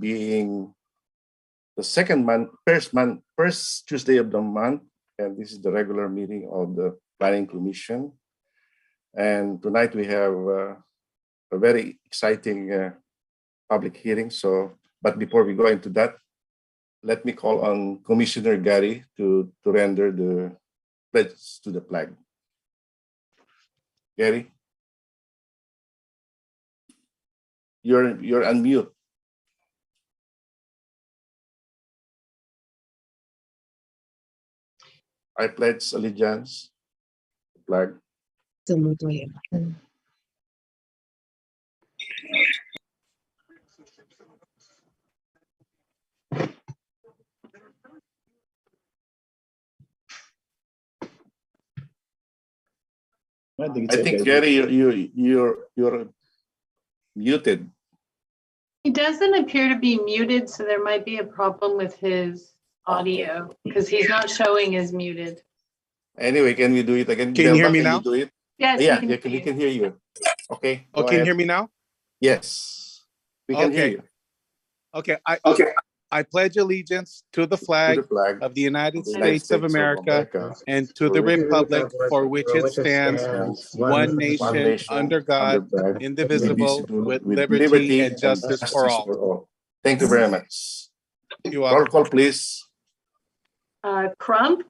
being the first Tuesday of the month, and this is the regular meeting of the Planning Commission. And tonight we have a very exciting public hearing. But before we go into that, let me call on Commissioner Gary to render the pledge to the flag. Gary, you're on mute. I pledge allegiance to the flag. I think Gary, you're muted. He doesn't appear to be muted, so there might be a problem with his audio because he's not showing as muted. Anyway, can we do it again? Can you hear me now? Do it? Yes, Yeah, we can hear you. Okay. Oh, can you hear me now? Yes, we can hear you. Okay. I pledge allegiance to the flag of the United States of America and to the republic for which it stands, one nation under God, indivisible, with liberty and justice for all. Thank you very much. You're Roll welcome. call, please. Crump?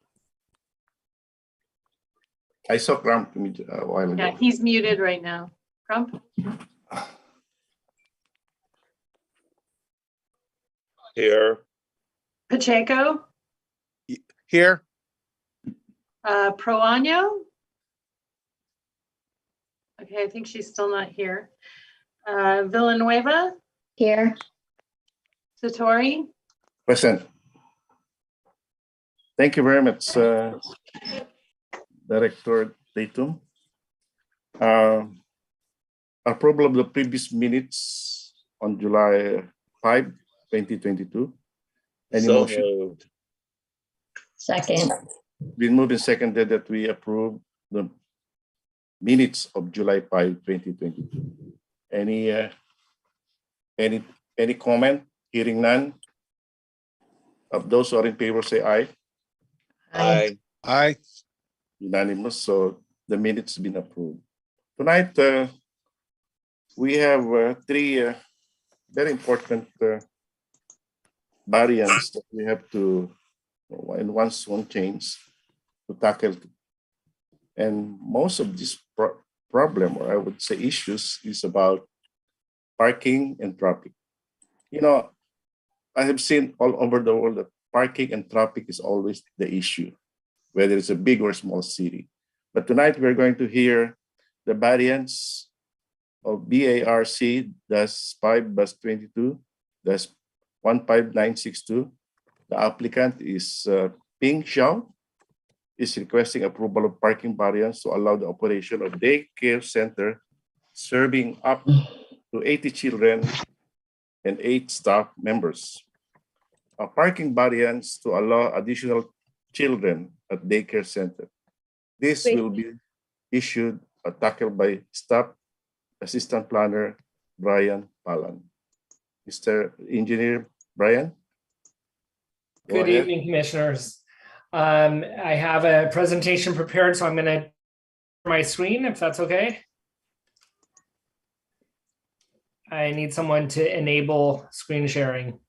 I saw Crump a while ago. Yeah, he's muted right now. Crump? Here. Pacheco? Here. Proaño? Okay, I think she's still not here. Villanueva? Here. Satori? Present. Thank you very much, Director Tatum. Approval of the previous minutes on July 5, 2022. Any So motion? moved. Second. Been moved and seconded that we approve the minutes of July 5, 2022. Any comment? Hearing none. Of those who are in favor, say aye. Aye. Aye. Unanimous, so the minutes been approved. Tonight, we have three very important variants that we have to, in one change, to tackle. And most of this problem, or I would say issues, is about parking and traffic. You know, I have seen all over the world that parking and traffic is always the issue, whether it's a big or small city. But tonight we're going to hear the variants of BARC-5-22, that's 15962. The applicant is Ping Xiao, is requesting approval of parking variance to allow the operation of daycare center serving up to 80 children and 8 staff members. A parking variance to allow additional children at daycare center. This will be issued or tackled by Staff Assistant Planner Brian Callan. Mr. Engineer Brian? Good evening, Commissioners. I have a presentation prepared, so I'm going to share my screen, if that's okay. I need someone to enable screen sharing.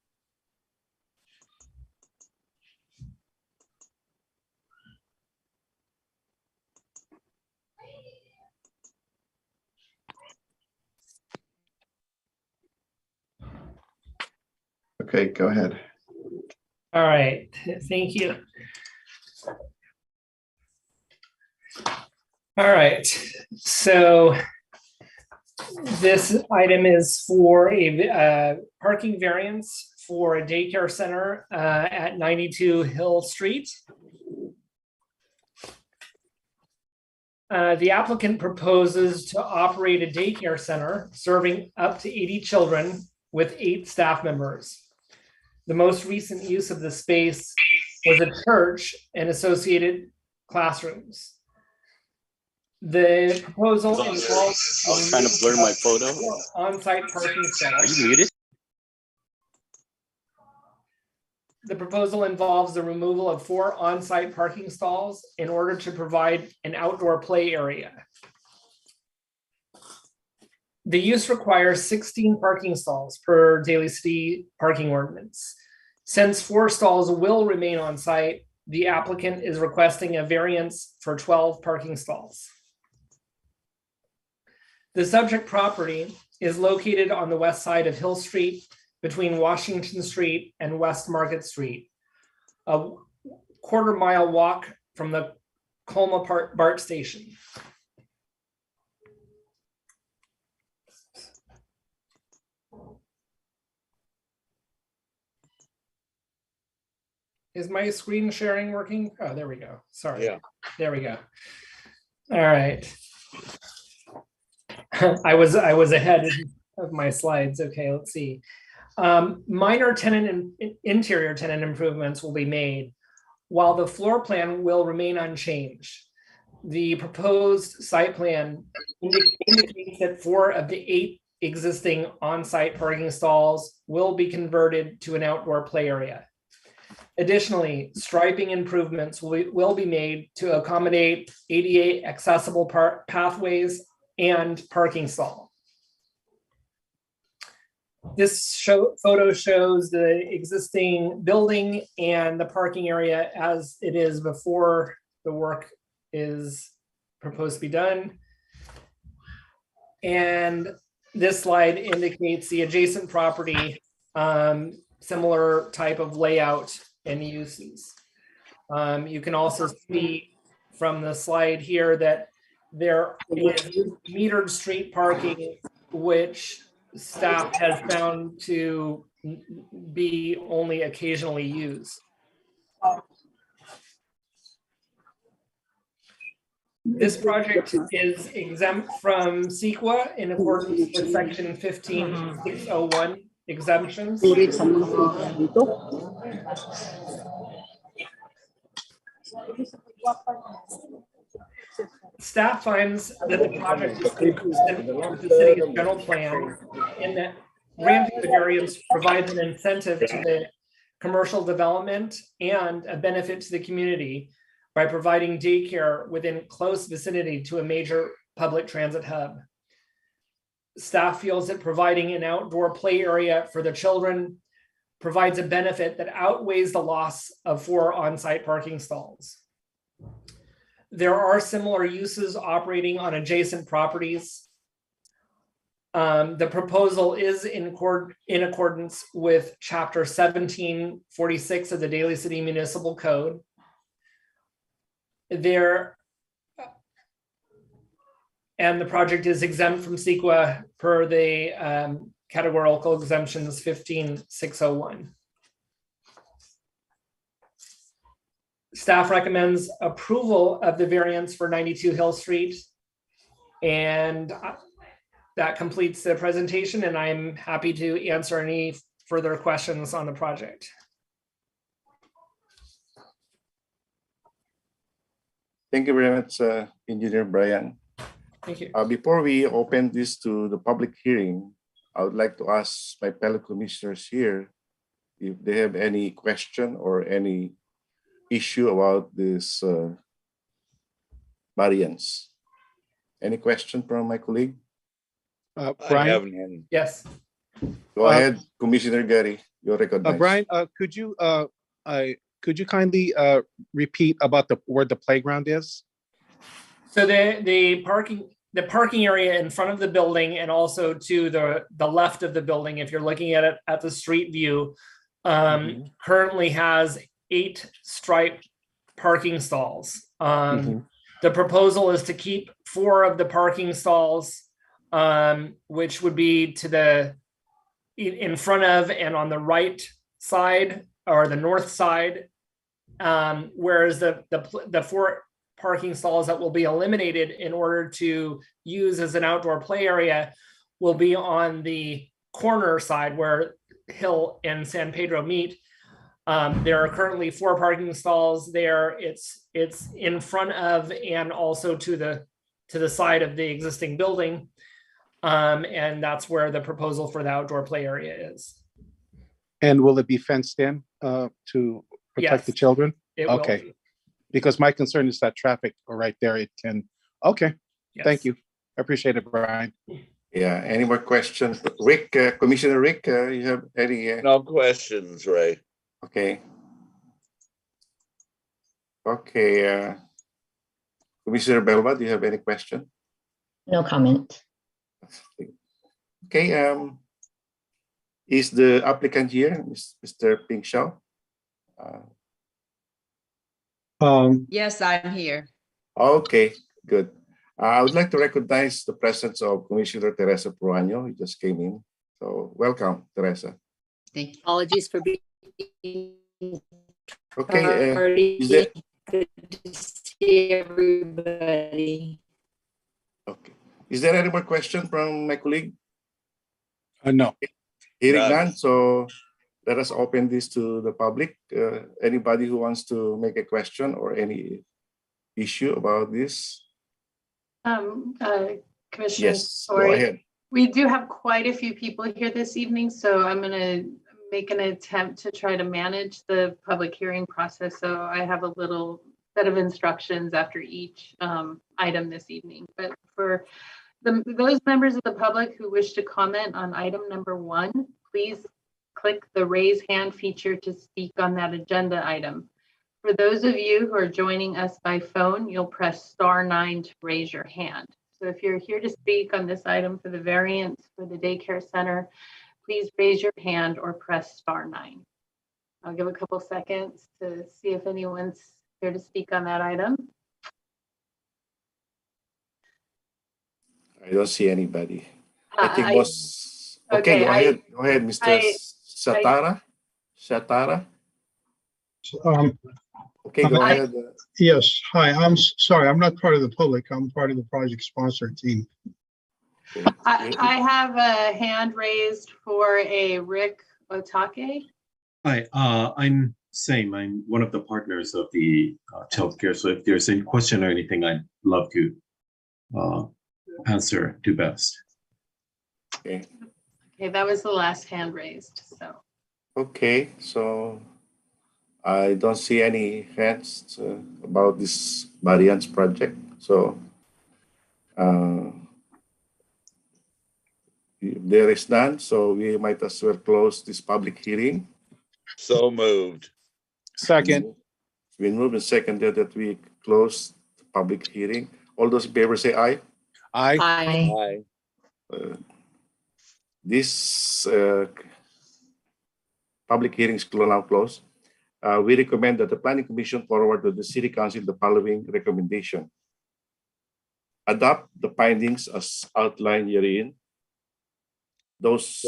Okay, go ahead. All right, thank you. All right, so this item is for a parking variance for a daycare center at 92 Hill Street. The applicant proposes to operate a daycare center serving up to 80 children with 8 staff members. The most recent use of the space was a church and associated classrooms. The proposal involves I was trying to blur my photo. on-site parking Are center. you muted? The proposal involves the removal of 4 on-site parking stalls in order to provide an outdoor play area. The use requires 16 parking stalls per Daly City parking ordinance. Since 4 stalls will remain on site, the applicant is requesting a variance for 12 parking stalls. The subject property is located on the west side of Hill Street between Washington Street and West Market Street, a quarter-mile walk from the Colma BART station. Is my screen sharing working? Oh, there we go. Sorry. Yeah. There we go. All right. I was ahead of my slides. Okay, let's see. Minor tenant and interior tenant improvements will be made, while the floor plan will remain unchanged. The proposed site plan indicates that 4 of the 8 existing on-site parking stalls will be converted to an outdoor play area. Additionally, striping improvements will be made to accommodate ADA accessible pathways and parking stall. This photo shows the existing building and the parking area as it is before the work is proposed to be done. And this slide indicates the adjacent property, similar type of layout and uses. You can also see from the slide here that there is metered street parking, which staff has found to be only occasionally used. This project is exempt from CEQA in accordance with section 15601 exemptions. Staff finds that the project is consistent with the city's general plan in that granting the variance provides an incentive to the commercial development and a benefit to the community by providing daycare within close vicinity to a major public transit hub. Staff feels that providing an outdoor play area for the children provides a benefit that outweighs the loss of 4 on-site parking stalls. There are similar uses operating on adjacent properties. The proposal is in accordance with Chapter 1746 of the Daly City Municipal Code. And the project is exempt from CEQA per the categorical exemptions 15601. Staff recommends approval of the variance for 92 Hill Street. And that completes the presentation, and I'm happy to answer any further questions on the project. Thank you very much, Engineer Brian. Thank you. Before we open this to the public hearing, I would like to ask my fellow commissioners here if they have any question or any issue about this variance. Any question from my colleague? I Brian, haven't any. Yes. Go ahead, Commissioner Gary. You're recognized. Brian, could you kindly repeat about where the playground is? So the parking area in front of the building and also to the left of the building, if you're looking at it at the street view, currently has 8 striped parking stalls. The proposal is to keep 4 of the parking stalls, which would be to in front of and on the right side or the north side, whereas the 4 parking stalls that will be eliminated in order to use as an outdoor play area will be on the corner side where Hill and San Pedro meet. There are currently 4 parking stalls there. It's in front of and also to the side of the existing building. And that's where the proposal for the outdoor play area is. And will it be fenced in to protect the Yes. children? It will Okay. be. Because my concern is that traffic right there, it can, okay, thank Yes. you. I appreciate it, Brian. Yeah, any more questions? Rick, Commissioner Rick, you have any? No questions, Ray. Okay. Okay, Commissioner Belva, do you have any question? No comment. Okay, is the applicant here, Mr. Ping Shao? Yes, I'm here. Okay, good. I would like to recognize the presence of Commissioner Teresa Pruano, who just came in. So welcome, Teresa. Thank you. Apologies for being Okay, tardy. is there? Good to see everybody. Okay. Is there any more question from my colleague? No. Hearing None. none, so let us open this to the public. Anybody who wants to make a question or any issue about this? Commissioner Yes, go Story, ahead. we do have quite a few people here this evening, so I'm going to make an attempt to try to manage the public hearing process. So I have a little set of instructions after each item this evening. But for those members of the public who wish to comment on item number 1, please click the raise hand feature to speak on that agenda item. For those of you who are joining us by phone, you'll press *9 to raise your hand. So if you're here to speak on this item for the variance for the daycare center, please raise your hand or press *9. I'll give a couple seconds to see if anyone's here to speak on that item. I don't see anybody. I think was okay. Okay, Go ahead, Mr. Satara. Satara. Okay, go ahead. Yes, hi, sorry, I'm not part of the public, I'm part of the project sponsor team. I have a hand raised for a Rick Otake. Hi, I'm one of the partners of the childcare. So if there's any question or anything, I'd love to answer to best. Okay. Okay, that was the last hand raised. So. Okay, so I don't see any hands about this Variance project. So if there is none, so we might as well close this public hearing. So moved. Second. It's been moved and seconded that we close the public hearing. All those in favor say aye. Aye. Aye. Aye. This public hearing is now closed. We recommend that the Planning Commission forward to the City Council the following recommendation. Adopt the findings as outlined herein. Those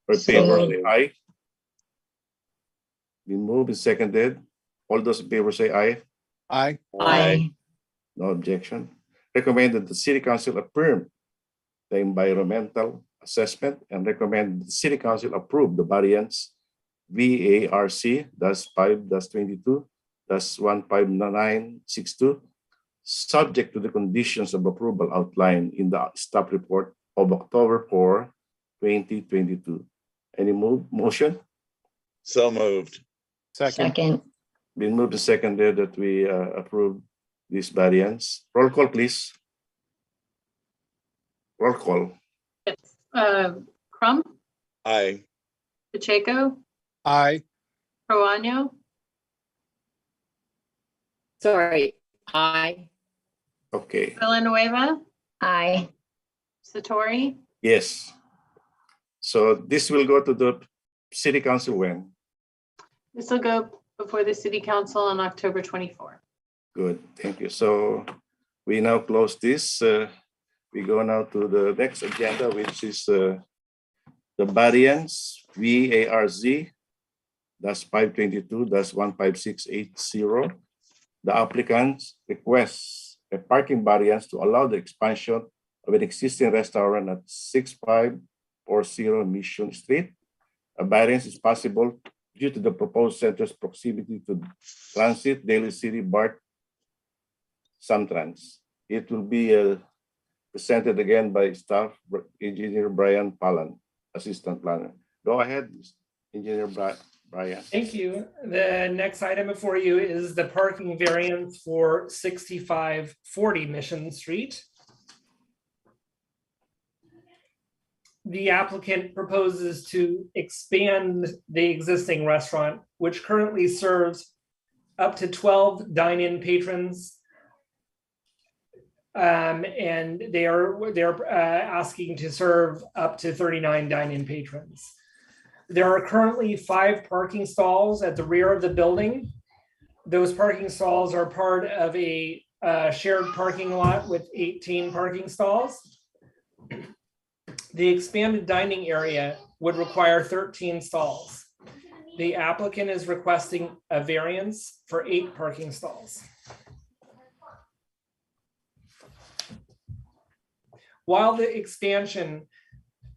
in favor say aye. Been moved and seconded. All those in favor say aye. Aye. Aye. No objection. Recommend that the City Council affirm the environmental assessment and recommend the City Council approve the variance VARC-5-22-15962 subject to the conditions of approval outlined in the staff report of October 4, 2022. Any motion? So moved. Second. Been moved and seconded that we approve this variance. Roll call, please. Roll call. Yes. Crump, Aye. Pacheco, Aye. Proano, Sorry. Aye. Okay. Villanueva, Aye. Satori. Yes. So this will go to the City Council when? This will go before the City Council on October 24. Good, thank you. So we now close this. We go now to the next agenda, which is the variance VARZ-522-15680. The applicant requests a parking variance to allow the expansion of an existing restaurant at 6540 Mission Street. A variance is possible due to the proposed center's proximity to transit, Daly City, BART, Samtrans. It will be presented again by staff engineer Brian Callan, assistant planner. Go ahead, Engineer Brian. Thank you. The next item before you is the parking variance for 6540 Mission Street. The applicant proposes to expand the existing restaurant, which currently serves up to 12 dine-in patrons. And they're asking to serve up to 39 dine-in patrons. There are currently 5 parking stalls at the rear of the building. Those parking stalls are part of a shared parking lot with 18 parking stalls. The expanded dining area would require 13 stalls. The applicant is requesting a variance for 8 parking stalls. While the expansion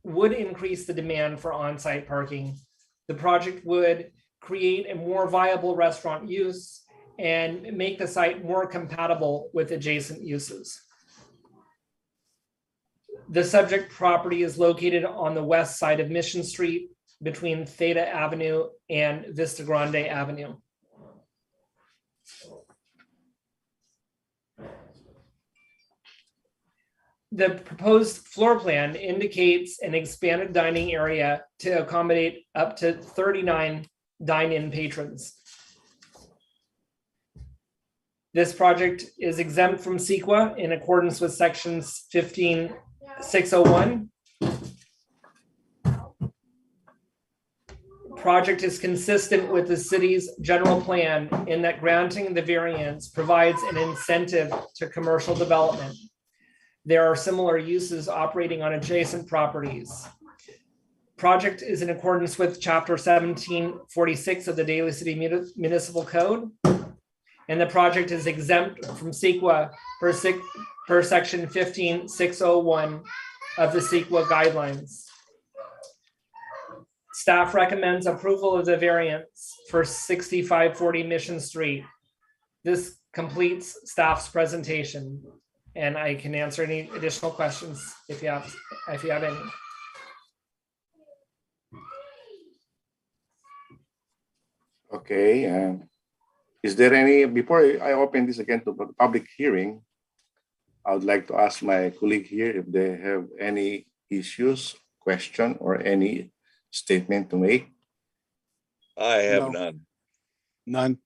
would increase the demand for on-site parking, the project would create a more viable restaurant use and make the site more compatible with adjacent uses. The subject property is located on the west side of Mission Street between Theta Avenue and Vista Grande Avenue. The proposed floor plan indicates an expanded dining area to accommodate up to 39 dine-in patrons. This project is exempt from CEQA in accordance with sections 15601. Project is consistent with the city's general plan in that granting the variance provides an incentive to commercial development. There are similar uses operating on adjacent properties. Project is in accordance with Chapter 1746 of the Daly City Municipal Code, and the project is exempt from CEQA per section 15601 of the CEQA guidelines. Staff recommends approval of the variance for 6540 Mission Street. This completes staff's presentation, and I can answer any additional questions if you have any. Okay, is there any, before I open this again to the public hearing, I would like to ask my colleague here if they have any issues, question, or any statement to make. I have No. none. None.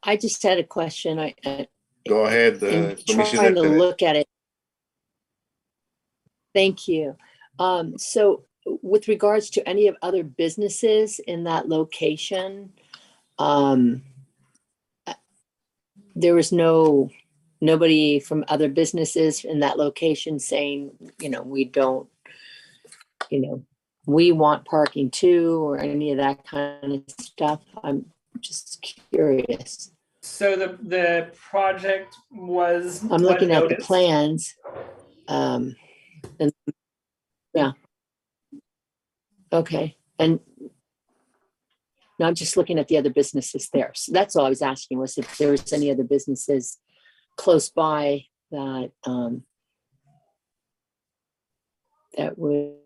I just had a question. Go ahead, in Commissioner. trying to Tenet. look at it. Thank you. So with regards to any of other businesses in that location, there was nobody from other businesses in that location saying, we don't, we want parking too, or any of that kind of stuff. I'm just curious. So the project was. I'm looking at the plans. And yeah. Okay. And no, I'm just looking at the other businesses there. So that's all I was asking, was if there was any other businesses close by that that would,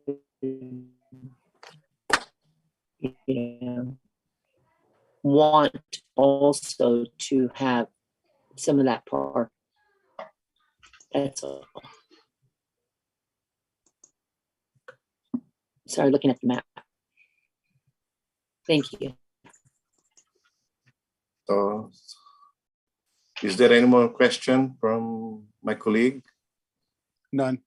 want also to have some of that park. That's all. Sorry, looking at the map. Thank you. So, is there any more question from my colleague? None.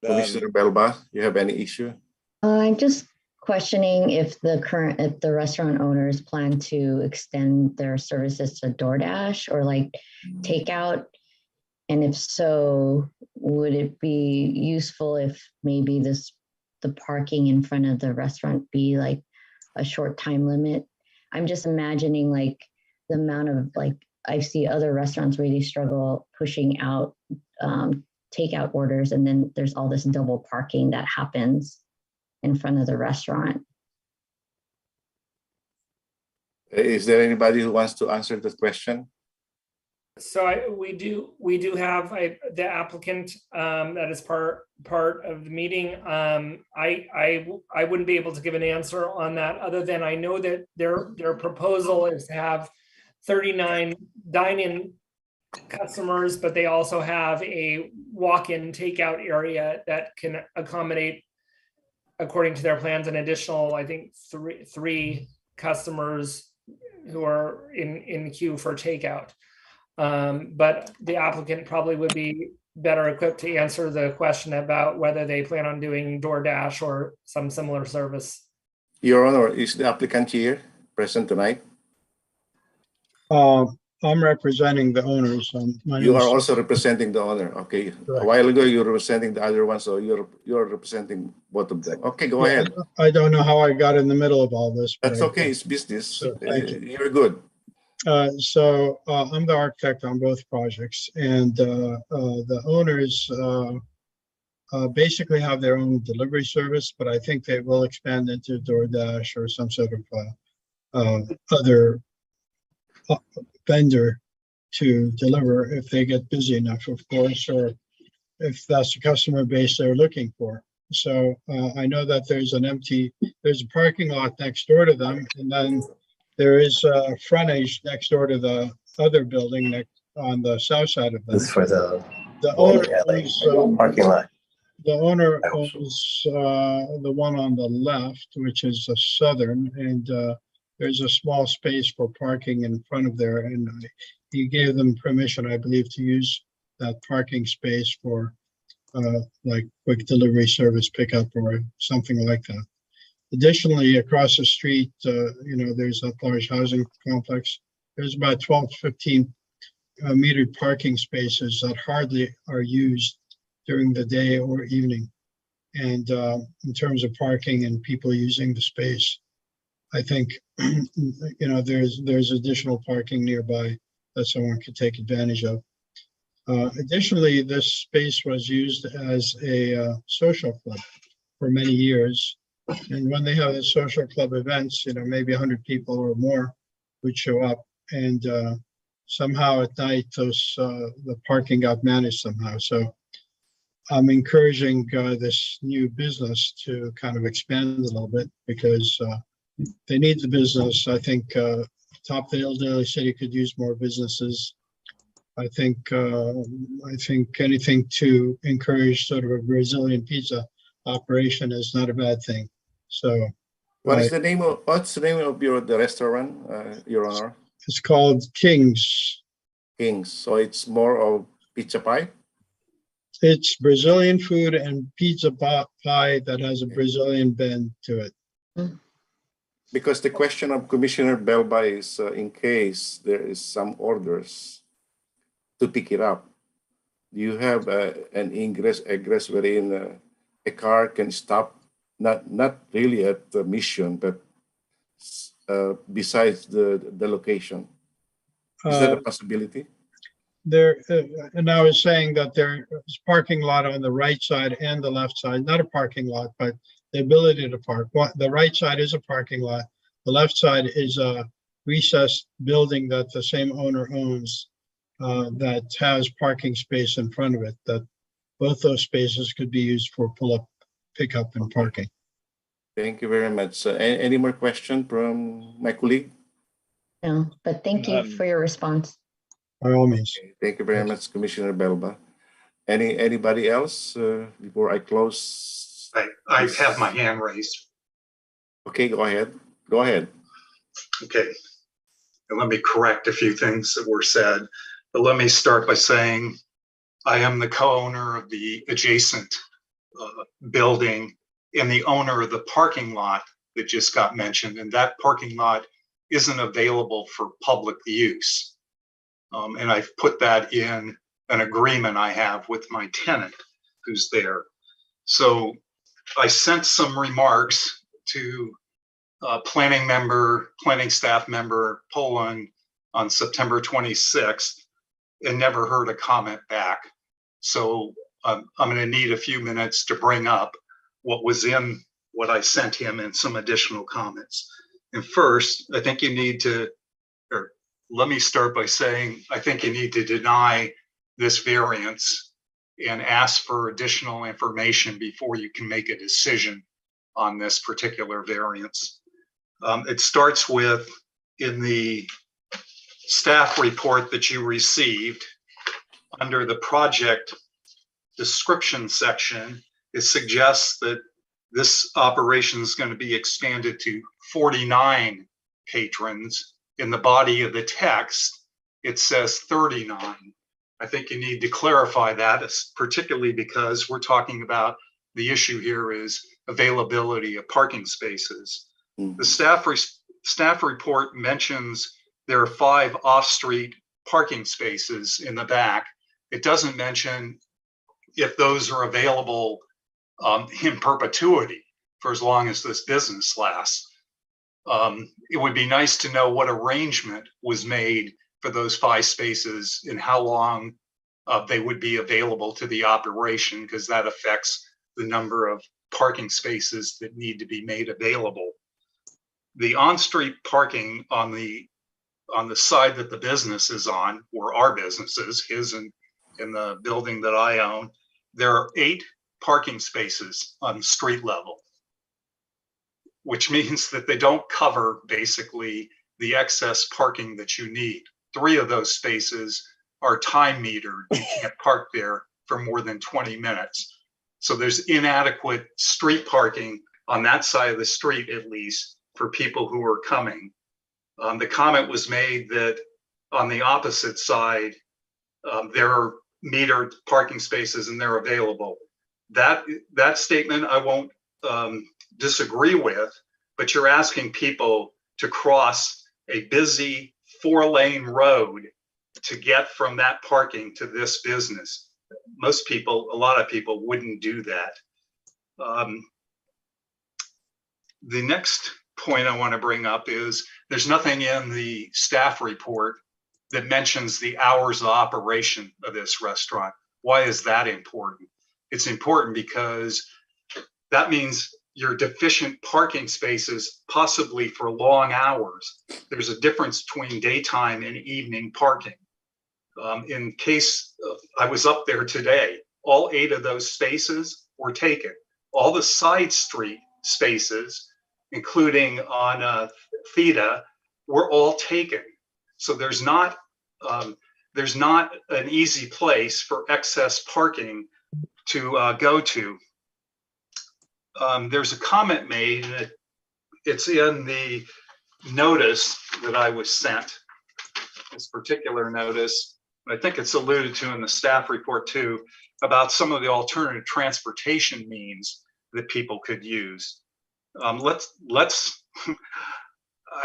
Commissioner Belba, you have any issue? I'm just questioning if the restaurant owners plan to extend their services to DoorDash or like takeout. And if so, would it be useful if maybe the parking in front of the restaurant be like a short time limit? I'm just imagining like the amount of I see other restaurants really struggle pushing out takeout orders, and then there's all this double parking that happens in front of the restaurant. Is there anybody who wants to answer that question? So we do have the applicant that is part of the meeting. I wouldn't be able to give an answer on that, other than I know that their proposal is to have 39 dine-in customers, but they also have a walk-in takeout area that can accommodate, according to their plans, an additional, I think, three customers who are in queue for takeout. But the applicant probably would be better equipped to answer the question about whether they plan on doing DoorDash or some similar service. Your Honor, is the applicant here present tonight? I'm representing the owners. My You name are is- also representing the owner. Okay. Correct. A while ago, you were representing the other one, so you're representing both of them. Okay, go Yeah, ahead. I don't know how I got in the middle of all this. but That's I okay. did. It's business. So, thank you. You're good. So I'm the architect on both projects, and the owners basically have their own delivery service, but I think they will expand into DoorDash or some sort of other vendor to deliver if they get busy enough, of course, or if that's the customer base they're looking for. So I know that there's a parking lot next door to them, and then there is a frontage next door to the other building on the south side of them. This is for the owner parking lot. The owner owns the one on the left, which is a southern, and there's a small space for parking in front of there, and he gave them permission, I believe, to use that parking space for like quick delivery service pickup or something like that. Additionally, across the street, there's a large housing complex. There's about 12 to 15 metered parking spaces that hardly are used during the day or evening. And in terms of parking and people using the space, I think, there's additional parking nearby that someone could take advantage of. Additionally, this space was used as a social club for many years. And when they have the social club events, maybe 100 people or more would show up. And somehow at night, the parking got managed somehow. So I'm encouraging this new business to kind of expand a little bit because they need the business. I think Topvale, Daly City could use more businesses. I think anything to encourage sort of a Brazilian pizza operation is not a bad thing. So, what's the name of the restaurant, Your Honor? It's called King's. King's. So it's more of pizza pie. It's Brazilian food and pizza pie that has a Brazilian bend to it. Because the question of Commissioner Belba is in case there is some orders to pick it up. Do you have an egress wherein a car can stop, not really at the mission, but besides the location? Is that a possibility? And I was saying that there's parking lot on the right side and the left side, not a parking lot, but the ability to park. The right side is a parking lot. The left side is a recessed building that the same owner owns that has parking space in front of it, that both those spaces could be used for pull-up, pickup, and parking. Thank you very much. Any more questions from my colleague? No, but thank you for your response. By all means. Okay, thank you very much, Commissioner Belba. Anybody else before I close? I have my hand raised. Okay, go ahead. Go ahead. Okay. And let me correct a few things that were said. But let me start by saying I am the co-owner of the adjacent building and the owner of the parking lot that just got mentioned. And that parking lot isn't available for public use. And I've put that in an agreement I have with my tenant who's there. So I sent some remarks to planning staff member Poland on September 26th and never heard a comment back. So I'm going to need a few minutes to bring up what was in what I sent him and some additional comments. And first, I think you need to, or let me start by saying, I think you need to deny this variance and ask for additional information before you can make a decision on this particular variance. It starts with, in the staff report that you received, under the project description section, it suggests that this operation is going to be expanded to 49 patrons. In the body of the text, it says 39. I think you need to clarify that, particularly because we're talking about the issue here is availability of parking spaces. The staff report mentions there are 5 off-street parking spaces in the back. It doesn't mention if those are available in perpetuity for as long as this business lasts. It would be nice to know what arrangement was made for those 5 spaces and how long they would be available to the operation, because that affects the number of parking spaces that need to be made available. The on-street parking on the side that the business is on, or our businesses, his and in the building that I own, there are 8 parking spaces on street level, which means that they don't cover basically the excess parking that you need. 3 of those spaces are time metered. You can't park there for more than 20 minutes. So there's inadequate street parking on that side of the street, at least, for people who are coming. The comment was made that on the opposite side, there are metered parking spaces and they're available. That statement I won't disagree with, but you're asking people to cross a busy 4-lane road to get from that parking to this business. Most people, a lot of people wouldn't do that. The next point I want to bring up is there's nothing in the staff report that mentions the hours of operation of this restaurant. Why is that important? It's important because that means your deficient parking spaces, possibly for long hours. There's a difference between daytime and evening parking. In case I was up there today, all 8 of those spaces were taken. All the side street spaces, including on Theta, were all taken. So there's not an easy place for excess parking to go to. There's a comment made, and it's in the notice that I was sent, this particular notice. I think it's alluded to in the staff report too, about some of the alternative transportation means that people could use.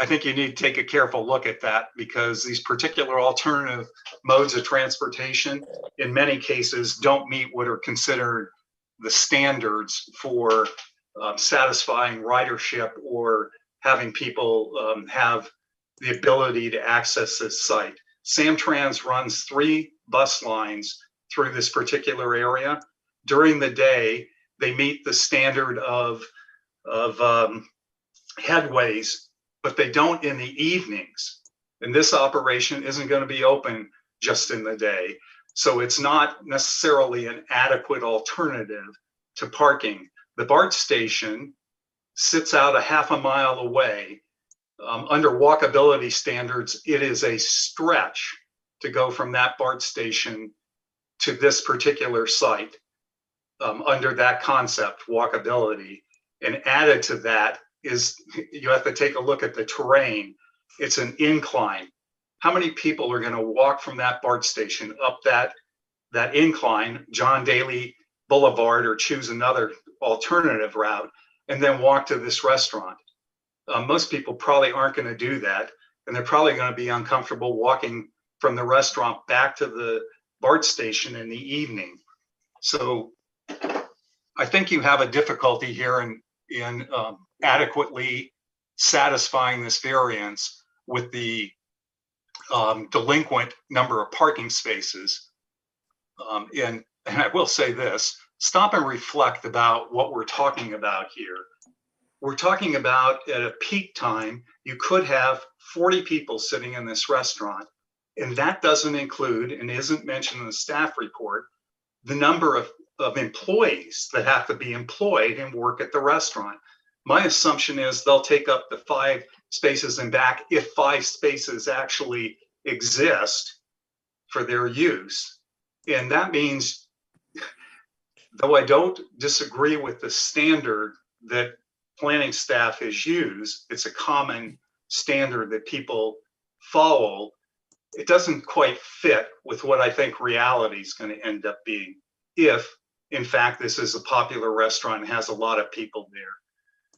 I think you need to take a careful look at that, because these particular alternative modes of transportation in many cases don't meet what are considered the standards for satisfying ridership or having people have the ability to access this site. Samtrans runs 3 bus lines through this particular area. During the day, they meet the standard of headways, but they don't in the evenings. And this operation isn't going to be open just in the day. So it's not necessarily an adequate alternative to parking. The BART station sits out a half a mile away. Under walkability standards, it is a stretch to go from that BART station to this particular site under that concept, walkability. And added to that is you have to take a look at the terrain. It's an incline. How many people are going to walk from that BART station up that incline, John Daly Boulevard, or choose another alternative route, and then walk to this restaurant? Most people probably aren't going to do that, and they're probably going to be uncomfortable walking from the restaurant back to the BART station in the evening. So I think you have a difficulty here in adequately satisfying this variance with the delinquent number of parking spaces. And I will say this, stop and reflect about what we're talking about here. we're talking about at a peak time, you could have 40 people sitting in this restaurant. And that doesn't include, and isn't mentioned in the staff report, the number of employees that have to be employed and work at the restaurant. My assumption is they'll take up the 5 spaces in back if 5 spaces actually exist for their use. And that means, though I don't disagree with the standard that planning staff has used, it's a common standard that people follow. It doesn't quite fit with what I think reality is going to end up being if, in fact, this is a popular restaurant and has a lot of people there.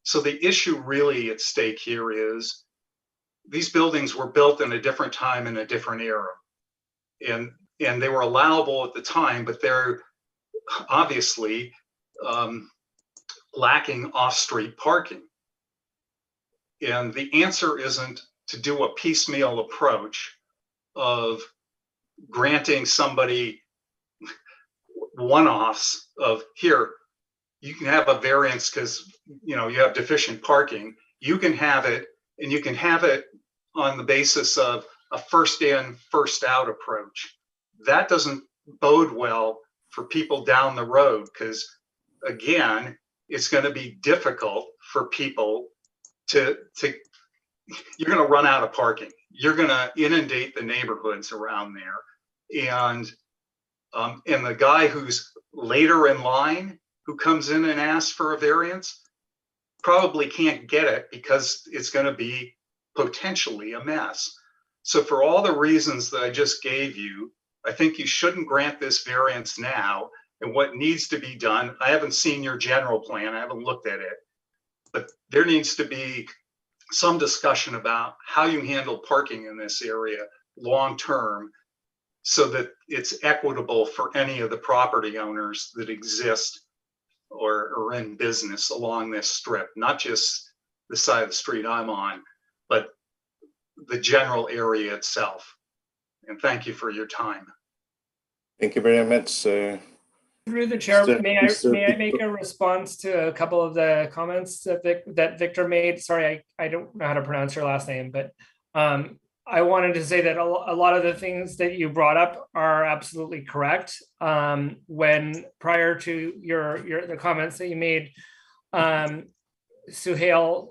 So the issue really at stake here is these buildings were built in a different time in a different era. And they were allowable at the time, but they're obviously lacking off-street parking. And the answer isn't to do a piecemeal approach of granting somebody one-offs of, here, you can have a variance because you have deficient parking. You can have it, and you can have it on the basis of a first in, first out approach. That doesn't bode well for people down the road, because again, it's going to be difficult for people to you're going to run out of parking. You're going to inundate the neighborhoods around there. And the guy who's later in line, who comes in and asks for a variance, probably can't get it because it's going to be potentially a mess. So for all the reasons that I just gave you, I think you shouldn't grant this variance now. And what needs to be done, I haven't seen your general plan, I haven't looked at it, but there needs to be some discussion about how you handle parking in this area long-term so that it's equitable for any of the property owners that exist or are in business along this strip, not just the side of the street I'm on, but the general area itself. And thank you for your time. Thank you very much. Through the chair, may I make a response to a couple of the comments that Victor made? Sorry, I don't know how to pronounce your last name, but I wanted to say that a lot of the things that you brought up are absolutely correct. When prior to the comments that you made, Suhail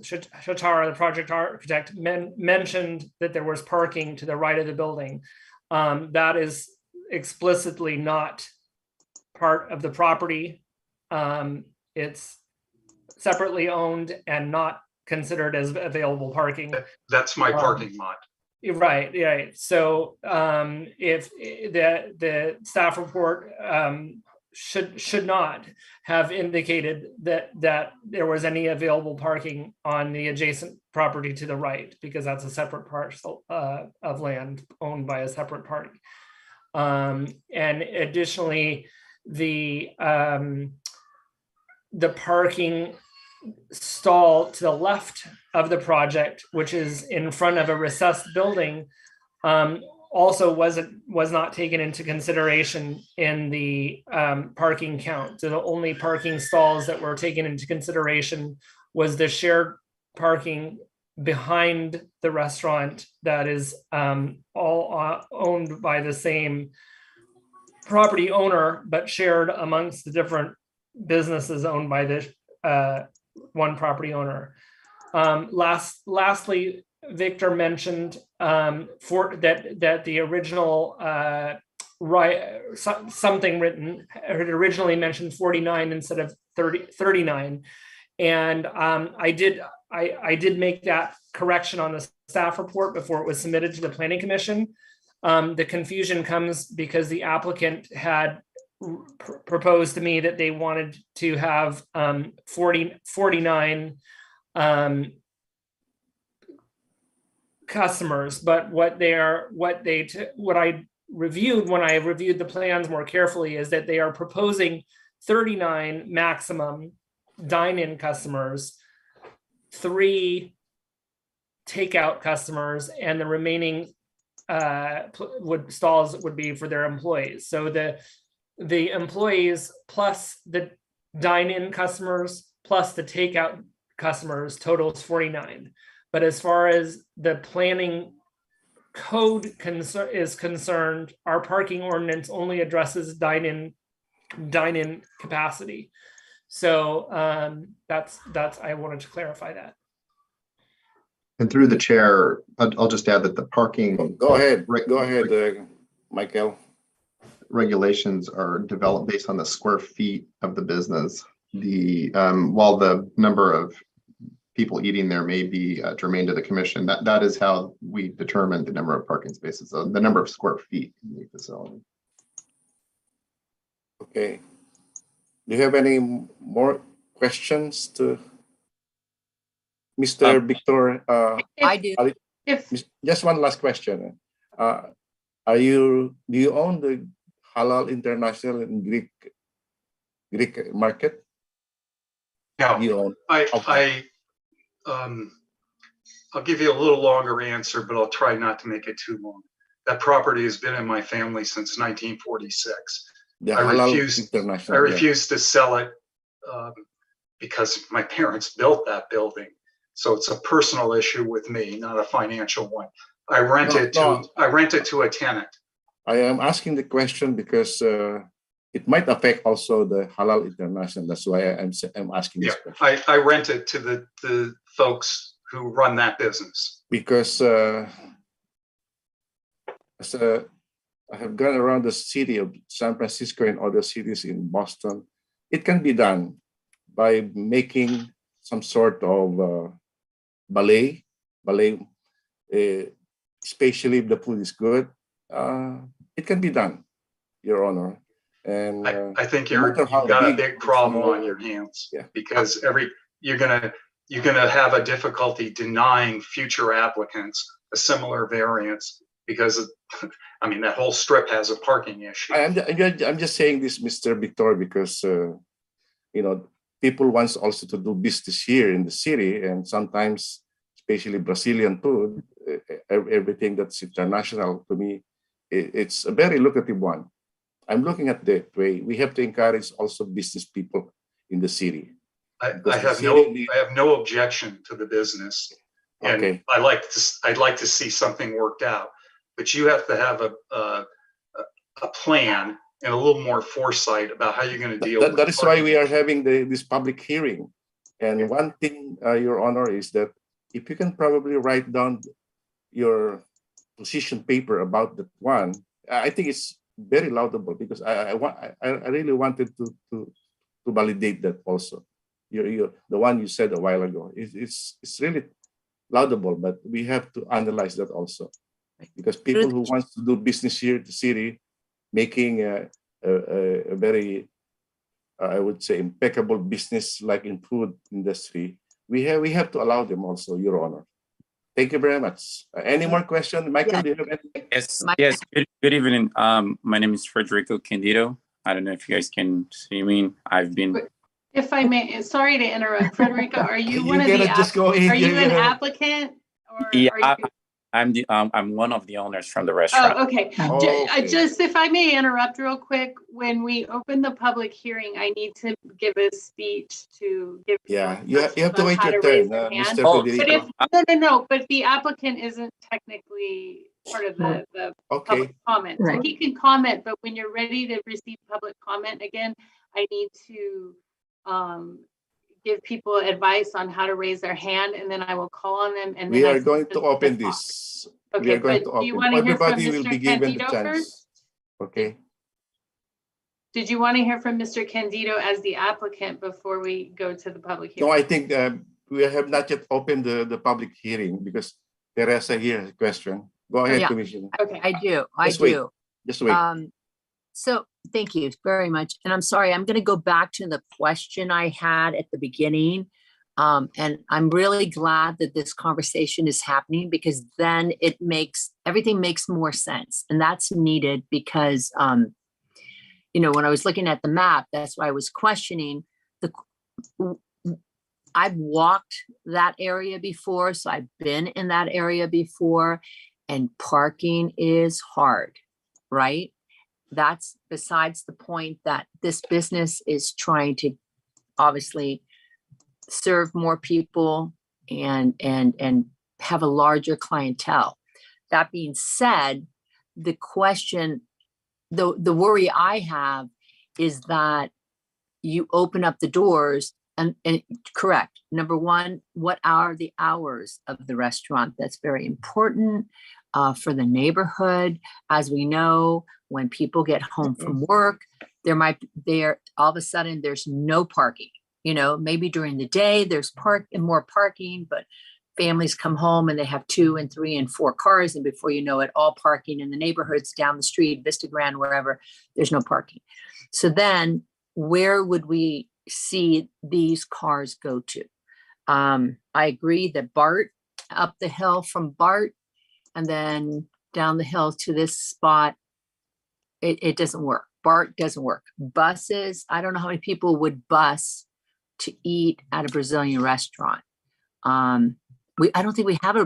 Shatara, the project architect, mentioned that there was parking to the right of the building. That is explicitly not part of the property. It's separately owned and not considered as available parking. That's my parking lot. Right. So if the staff report should not have indicated that there was any available parking on the adjacent property to the right, because that's a separate parcel of land owned by a separate party. And additionally, the parking stall to the left of the project, which is in front of a recessed building, also was not taken into consideration in the parking count. So the only parking stalls that were taken into consideration was the shared parking behind the restaurant that is all owned by the same property owner, but shared amongst the different businesses owned by this one property owner. Lastly, Victor mentioned that the original something written had originally mentioned 49 instead of 39, and I did make that correction on the staff report before it was submitted to the Planning Commission. The confusion comes because the applicant had proposed to me that they wanted to have 49 customers, but what I reviewed when I reviewed the plans more carefully is that they are proposing 39 maximum dine-in customers, 3 takeout customers, and the remaining stalls would be for their employees. So the employees plus the dine-in customers plus the takeout customers totals 49. But as far as the planning code is concerned, our parking ordinance only addresses dine-in capacity. So that's I wanted to clarify that. And through the chair, I'll just add that the parking. Go ahead, Michael. Regulations are developed based on the square feet of the business. While the number of people eating there may be germane to the commission, that is how we determine the number of parking spaces, so the number of square feet in the facility. Okay. Do you have any more questions to Mr. Victor? I do. Just one last question. Do you own the Halal International and Greek market? No, You own. I'll give you a little longer answer, but I'll try not to make it too long. That property has been in my family since 1946. I refused to sell it because my parents built that building. So it's a personal issue with me, not a financial one. I rent it to a tenant. I am asking the question because it might affect also the Halal International. That's why I'm asking this question. I rent it to the folks who run that business. Because I have gone around the city of San Francisco and other cities in Boston. It can be done by making some sort of ballet, especially if the food is good. It can be done, Your Honor. And I think you've got a big problem on your hands, because you're gonna have a difficulty denying future applicants a similar variance because I mean that whole strip has a parking issue. I'm just saying this, Mr. Victor, because people want also to do business here in the city, and sometimes, especially Brazilian food, everything that's international, to me, it's a very lucrative one. I'm looking at that way. We have to encourage also business people in the city. I have no objection to the business, and okay. I'd like to see something worked out. But you have to have a plan and a little more foresight about how you're going to deal with it. That is why we are having this public hearing. And one thing, Your Honor, is that if you can probably write down your position paper about that one, I think it's very laudable, because I really wanted to validate that also. The one you said a while ago, it's really laudable, but we have to analyze that also, because people who want to do business here in the city, making a very, I would say, impeccable business like in food industry, we have to allow them also, Your Honor. Thank you very much. Any more questions? Michael, do you have anything? Yes. Good evening. My name is Federico Candido. I don't know if you guys can see me. If I may, sorry to interrupt, Federico. Are you one of the? Are you an applicant? Or yeah, I'm one of the owners from the restaurant. Oh, okay. Just if I may interrupt real quick, when we open the public hearing, I need to give a speech to give. Yeah, you have to wait your turn, Mr. Federico. But the applicant isn't technically part of the public comment. Right. So he can comment, but when you're ready to receive public comment again, I need to give people advice on how to raise their hand, and then I will call on them. And we are going to open this. Okay, we are going to do you open. want to hear from Everybody will be Mr. given the Candido chance. first? Okay. Did you want to hear from Mr. Candido as the applicant before we go to the public hearing? No, I think we have not yet opened the public hearing, because Teresa here has a question. Go ahead, Commissioner. Okay, I do. Just wait. So thank you very much. And I'm sorry, I'm going to go back to the question I had at the beginning. And I'm really glad that this conversation is happening, because then everything makes more sense. And that's needed because, when I was looking at the map, that's why I was questioning I've walked that area before. So I've been in that area before, and parking is hard, right? That's besides the point that this business is trying to obviously serve more people and have a larger clientele. That being said, the question, the worry I have is that you open up the doors and correct. Number one, what are the hours of the restaurant? That's very important for the neighborhood. As we know, when people get home from work, all of a sudden there's no parking. Maybe during the day there's more parking, but families come home and they have 2 and 3 and 4 cars, and before you know it, all parking in the neighborhoods down the street, Vista Grand, wherever, there's no parking. So then where would we see these cars go to? I agree that BART, up the hill from BART and then down the hill to this spot, it doesn't work. BART doesn't work. Buses, I don't know how many people would bus to eat at a Brazilian restaurant. I don't think we have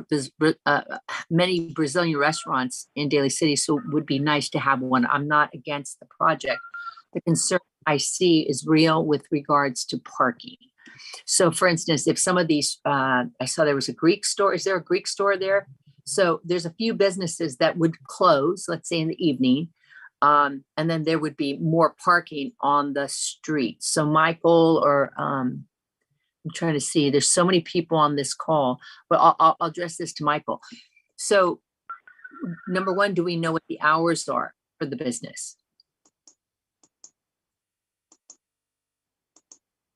many Brazilian restaurants in Daly City, so it would be nice to have one. I'm not against the project. The concern I see is real with regards to parking. So for instance, if some of these, I saw there was a Greek store. Is there a Greek store there? So there's a few businesses that would close, let's say in the evening, and then there would be more parking on the street. So Michael, or I'm trying to see, there's so many people on this call, but I'll address this to Michael. So number one, do we know what the hours are for the business?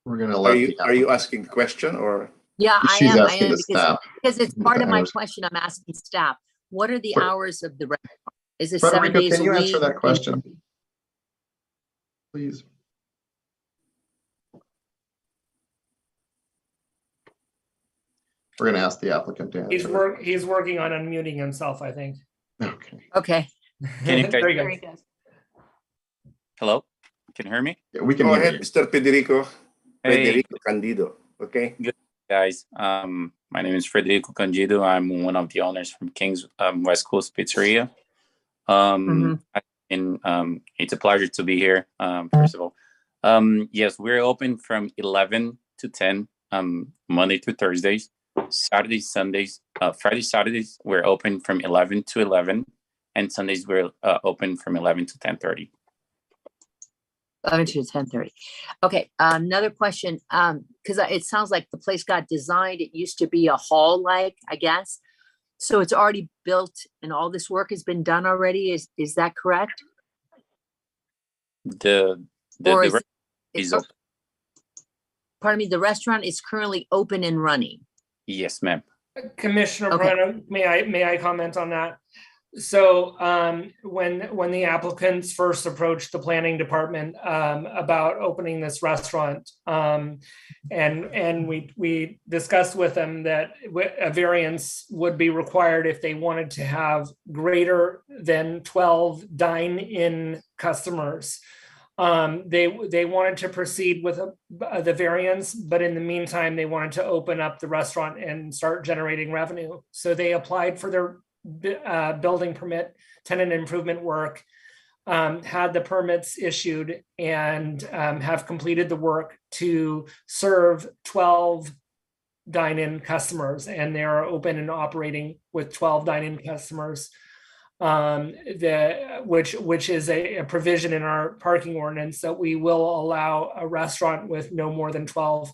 We're gonna let. Are you asking a question or? Yeah, She's I am. asking the staff. Because it's part of my question. I'm asking staff. What are the hours of the restaurant? Is it Federico, 7 days can a you week? answer that question, please? We're going to ask the applicant to answer. He's working on unmuting himself, I think. Okay. Can you There you go. Very good. Hello? Can you hear me? Yeah, we can Go hear ahead, you. Mr. Federico. Hey. Federico Candido. Okay. Good guys. My name is Federico Candido. I'm one of the owners from King's West Coast Pizzeria. And it's a pleasure to be here. First of all, yes, we're open from 11 to 10 Monday to Thursdays. Saturdays, Sundays, Fridays, Saturdays, we're open from 11 to 11, and Sundays we're open from 11 to 10:30. 11 to 10:30. Okay, another question, because it sounds like the place got designed. It used to be a hall-like, I guess. So it's already built and all this work has been done already. Is that correct? The Pardon me, the restaurant is currently open and running. Yes, ma'am. Commissioner Okay. Brennan, may I comment on that? So when the applicants first approached the planning department about opening this restaurant, and we discussed with them that a variance would be required if they wanted to have greater than 12 dine-in customers. They wanted to proceed with the variance, but in the meantime, they wanted to open up the restaurant and start generating revenue. So they applied for their building permit, tenant improvement work, had the permits issued, and have completed the work to serve 12 dine-in customers, and they are open and operating with 12 dine-in customers. Which is a provision in our parking ordinance that we will allow a restaurant with no more than 12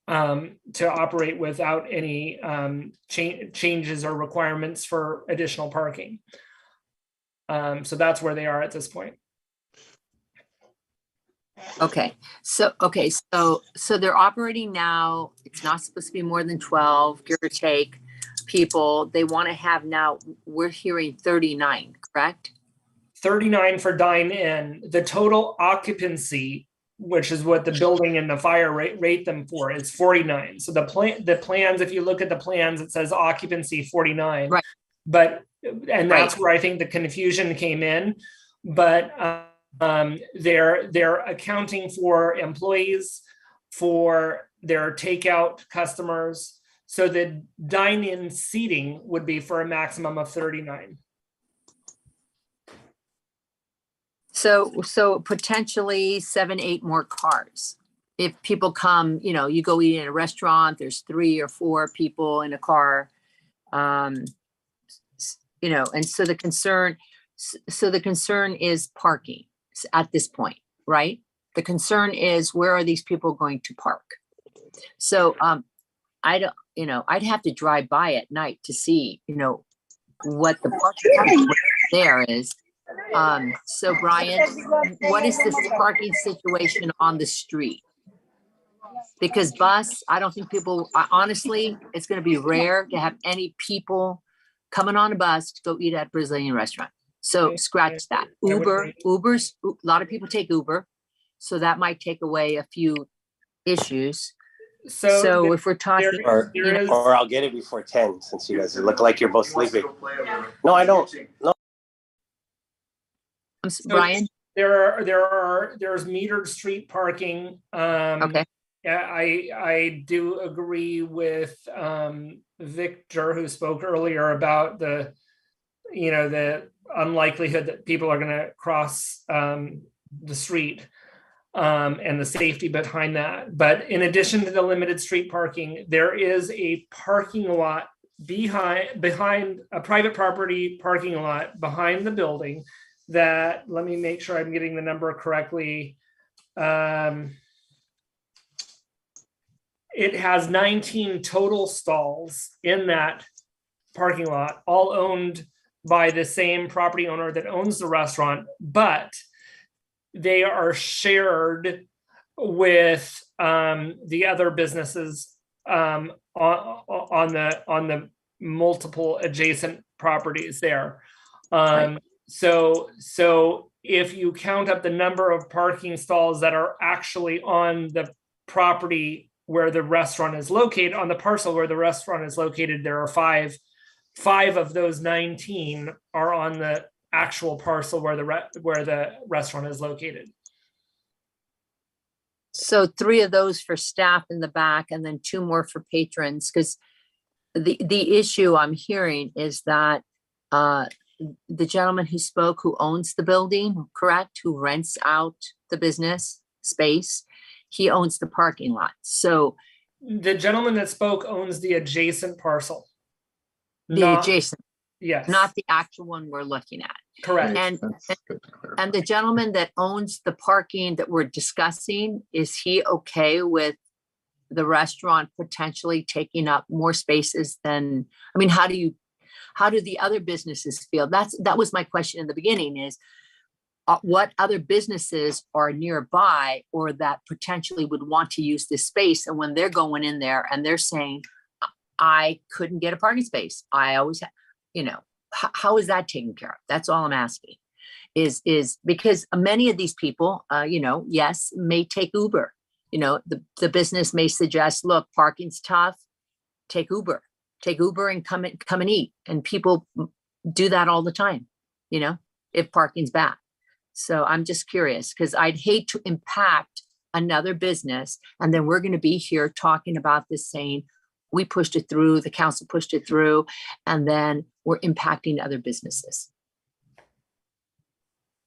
to operate without any changes or requirements for additional parking. So that's where they are at this point. Okay, so they're operating now. It's not supposed to be more than 12, give or take, people. They want to have now, we're hearing 39, correct? 39 for dine-in. The total occupancy, which is what the building and the fire rate them for, is 49. So the plans, if you look at the plans, it says occupancy 49. Right. But, and that's where I think the confusion came in. But they're accounting for employees, for their takeout customers. So the dine-in seating would be for a maximum of 39. So potentially 7, 8 more cars if people come, you go eat in a restaurant, there's 3 or 4 people in a car. And so the concern is parking at this point, right? The concern is, where are these people going to park? So, I'd have to drive by at night to see, what the parking there is. So Brian, what is this parking situation on the street? Because bus, I don't think honestly, it's going to be rare to have any people coming on a bus to go eat at a Brazilian restaurant. So scratch that. Ubers, a lot of people take Uber. So that might take away a few issues. So if we're talking, Or I'll get it before 10, since you guys look like you're both sleeping. No, I don't. No. Brian? There's metered street parking. Okay. I do agree with Victor, who spoke earlier about the unlikelihood that people are going to cross the street. And the safety behind that. But in addition to the limited street parking, there is a parking lot behind a private property parking lot behind the building that, let me make sure I'm getting the number correctly. It has 19 total stalls in that parking lot, all owned by the same property owner that owns the restaurant, but they are shared with the other businesses on the multiple adjacent properties there. So if you count up the number of parking stalls that are actually on the property where the restaurant is located, on the parcel where the restaurant is located, there are five of those 19 are on the actual parcel where the restaurant is located. So 3 of those for staff in the back, and then 2 more for patrons. Because the issue I'm hearing is that the gentleman who spoke, who owns the building, correct, who rents out the business space, he owns the parking lot. So the gentleman that spoke owns the adjacent parcel. Adjacent. Yes. Not the actual one we're looking at. Correct. And the gentleman that owns the parking that we're discussing, is he okay with the restaurant potentially taking up more spaces than, how do the other businesses feel? That was my question in the beginning, is what other businesses are nearby or that potentially would want to use this space? And when they're going in there and they're saying, I couldn't get a parking space, I always have, how is that taken care of? That's all I'm asking, is because many of these people, yes, may take Uber. The business may suggest, look, parking's tough, take Uber and come and eat. And people do that all the time, if parking's bad. So I'm just curious, because I'd hate to impact another business. And then we're going to be here talking about this, saying, we pushed it through, the council pushed it through, and then we're impacting other businesses.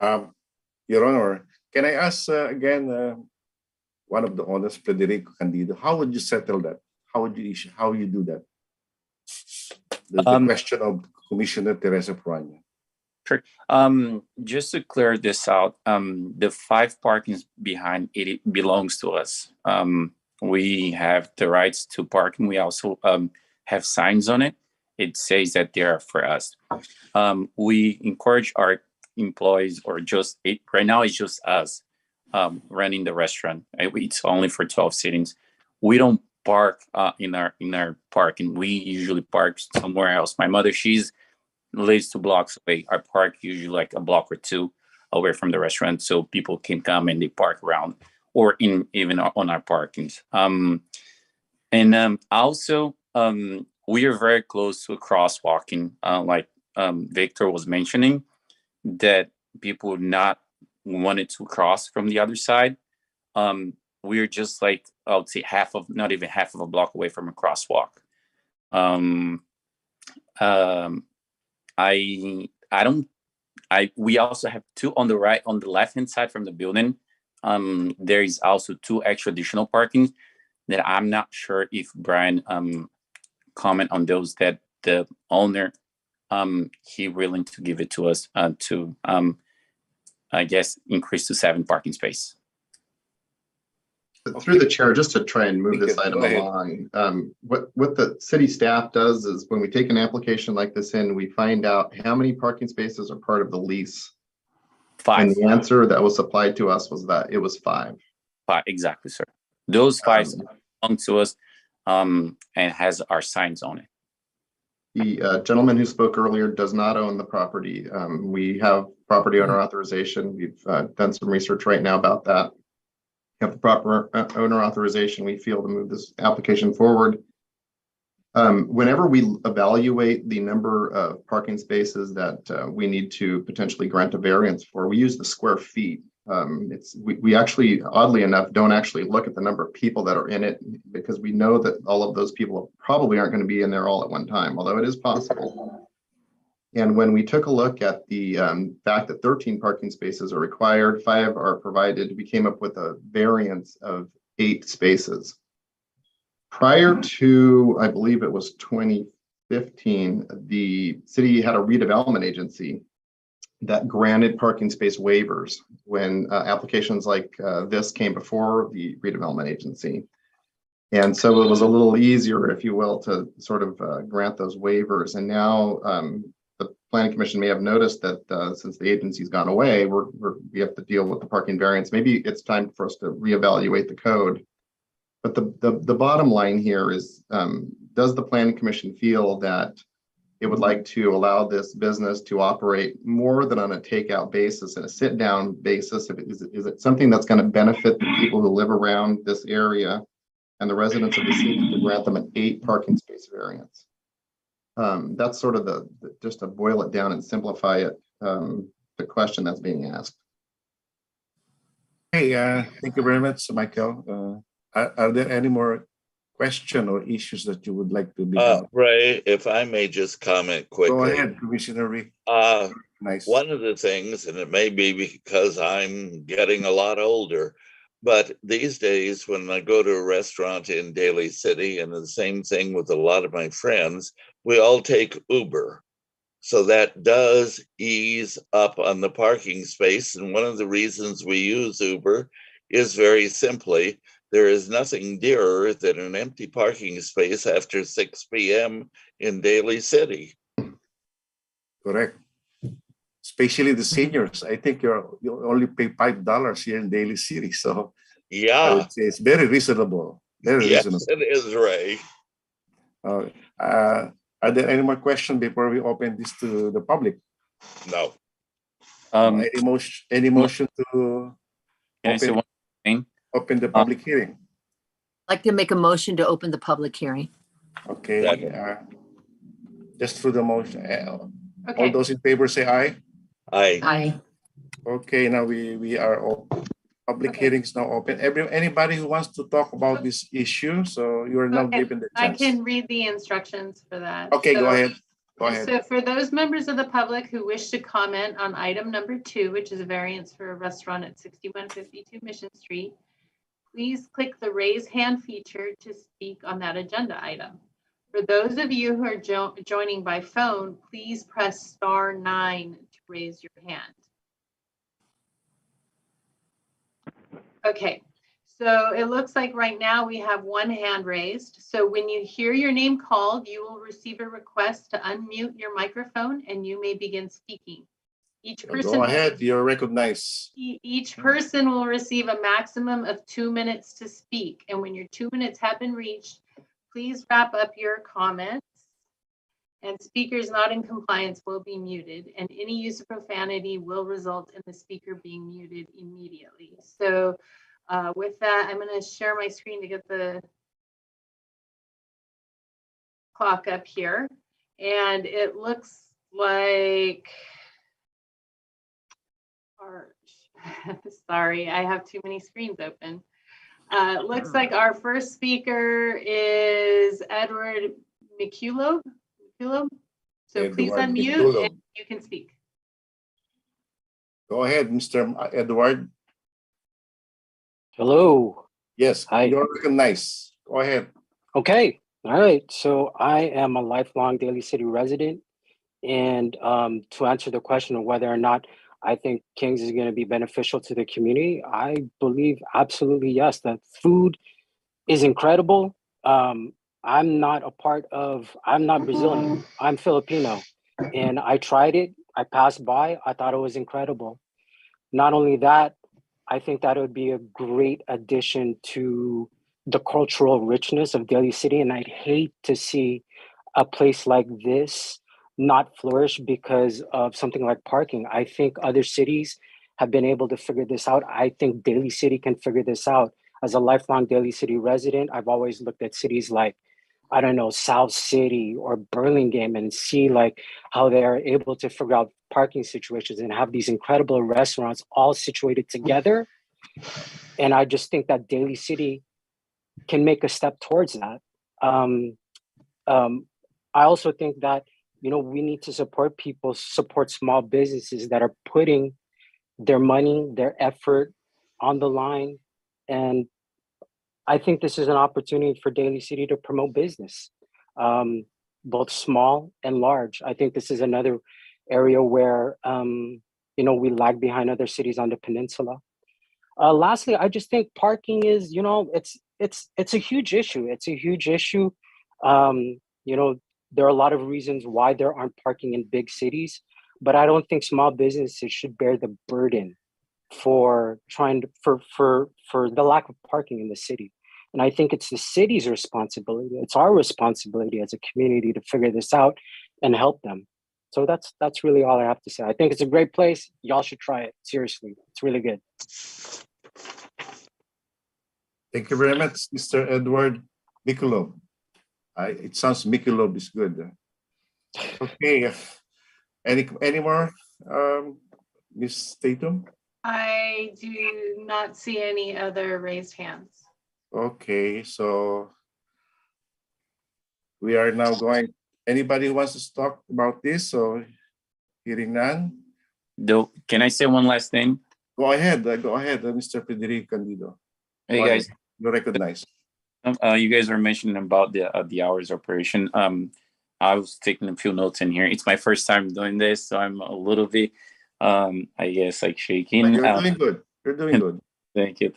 Your Honor, can I ask again, one of the owners, Federico Candido, how would you settle that? How you do that? The question of Commissioner Teresa Proaño. Sure. Just to clear this out, the 5 parkings behind it belongs to us. We have the rights to park, and we also have signs on it. It says that they are for us. We encourage our employees, or right now it's just us running the restaurant. It's only for 12 sittings. We don't park in our parking. We usually park somewhere else. My mother, she lives 2 blocks away. I park usually like a block or 2 away from the restaurant, so people can come and they park around, or even on our parkings. Also, we are very close to a crosswalking, like Victor was mentioning, that people would not wanted to cross from the other side. We're just like, I would say not even half of a block away from a crosswalk. We also have 2 on the left-hand side from the building. there is also 2 extra additional parkings that I'm not sure if Brian comment on those that the owner he willing to give it to us to I guess increase to 7 parking space. Through the chair, just to try and move this item along, what the city staff does is when we take an application like this in, we find out how many parking spaces are part of the lease. 5. And the answer that was supplied to us was that it was 5. 5, exactly, sir. Those 5 belong to us and has our signs on it. The gentleman who spoke earlier does not own the property. We have property owner authorization. We've done some research right now about that. We have the proper owner authorization. We feel to move this application forward. Whenever we evaluate the number of parking spaces that we need to potentially grant a variance for, we use the square feet. We actually, oddly enough, don't actually look at the number of people that are in it because we know that all of those people probably aren't going to be in there all at one time, although it is possible. And when we took a look at the fact that 13 parking spaces are required, 5 are provided, we came up with a variance of 8 spaces. Prior to, I believe it was 2015, the city had a redevelopment agency that granted parking space waivers when applications like this came before the redevelopment agency. And so it was a little easier, if you will, to sort of grant those waivers. And now the Planning Commission may have noticed that since the agency's gone away, we have to deal with the parking variance. Maybe it's time for us to reevaluate the code. But the bottom line here is, does the Planning Commission feel that it would like to allow this business to operate more than on a takeout basis and a sit-down basis? Is it something that's going to benefit the people who live around this area and the residents of the city to grant them an 8 parking space variance? That's sort of just to boil it down and simplify it, the question that's being asked. Hey, thank you very much, Michael. Are there any more questions or issues that you would like to be? Ray, if I may just comment quickly. Go ahead, Commissioner Ray. Nice. One of the things, and it may be because I'm getting a lot older, but these days when I go to a restaurant in Daly City, and the same thing with a lot of my friends, we all take Uber. So that does ease up on the parking space. And one of the reasons we use Uber is very simply, there is nothing dearer than an empty parking space after 6 p.m. in Daly City. Correct. Especially the seniors. I think you only pay $5 here in Daly City. So yeah, I would say it's very reasonable. Very reasonable. Yes, it is, Ray. Are there any more questions before we open this to the public? No. Any motion to open the public hearing? I'd like to make a motion to open the public hearing. Okay. Just through the motion. All those in favor say aye. Aye. Aye. Okay, now we are open. Public hearings now open. Anybody who wants to talk about this issue, so you are now given the chance. I can read the instructions for that. Okay, go ahead. Go ahead. So for those members of the public who wish to comment on item number 2, which is a variance for a restaurant at 6152 Mission Street, please click the raise hand feature to speak on that agenda item. For those of you who are joining by phone, please press *9 to raise your hand. Okay, so it looks like right now we have 1 hand raised. So when you hear your name called, you will receive a request to unmute your microphone and you may begin speaking. Each person, go ahead, you're recognized. Each person will receive a maximum of 2 minutes to speak. And when your 2 minutes have been reached, please wrap up your comments. And speakers not in compliance will be muted, and any use of profanity will result in the speaker being muted immediately. So with that, I'm going to share my screen to get the clock up here. And it looks like, sorry, I have too many screens open. It looks like our first speaker is Edward McCullough. So please unmute and you can speak. Go ahead, Mr. Edward. Hello. Yes, Hi. you're recognized. Go ahead. Okay. All right. So I am a lifelong Daly City resident. And to answer the question of whether or not I think Kings is going to be beneficial to the community, I believe absolutely yes. That food is incredible. I'm not Brazilian. I'm Filipino. And I tried it. I passed by. I thought it was incredible. Not only that, I think that it would be a great addition to the cultural richness of Daly City. And I'd hate to see a place like this not flourish because of something like parking. I think other cities have been able to figure this out. I think Daly City can figure this out. As a lifelong Daly City resident, I've always looked at cities like, I don't know, South City or Burlingame and see like how they're able to figure out parking situations and have these incredible restaurants all situated together. And I just think that Daly City can make a step towards that. I also think that, we need to support people, support small businesses that are putting their money, their effort on the line. And I think this is an opportunity for Daly City to promote business, both small and large. I think this is another area where, we lag behind other cities on the peninsula. Lastly, I just think parking is, it's a huge issue. It's a huge issue. There are a lot of reasons why there aren't parking in big cities, but I don't think small businesses should bear the burden for the lack of parking in the city. And I think it's the city's responsibility. It's our responsibility as a community to figure this out and help them. So that's really all I have to say. I think it's a great place. Y'all should try it. Seriously, it's really good. Thank you very much, Mr. Edward Mikulov. It sounds Mikulov is good. Okay. Any more, Ms. Tatum? I do not see any other raised hands. Okay, so we are now going. Anybody who wants to talk about this? So hearing none. Can I say one last thing? Go ahead, Mr. Federico Candido. Hey guys, you recognize. You guys were mentioning about the hours operation. I was taking a few notes in here. It's my first time doing this, so I'm a little bit, I guess, like shaking. You're doing good. You're doing good. Thank you.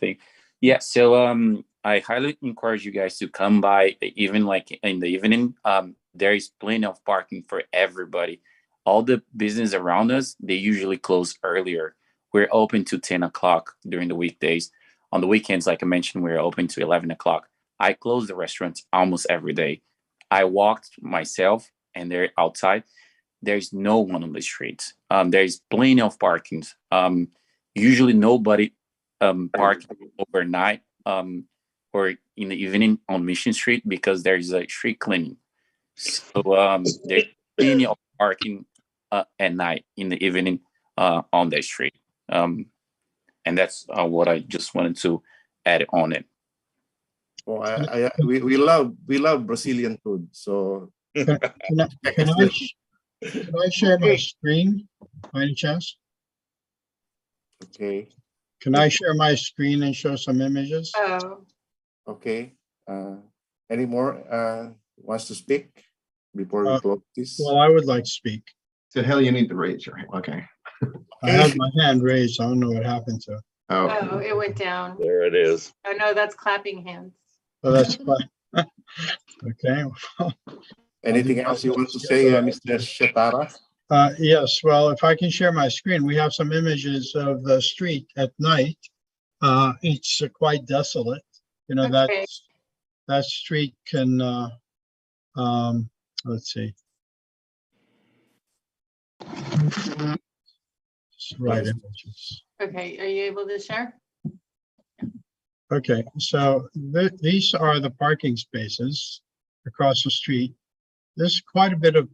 Yeah. So I highly encourage you guys to come by, even like in the evening. There is plenty of parking for everybody. All the business around us, they usually close earlier. We're open to 10 o'clock during the weekdays. On the weekends, like I mentioned, we're open to 11 o'clock. I close the restaurants almost every day. I walked myself and they're outside. There's no one on the streets. There's plenty of parkings. Usually nobody parking overnight or in the evening on Mission Street because there's a street cleaning. So there's plenty of parking at night in the evening on the street. And that's what I just wanted to add on it. Oh, we love Brazilian food. So can I share my screen by any chance? Okay. Can I share my screen and show some images? Oh. Okay. Any more wants to speak before we close this? Well, I would like to speak. So hell, you need to raise your hand. Okay. I had my hand raised. I don't know what happened to it. Oh, it went down. There it is. Oh no, that's clapping hands. Oh, that's fine. Okay. Anything else you want to say, Mr. Shetara? Yes, well, if I can share my screen, we have some images of the street at night. It's quite desolate. Okay. That street can, let's see. Right images. Okay, are you able to share? Okay, so these are the parking spaces across the street. There's quite a bit of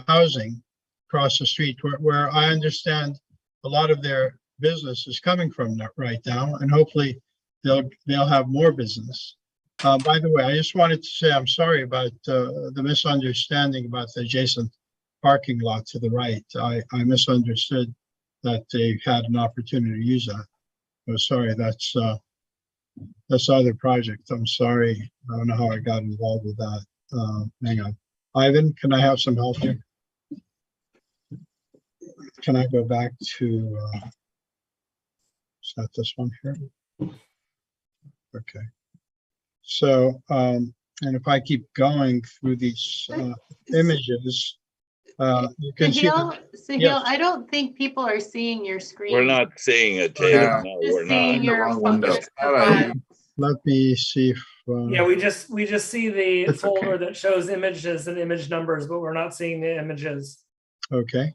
housing across the street where I understand a lot of their business is coming from right now, and hopefully they'll have more business. By the way, I just wanted to say I'm sorry about the misunderstanding about the adjacent parking lot to the right. I misunderstood that they had an opportunity to use that. I'm sorry, that's this other project. I'm sorry. I don't know how I got involved with that. Hang on. Ivan, can I have some help here? Can I go back to, is that this one here? Okay. So, and if I keep going through these images, you can see. Sahil, Yes. I don't think people are seeing your screen. We're not seeing it, Tatum. Yeah. No, Just we're seeing not. your window. focus All right. profile. Let me see if. Yeah, we just see the It's okay. folder that shows images and image numbers, but we're not seeing the images. Okay.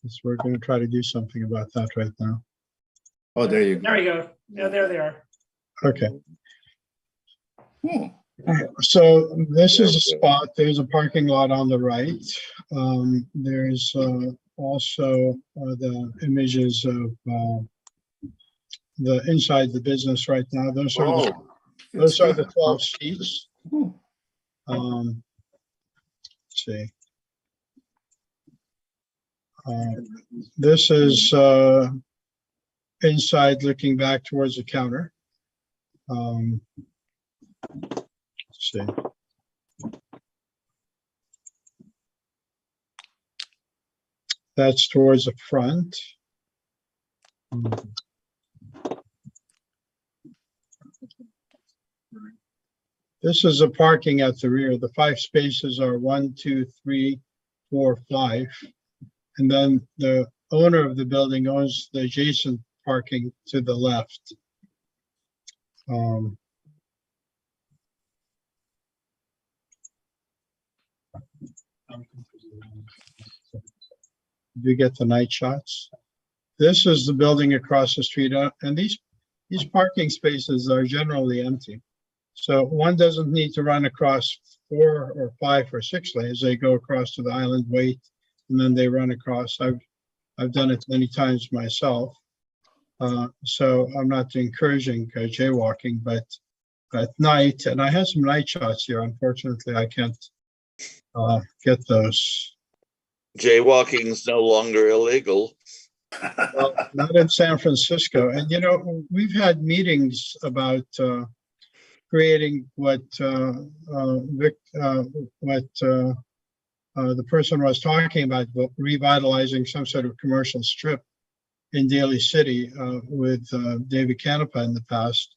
So we're going to try to do something about that right now. Oh, there you go. There we go. Yeah, there they are. Okay. Hmm. So this is a spot. There's a parking lot on the right. There's also the images of the inside the business right now. Those are the 12 seats. Let's see. This is inside looking back towards the counter. Let's see. That's towards the front. This is the parking at the rear. The 5 spaces are 1, 2, 3, 4, 5. And then the owner of the building owns the adjacent parking to the left. You get the night shots. This is the building across the street, and these parking spaces are generally empty. So one doesn't need to run across 4 or 5 or 6 lanes. They go across to the island, wait, and then they run across. I've done it many times myself. So I'm not encouraging jaywalking, but at night, and I had some night shots here. Unfortunately, I can't get those. Jaywalking is no longer illegal. Well, not in San Francisco. And you know, we've had meetings about creating what the person was talking about revitalizing some sort of commercial strip in Daly City with David Canepa in the past.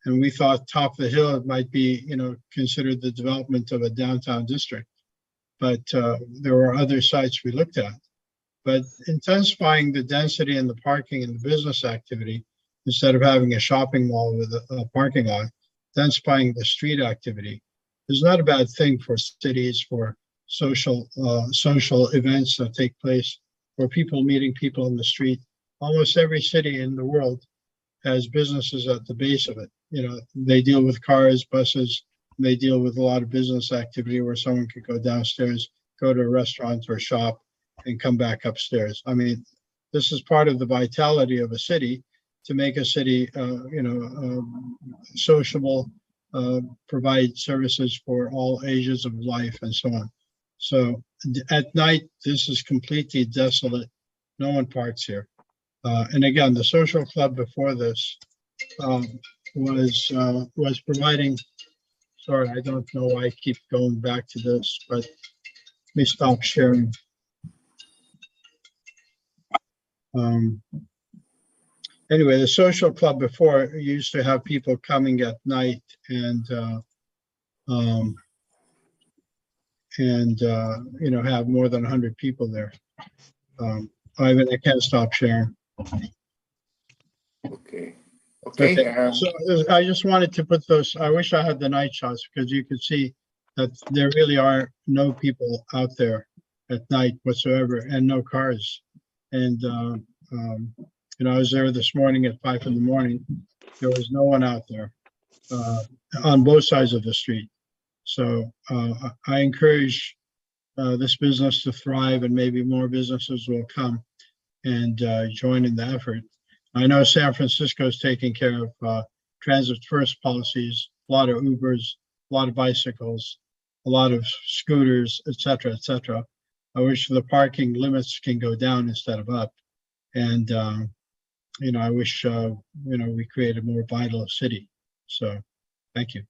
And we thought top of the hill, it might be, you know, considered the development of a downtown district. But there were other sites we looked at. But intensifying the density and the parking and the business activity, instead of having a shopping mall with a parking lot, densifying the street activity is not a bad thing for cities, for social events that take place, for people meeting people in the street. Almost every city in the world has businesses at the base of it. You know, they deal with cars, buses, they deal with a lot of business activity where someone could go downstairs, go to a restaurant or shop, and come back upstairs. I mean, this is part of the vitality of a city, to make a city, sociable, provide services for all ages of life and so on. So at night, this is completely desolate. No one parks here. And again, the social club before this was providing, sorry, I don't know why I keep going back to this, but let me stop sharing. Anyway, the social club before used to have people coming at night and you know, have more than 100 people there. Ivan, I can't stop sharing. Okay. So I just wanted to put those. I wish I had the night shots because you could see that there really are no people out there at night whatsoever, and no cars. And you know, I was there this morning at 5 in the morning. There was no one out there on both sides of the street. So I encourage this business to thrive, and maybe more businesses will come and join in the effort. I know San Francisco is taking care of transit first policies, a lot of Ubers, a lot of bicycles, a lot of scooters, et cetera, et cetera. I wish the parking limits can go down instead of up. And, you know, I wish, you know, we create a more vital city. So, thank you.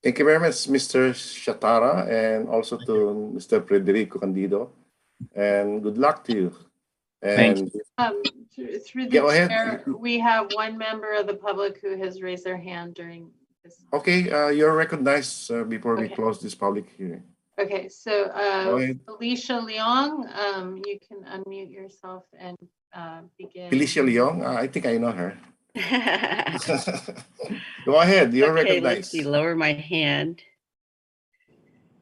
Thank you very much, Mr. Shatara, and also to Mr. Federico Candido. And good luck to you. And Through the go ahead. chair, we have one member of the public who has raised their hand during this. Okay, you're recognized before we close this public hearing. Okay, so Go ahead. Felicia Leong, you can unmute yourself and begin. Felicia Leong, I think I know her. Go ahead, you're Okay, recognized. let's see, lower my hand.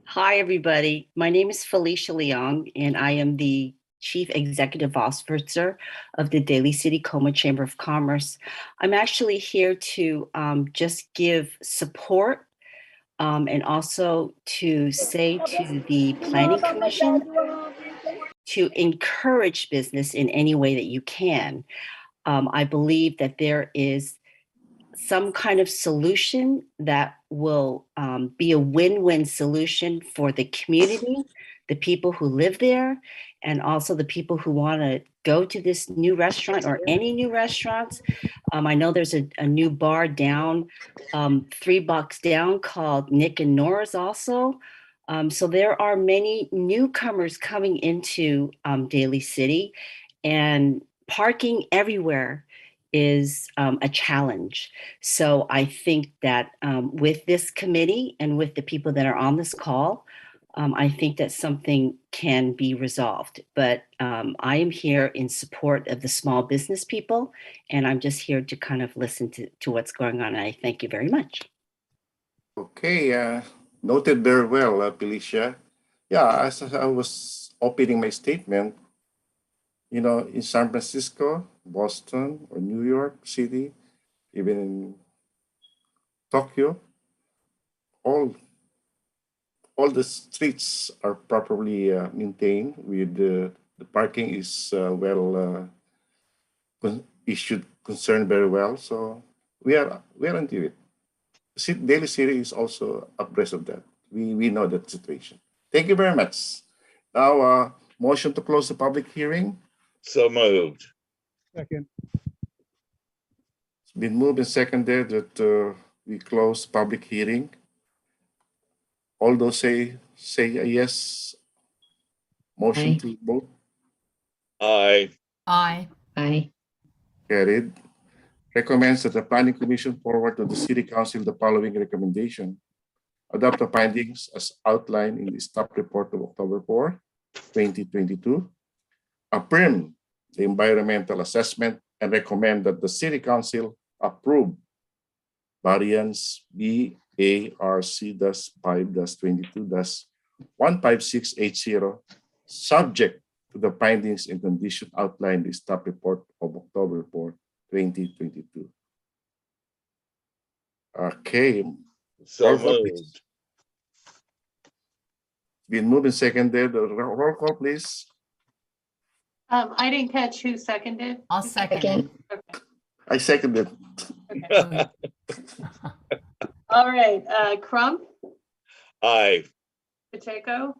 Hi, everybody. My name is Felicia Leong, and I am the Chief Executive Officer of the Daly City Coma Chamber of Commerce. I'm actually here to just give support and also to say to the Planning Commission to encourage business in any way that you can. I believe that there is some kind of solution that will be a win-win solution for the community, the people who live there, and also the people who want to go to this new restaurant or any new restaurants. I know there's a new bar down, 3 blocks down, called Nick and Nora's also. So there are many newcomers coming into Daly City, and parking everywhere is a challenge. So I think that with this committee and with the people that are on this call, I think that something can be resolved. But I am here in support of the small business people, and I'm just here to kind of listen to what's going on. And I thank you very much. Okay, noted very well, Felicia. Yeah, as I was opening my statement, you know, in San Francisco, Boston, or New York City, even in Tokyo, all the streets are properly maintained. With the parking is issued concerned very well. So we are into it. Daly City is also abreast of that. We know that situation. Thank you very much. Now, motion to close the public hearing. So moved. Second. It's been moved and seconded that we close public hearing. All those say yes. Motion Aye. to vote. Aye. Aye. Aye. Carried. Recommends that the Planning Commission forward to the City Council the following recommendation. Adopt the findings as outlined in the staff report of October 4, 2022. Affirm the environmental assessment and recommend that the City Council approve Variance BARC-5-22-15680, subject to the findings and conditions outlined in the staff report of October 4, 2022. Okay. So moved. Been moved and seconded. Roll call, please. I didn't catch who seconded. I'll second. Okay. I seconded. Okay. All right. Crump, Aye. Pacheco,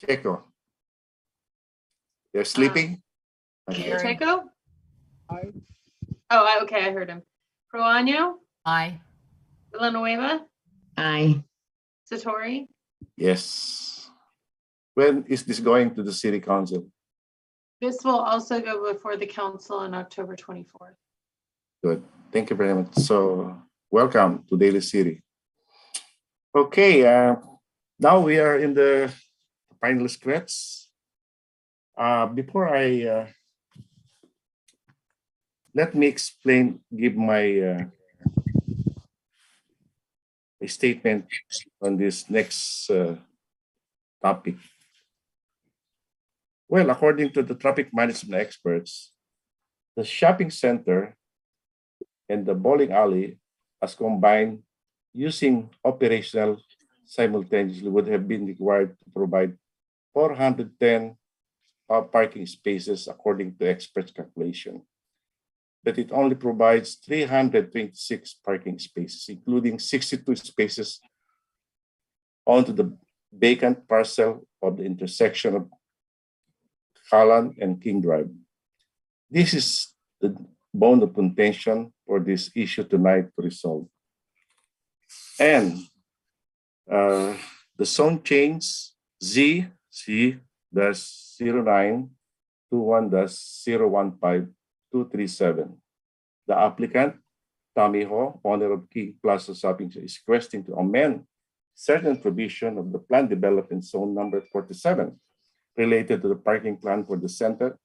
Checo. You're sleeping? Pacheco. Aye. Oh, okay. I heard him. Proaño, Aye. Villanueva, Aye. Satori. Yes. When is this going to the City Council? This will also go before the council on October 24th. Good. Thank you very much. So, welcome to Daly City. Okay, now we are in the final stretch. Before I let me give my a statement on this next topic. Well, according to the traffic management experts, the shopping center and the bowling alley, as combined using operational simultaneously, would have been required to provide 410 parking spaces according to experts' calculation. But it only provides 326 parking spaces, including 62 spaces onto the vacant parcel of the intersection of Callan and King Drive. This is bone of contention for this issue tonight to resolve. And the zone change ZC-0921-015-237. The applicant, Tommy Ho, owner of King Plaza Shopping Center, is requesting to amend certain provision of the plan development zone number 47 related to the parking plan for the center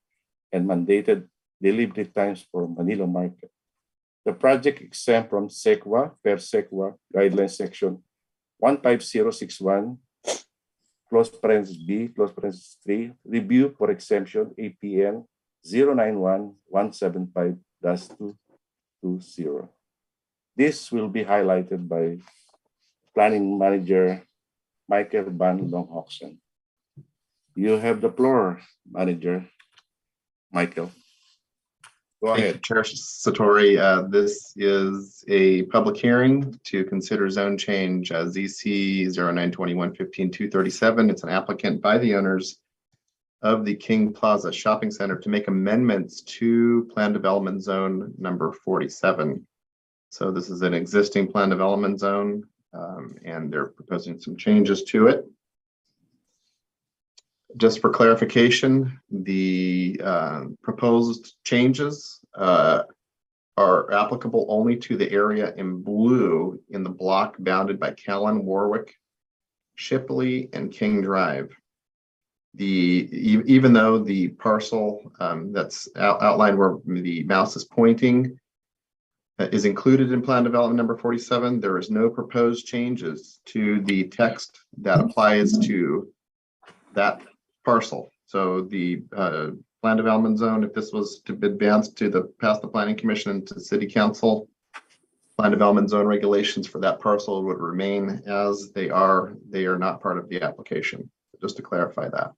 and mandated delivery times for Manila Market. The project exempt from SEQA, Fair SEQA Guidelines Section 15061, close parenthesis B, close parenthesis 3, review for exemption APN 091-175-220. This will be highlighted by Planning Manager Michael Van Longhausen. You have the floor, Manager Michael. Go Thank ahead. you, Chair Satori. This is a public hearing to consider zone change ZC 0921-15-237. It's an applicant by the owners of the King Plaza Shopping Center to make amendments to Plan Development Zone number 47. So this is an existing plan development zone, and they're proposing some changes to it. Just for clarification, the proposed changes are applicable only to the area in blue in the block bounded by Callan, Warwick, Shipley, and King Drive. Even though the parcel that's outlined where the mouse is pointing is included in plan development number 47, there is no proposed changes to the text that applies to that parcel. So the plan development zone, if this was to be advanced to past the planning commission and to city council, plan development zone regulations for that parcel would remain as they are. They are not part of the application. Just to clarify that.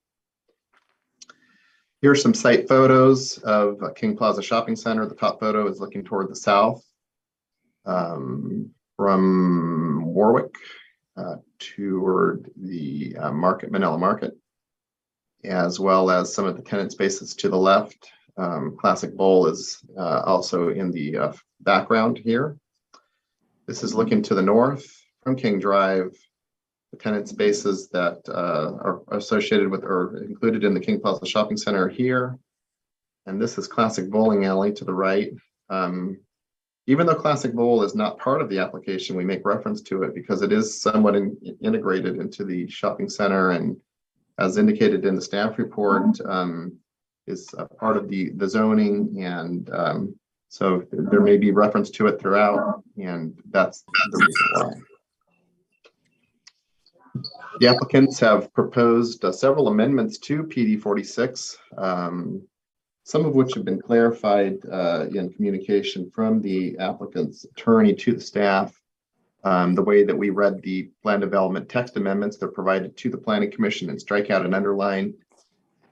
Here are some site photos of King Plaza Shopping Center. The top photo is looking toward the south from Warwick toward the Manila Market, as well as some of the tenant spaces to the left. Classic Bowl is also in the background here. This is looking to the north from King Drive. The tenant spaces that are associated with or included in the King Plaza Shopping Center are here. And this is Classic Bowling Alley to the right. Even though Classic Bowl is not part of the application, we make reference to it because it is somewhat integrated into the shopping center, and as indicated in the staff report, is a part of the zoning, and so there may be reference to it throughout, and that's the reason why. The applicants have proposed several amendments to PD 46, some of which have been clarified in communication from the applicant's attorney to the staff. The way that we read the plan development text amendments, they're provided to the planning commission and strike out and underline.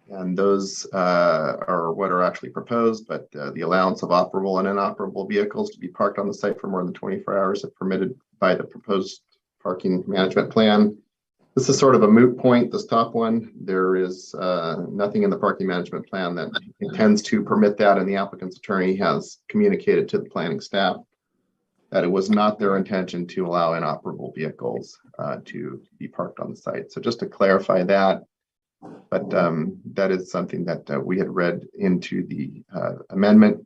And those are what are actually proposed, but the allowance of operable and inoperable vehicles to be parked on the site for more than 24 hours if permitted by the proposed parking management plan. This is sort of a moot point, this top one. There is nothing in the parking management plan that intends to permit that, and the applicant's attorney has communicated to the planning staff that it was not their intention to allow inoperable vehicles to be parked on the site. So just to clarify that, but that is something that we had read into the amendment.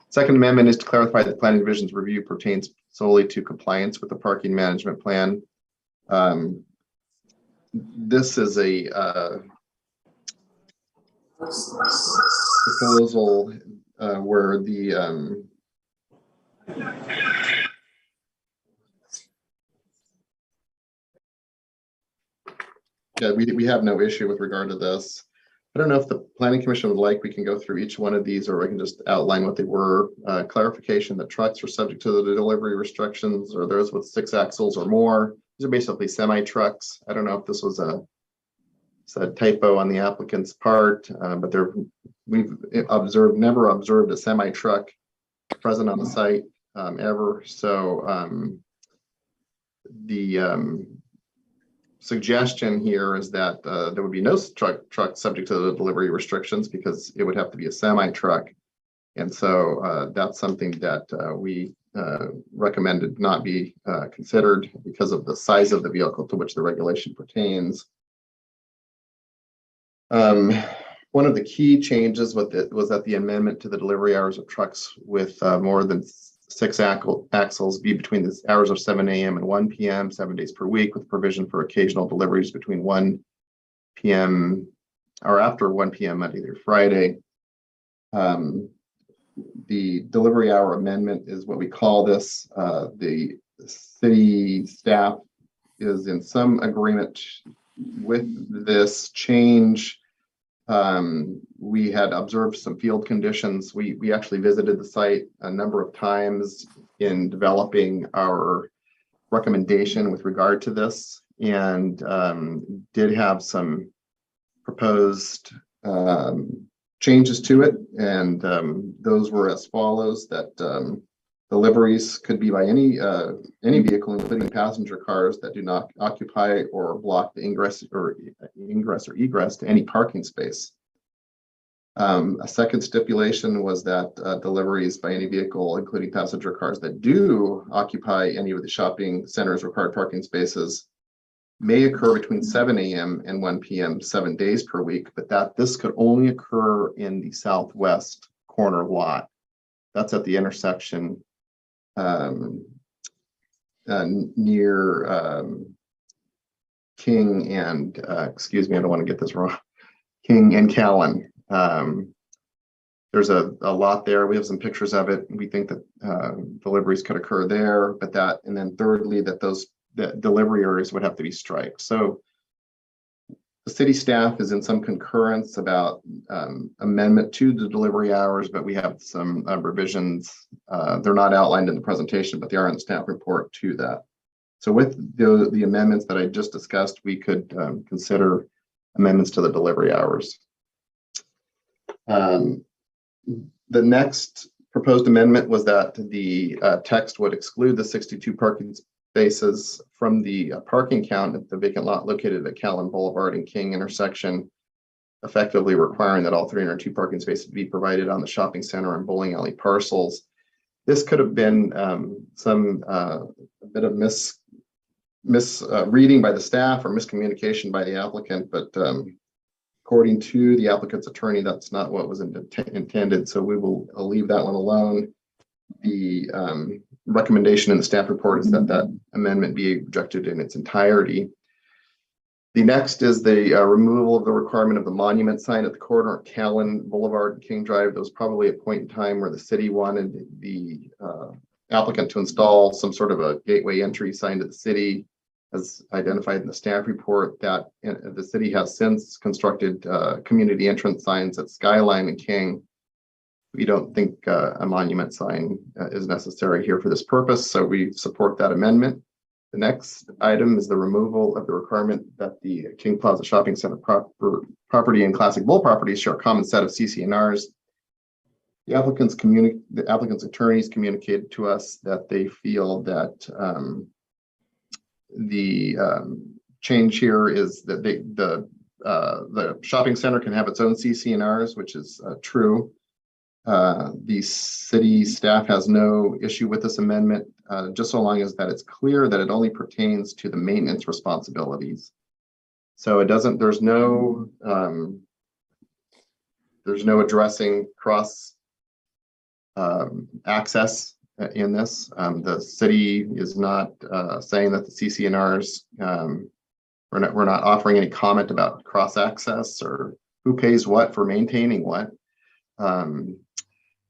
Second amendment is to clarify that planning division's review pertains solely to compliance with the parking management plan. This is a proposal where the yeah, we have no issue with regard to this. I don't know if the planning commission would like, we can go through each one of these, or we can just outline what they were. Clarification that trucks are subject to the delivery restrictions, or those with 6 axles or more. These are basically semi trucks. I don't know if this was a typo on the applicant's part, but we've never observed a semi truck present on the site ever. So the suggestion here is that there would be no truck subject to the delivery restrictions because it would have to be a semi truck. And so that's something that we recommended not be considered because of the size of the vehicle to which the regulation pertains. One of the key changes with it was that the amendment to the delivery hours of trucks with more than 6 axles be between the hours of 7 a.m. and 1 p.m. 7 days per week, with provision for occasional deliveries between 1 p.m. or after 1 p.m. Monday through Friday. The delivery hour amendment is what we call this. The city staff is in some agreement with this change. We had observed some field conditions. We actually visited the site a number of times in developing our recommendation with regard to this, and did have some proposed changes to it. And those were as follows: that deliveries could be by any vehicle, including passenger cars, that do not occupy or block the ingress or egress to any parking space. A second stipulation was that deliveries by any vehicle, including passenger cars, that do occupy any of the shopping center's required parking spaces may occur between 7 a.m. and 1 p.m. 7 days per week, but that this could only occur in the southwest corner lot. That's at the intersection near King and, excuse me, I don't want to get this wrong, King and Callan. There's a lot there. We have some pictures of it. We think that deliveries could occur there, but that, and then thirdly, that those delivery areas would have to be striped. So the city staff is in some concurrence about amendment to the delivery hours, but we have some revisions. They're not outlined in the presentation, but they are in the staff report to that. So with the amendments that I just discussed, we could consider amendments to the delivery hours. The next proposed amendment was that the text would exclude the 62 parking spaces from the parking count at the vacant lot located at Callan Boulevard and King intersection, effectively requiring that all 302 parking spaces be provided on the shopping center and bowling alley parcels. This could have been a bit of misreading by the staff or miscommunication by the applicant, but according to the applicant's attorney, that's not what was intended. So I'll leave that one alone. The recommendation in the staff report is that that amendment be rejected in its entirety. The next is the removal of the requirement of the monument sign at the corner of Callan Boulevard and King Drive. There was probably a point in time where the city wanted the applicant to install some sort of a gateway entry sign to the city, as identified in the staff report. That the city has since constructed community entrance signs at Skyline and King. We don't think a monument sign is necessary here for this purpose, so we support that amendment. The next item is the removal of the requirement that the King Plaza Shopping Center property and Classic Bowl properties share a common set of CC&Rs. The applicant's attorneys communicated to us that they feel that the change here is that the shopping center can have its own CC&Rs, which is true. The city staff has no issue with this amendment, just so long as that it's clear that it only pertains to the maintenance responsibilities. So it doesn't, there's no addressing cross access in this. The city is not saying that the CC&Rs, we're not offering any comment about cross access or who pays what for maintaining what.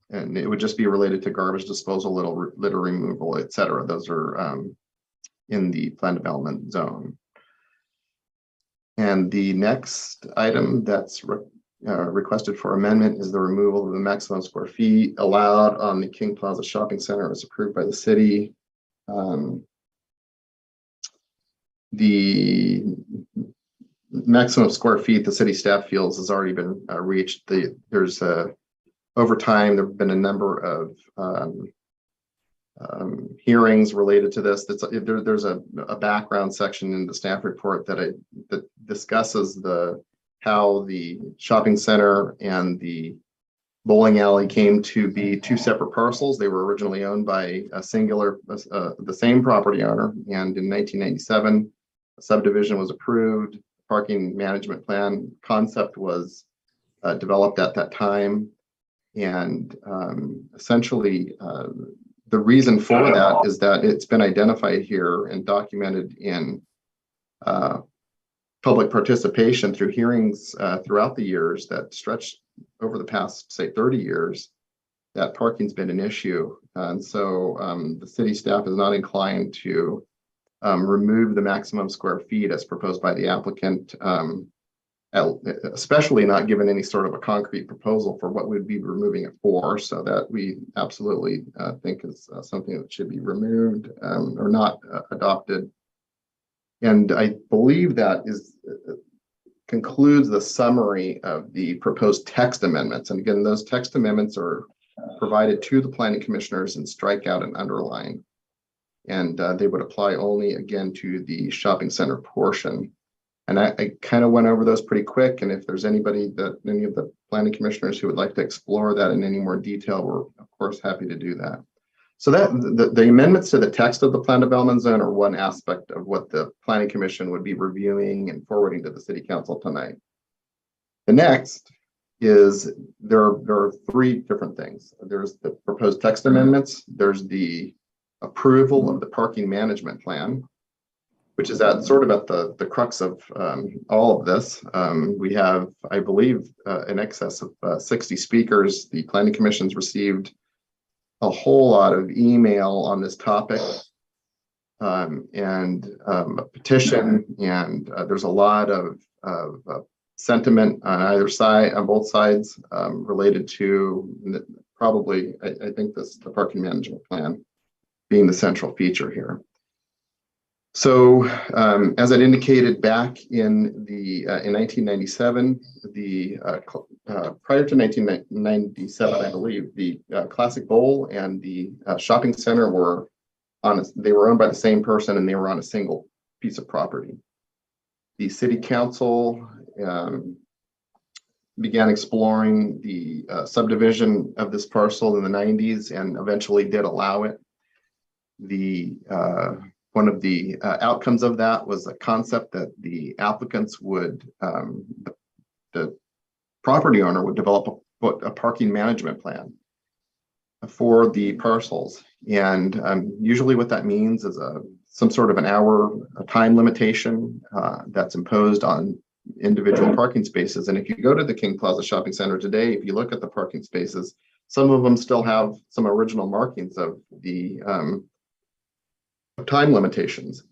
And it would just be related to garbage disposal, litter removal, et cetera. Those are in the plan development zone. And the next item that's requested for amendment is the removal of the maximum square feet allowed on the King Plaza Shopping Center as approved by the city. The maximum square feet the city staff feels has already been reached. There's over time, there have been a number of hearings related to this. There's a background section in the staff report that discusses how the shopping center and the bowling alley came to be two separate parcels. They were originally owned by a singular, the same property owner. And in 1997, a subdivision was approved. Parking management plan concept was developed at that time. And essentially, the reason for that is that it's been identified here and documented in public participation through hearings throughout the years that stretched over the past, say, 30 years, that parking's been an issue. And so the city staff is not inclined to remove the maximum square feet as proposed by the applicant, especially not given any sort of a concrete proposal for what we'd be removing it for. So that we absolutely think is something that should be removed or not adopted. And I believe that concludes the summary of the proposed text amendments. And again, those text amendments are provided to the planning commissioners and strike out and underline. And they would apply only, again, to the shopping center portion. And I kind of went over those pretty quick. And if there's any of the planning commissioners who would like to explore that in any more detail, we're of course happy to do that. So that the amendments to the text of the plan development zone are one aspect of what the planning commission would be reviewing and forwarding to the city council tonight. The next is there are three different things. There's the proposed text amendments. There's the approval of the parking management plan, which is at the crux of all of this. We have, I believe, in excess of 60 speakers. The planning commission's received a whole lot of email on this topic and a petition, and there's a lot of sentiment on either side, on both sides, related to probably, I think the parking management plan being the central feature here. So as I indicated back in 1997, prior to 1997, I believe the Classic Bowl and the shopping center were owned by the same person, and they were on a single piece of property. The city council began exploring the subdivision of this parcel in the 90s and eventually did allow it. One of the outcomes of that was a concept that the applicants would, the property owner would develop a parking management plan for the parcels. And usually what that means is some sort of a time limitation that's imposed on individual parking spaces. And if you go to the King Plaza Shopping Center today, if you look at the parking spaces, some of them still have some original markings of the time limitations.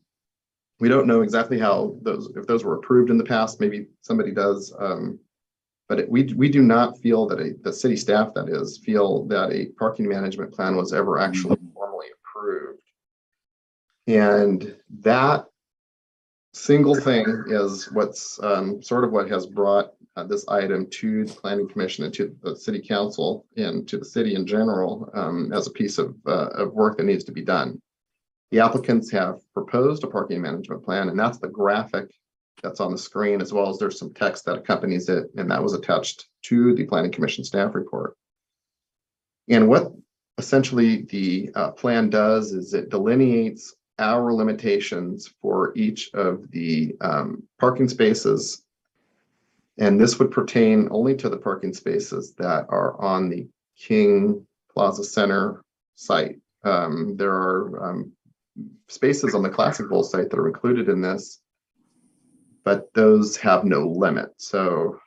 We don't know exactly how if those were approved in the past. Maybe somebody does, but we do not feel that the city staff, that is, feel that a parking management plan was ever actually formally approved. And that single thing is what's sort of what has brought this item to the planning commission and to the city council and to the city in general as a piece of work that needs to be done. The applicants have proposed a parking management plan, and that's the graphic that's on the screen, as well as there's some text that accompanies it, and that was attached to the planning commission staff report. And what essentially the plan does is it delineates hour limitations for each of the parking spaces, and this would pertain only to the parking spaces that are on the King Plaza Center site. There are spaces on the Classic Bowl site that are included in this, but those have no limit. So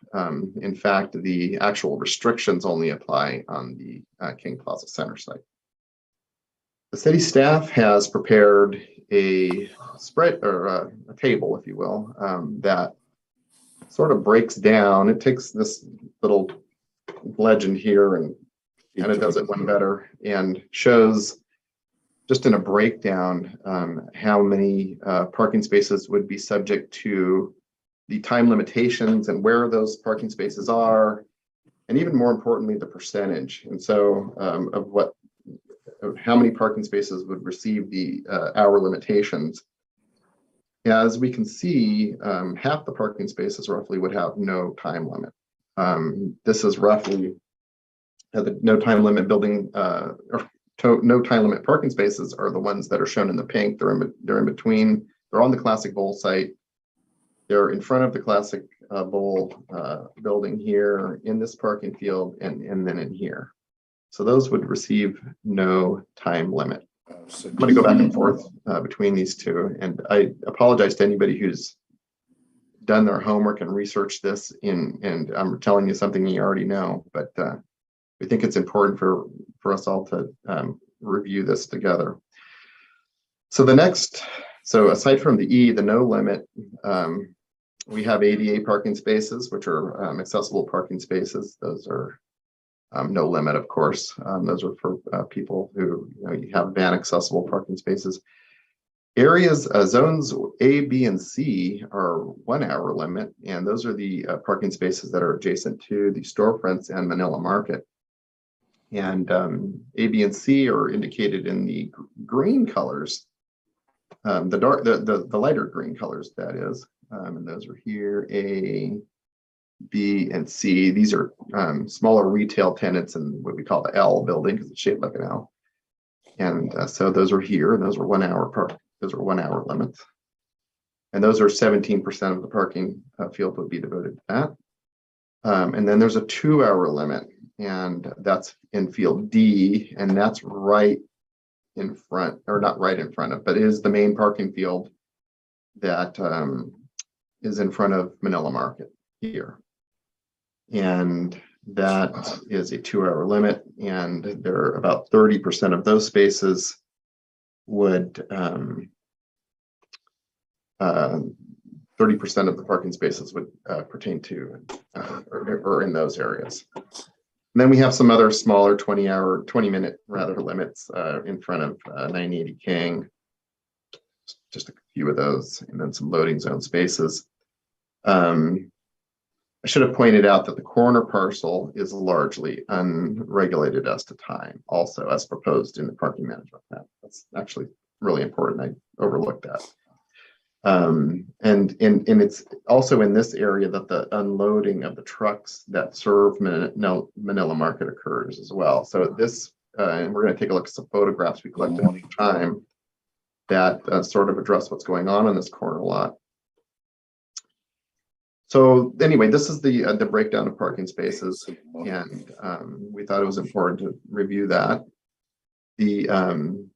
in fact, the actual restrictions only apply on the King Plaza Center site. The city staff has prepared a spread or a table, if you will, that sort of breaks down. It takes this little legend here and kind of does it one better and shows just in a breakdown how many parking spaces would be subject to the time limitations and where those parking spaces are, and even more importantly, the percentage. And so of how many parking spaces would receive the hour limitations. As we can see, half the parking spaces roughly would have no time limit. This is roughly The no time limit building no time limit parking spaces are the ones that are shown in the pink. They're in between. They're on the Classic Bowl site. They're in front of the Classic Bowl building here in this parking field, and then in here. So those would receive no time limit. I'm going to go back and forth between these two, and I apologize to anybody who's done their homework and researched this and I'm telling you something you already know, but we think it's important for us all to review this together. So aside from the E, the no limit, we have ADA parking spaces, which are accessible parking spaces. Those are no limit, of course. Those are for people who you have van accessible parking spaces. Areas, zones A, B, and C are 1 hour limit, and those are the parking spaces that are adjacent to the storefronts and Manila Market. And A, B, and C are indicated in the green colors, the lighter green colors, that is. And those are here, A, B, and C. These are smaller retail tenants in what we call the L building because it's shaped like an L. And so those are here, and those are 1 hour those are 1 hour limits. And those are 17% of the parking field would be devoted to that. And then there's a 2 hour limit, and that's in field D, and that's right in front, or not right in front of, but it is the main parking field that is in front of Manila Market here. And that is a 2 hour limit, and there are about 30% of those spaces would 30% of the parking spaces would pertain to or in those areas. And then we have some other smaller 20 minute limits in front of 980 King, just a few of those, and then some loading zone spaces. I should have pointed out that the corner parcel is largely unregulated as to time, also as proposed in the parking management plan. That's actually really important. I overlooked that. And it's also in this area that the unloading of the trucks that serve Manila Market occurs as well. So this, and we're going to take a look at some photographs we collected at the time that sort of address what's going on in this corner lot. So anyway, this is the breakdown of parking spaces, and we thought it was important to review that. I'm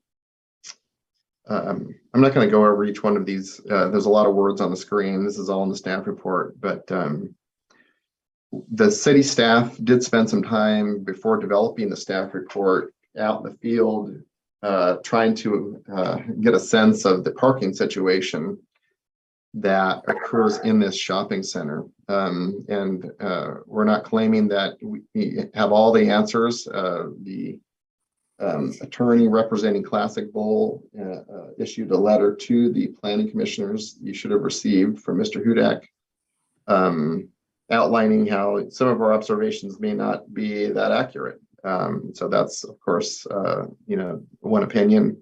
not going to go over each one of these. There's a lot of words on the screen. This is all in the staff report, but the city staff did spend some time before developing the staff report out in the field, trying to get a sense of the parking situation that occurs in this shopping center. And we're not claiming that we have all the answers. The attorney representing Classic Bowl issued a letter to the planning commissioners you should have received from Mr. Hudak, outlining how some of our observations may not be that accurate. So that's, of course, one opinion.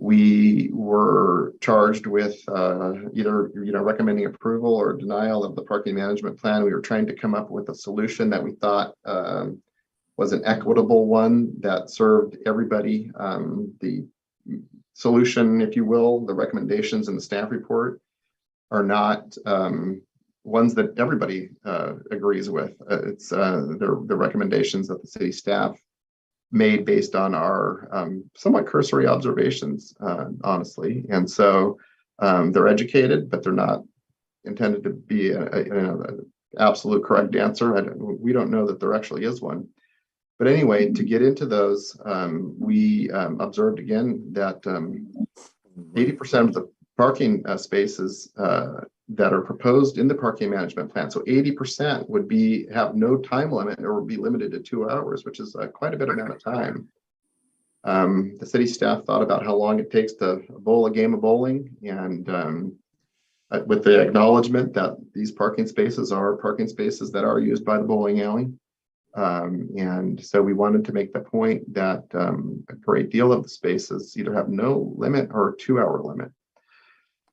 We were charged with either recommending approval or denial of the parking management plan. We were trying to come up with a solution that we thought was an equitable one that served everybody. The solution, if you will, the recommendations in the staff report are not ones that everybody agrees with. It's the recommendations that the city staff made based on our somewhat cursory observations, honestly. And so they're educated, but they're not intended to be an absolute correct answer. We don't know that there actually is one. But anyway, to get into those, we observed again that 80% of the parking spaces that are proposed in the parking management plan, so 80% would have no time limit or would be limited to 2 hours, which is quite a bit amount of time. The city staff thought about how long it takes to bowl a game of bowling, and with the acknowledgement that these parking spaces are parking spaces that are used by the bowling alley. And so we wanted to make the point that a great deal of the spaces either have no limit or a 2 hour limit.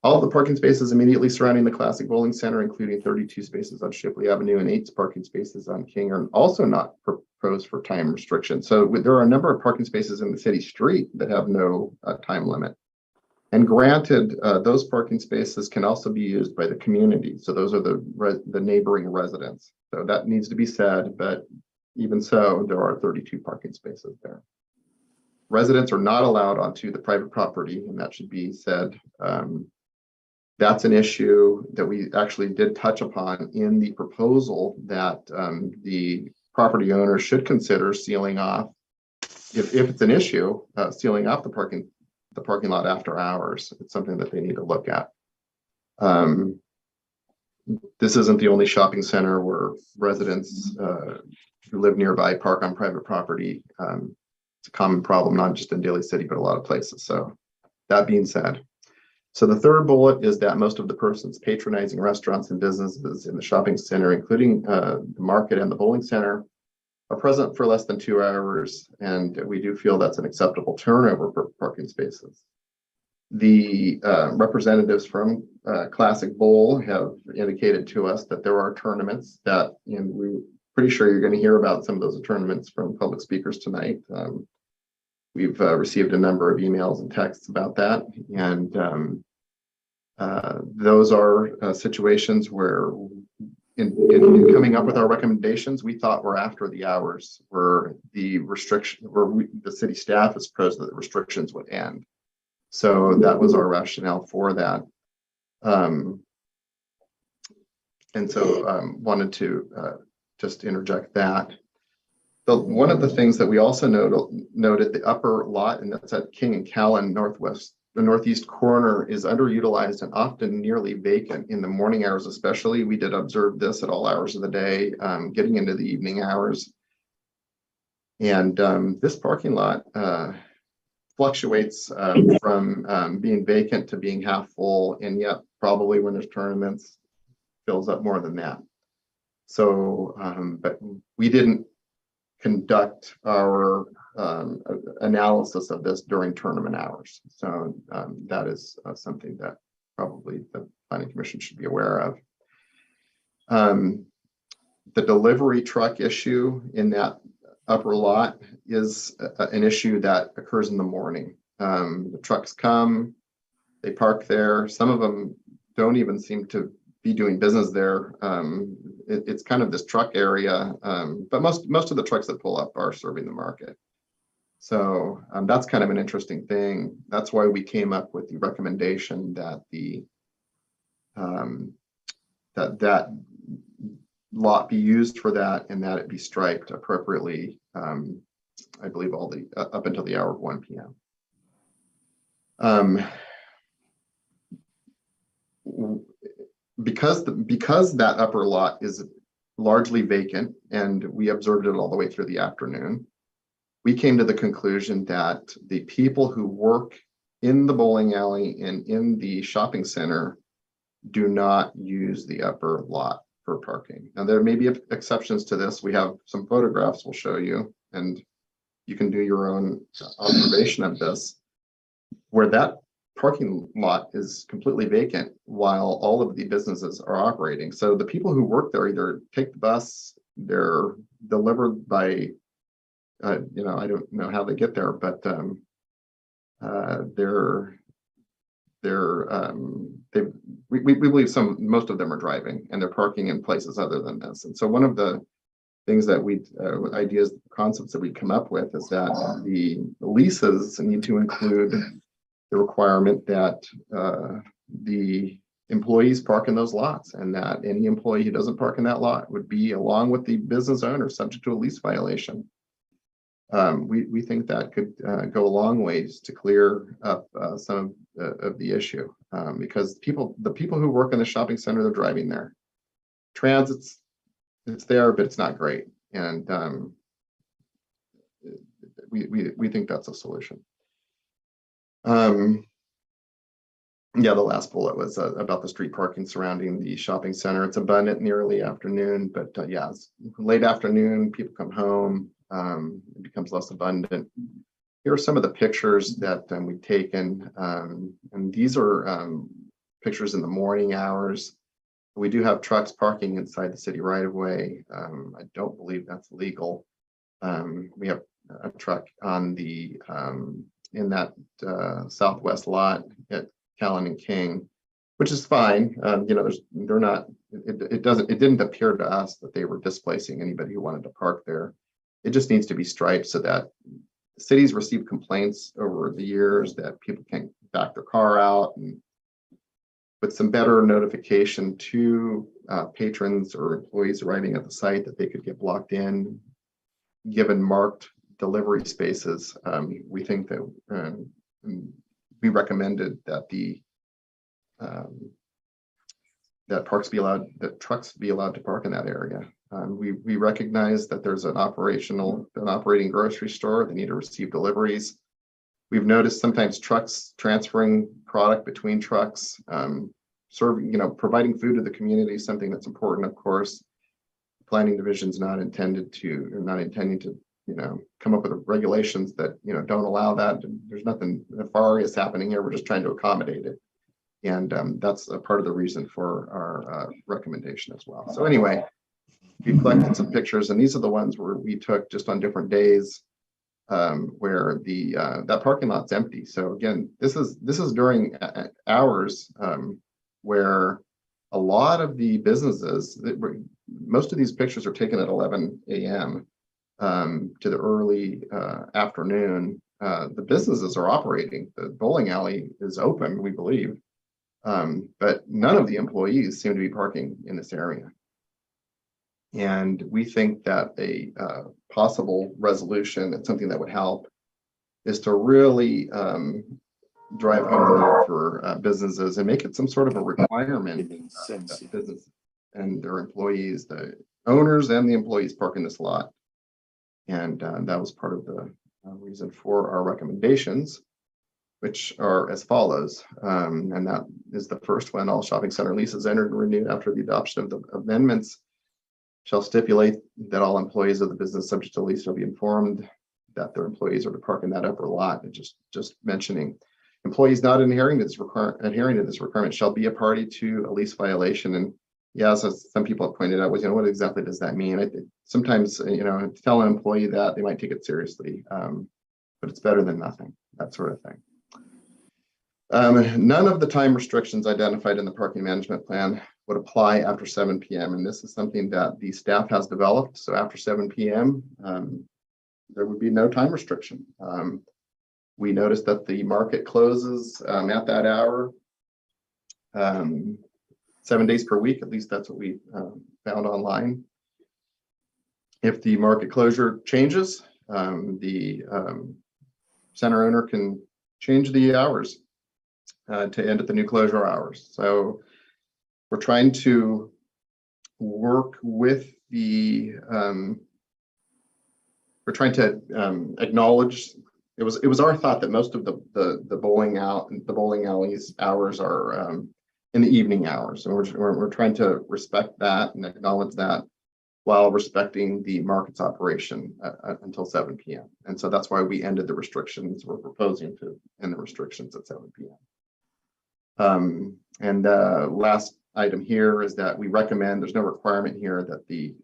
All of the parking spaces immediately surrounding the Classic Bowling Center, including 32 spaces on Shipley Avenue and 8 parking spaces on King, are also not proposed for time restriction. So there are a number of parking spaces in the city street that have no time limit. And granted, those parking spaces can also be used by the community. So those are the neighboring residents. So that needs to be said, but even so, there are 32 parking spaces there. Residents are not allowed onto the private property, and that should be said. That's an issue that we actually did touch upon in the proposal that the property owner should consider sealing off, if it's an issue, sealing off the parking lot after hours. It's something that they need to look at. This isn't the only shopping center where residents who live nearby park on private property. It's a common problem, not just in Daly City, but a lot of places. So that being said, so the third bullet is that most of the persons patronizing restaurants and businesses in the shopping center, including the market and the bowling center, are present for less than 2 hours, and we do feel that's an acceptable turnover for parking spaces. The representatives from Classic Bowl have indicated to us that there are tournaments that, and we're pretty sure you're going to hear about some of those tournaments from public speakers tonight. We've received a number of emails and texts about that, and those are situations where in coming up with our recommendations, we thought were after the hours where the restriction, the city staff has proposed that the restrictions would end. So that was our rationale for that. And so wanted to just interject that. One of the things that we also noted, the upper lot, and that's at King and Callan Northwest, the northeast corner, is underutilized and often nearly vacant in the morning hours especially. We did observe this at all hours of the day, getting into the evening hours. And this parking lot fluctuates from being vacant to being half full, and yet probably when there's tournaments, fills up more than that. So, but we didn't conduct our analysis of this during tournament hours. So that is something that probably the Planning Commission should be aware of. The delivery truck issue in that upper lot is an issue that occurs in the morning. The trucks come, they park there. Some of them don't even seem to be doing business there. It's kind of this truck area, but most of the trucks that pull up are serving the market. So that's kind of an interesting thing. That's why we came up with the recommendation that that lot be used for that, and that it be striped appropriately. I believe all the up until the hour of 1 p.m. Because that upper lot is largely vacant, and we observed it all the way through the afternoon, we came to the conclusion that the people who work in the bowling alley and in the shopping center do not use the upper lot for parking. Now, there may be exceptions to this. We have some photographs we'll show you, and you can do your own observation of this, where that parking lot is completely vacant while all of the businesses are operating. So the people who work there either take the bus, they're delivered by, I don't know how they get there, but we believe most of them are driving, and they're parking in places other than this. And so one of the things that ideas, concepts that we come up with is that the leases need to include the requirement that the employees park in those lots, and that any employee who doesn't park in that lot would be, along with the business owner, subject to a lease violation. We think that could go a long ways to clear up some of the issue, because the people who work in the shopping center, they're driving there. Transit's, it's there, but it's not great, and we think that's a solution. Yeah, the last bullet was about the street parking surrounding the shopping center. It's abundant in the early afternoon, but yeah, it's late afternoon, people come home, it becomes less abundant. Here are some of the pictures that we've taken, and these are pictures in the morning hours. We do have trucks parking inside the city right of way. I don't believe that's legal. We have a truck on the in that southwest lot at Callan and King, which is fine. You know, they're not. It didn't appear to us that they were displacing anybody who wanted to park there. It just needs to be striped so that cities receive complaints over the years that people can't back their car out, and with some better notification to patrons or employees arriving at the site that they could get blocked in, given marked delivery spaces. We think that we recommended that that trucks be allowed to park in that area. We recognize that there's an operating grocery store. They need to receive deliveries. We've noticed sometimes trucks transferring product between trucks, serving, you know, providing food to the community is something that's important, of course. Planning division's not intending to, you know, come up with regulations that, you know, don't allow that. There's nothing nefarious happening here. We're just trying to accommodate it. And that's a part of the reason for our recommendation as well. So anyway, we collected some pictures, and these are the ones where we took just on different days where that parking lot's empty. So again, this is during hours where a lot of the businesses, most of these pictures are taken at 11 a.m. To the early afternoon. The businesses are operating. The bowling alley is open, we believe, but none of the employees seem to be parking in this area. And we think that a possible resolution, and something that would help, is to really drive home the need for businesses and make it some sort of a requirement that business and their employees, the owners and the employees, park in this lot. And that was part of the reason for our recommendations, which are as follows. And that is the first one: all shopping center leases entered and renewed after the adoption of the amendments shall stipulate that all employees of the business subject to lease shall be informed that their employees are to park in that upper lot. And just mentioning, employees not adhering to this requirement shall be a party to a lease violation. And yeah, so some people have pointed out, was, you know, what exactly does that mean? Sometimes, you know, tell an employee that they might take it seriously, but it's better than nothing, that sort of thing. None of the time restrictions identified in the parking management plan would apply after 7 p.m. And this is something that the staff has developed. So after 7 p.m., there would be no time restriction. We noticed that the market closes at that hour, 7 days per week. At least that's what we found online. If the market closure changes, the center owner can change the hours to end at the new closure hours. So we're trying to work with the, we're trying to acknowledge, it was our thought that most of the bowling alleys hours are in the evening hours. So we're trying to respect that and acknowledge that while respecting the market's operation until 7 p.m. And so that's why we ended the restrictions. We're proposing to end the restrictions at 7 p.m. Last item here is that we recommend, there's no requirement here that the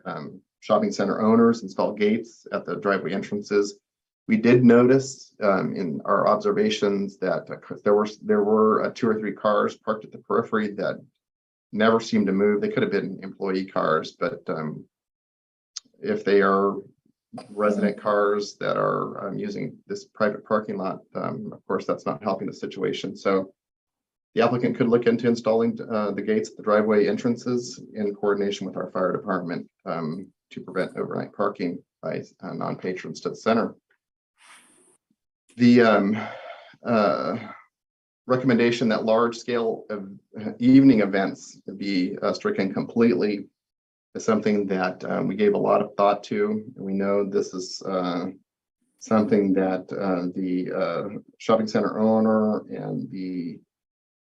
shopping center owners install gates at the driveway entrances. We did notice in our observations that there were 2 or 3 cars parked at the periphery that never seemed to move. They could have been employee cars, but if they are resident cars that are using this private parking lot, of course, that's not helping the situation. So the applicant could look into installing the gates at the driveway entrances in coordination with our fire department to prevent overnight parking by non-patrons to the center. The recommendation that large-scale evening events be stricken completely is something that we gave a lot of thought to. And we know this is something that the shopping center owner and the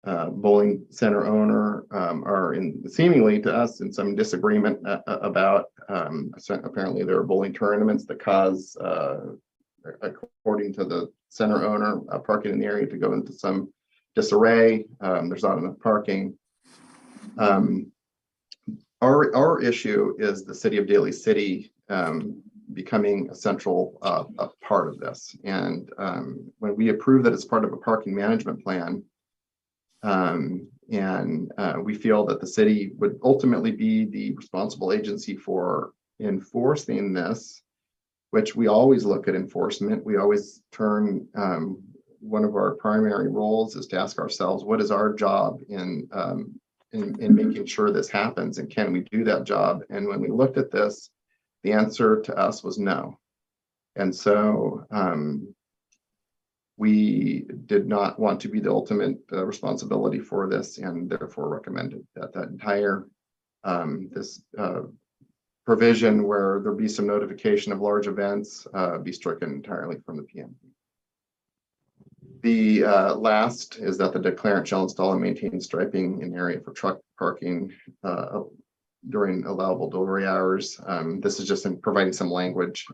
bowling center owner are seemingly to us in some disagreement about. Apparently there are bowling tournaments that cause, according to the center owner, parking in the area to go into some disarray. There's not enough parking. Our issue is the city of Daly City becoming a central a part of this. And when we approve that it's part of a parking management plan, we feel that the city would ultimately be the responsible agency for enforcing this, which we always look at enforcement. We always turn, one of our primary roles is to ask ourselves, what is our job in making sure this happens, and can we do that job? And when we looked at this, the answer to us was no. And so we did not want to be the ultimate responsibility for this, and therefore recommended that that entire provision where there be some notification of large events be stricken entirely from the PMP. The last is that the declarant shall install and maintain striping in area for truck parking during allowable delivery hours. This is just in providing some language.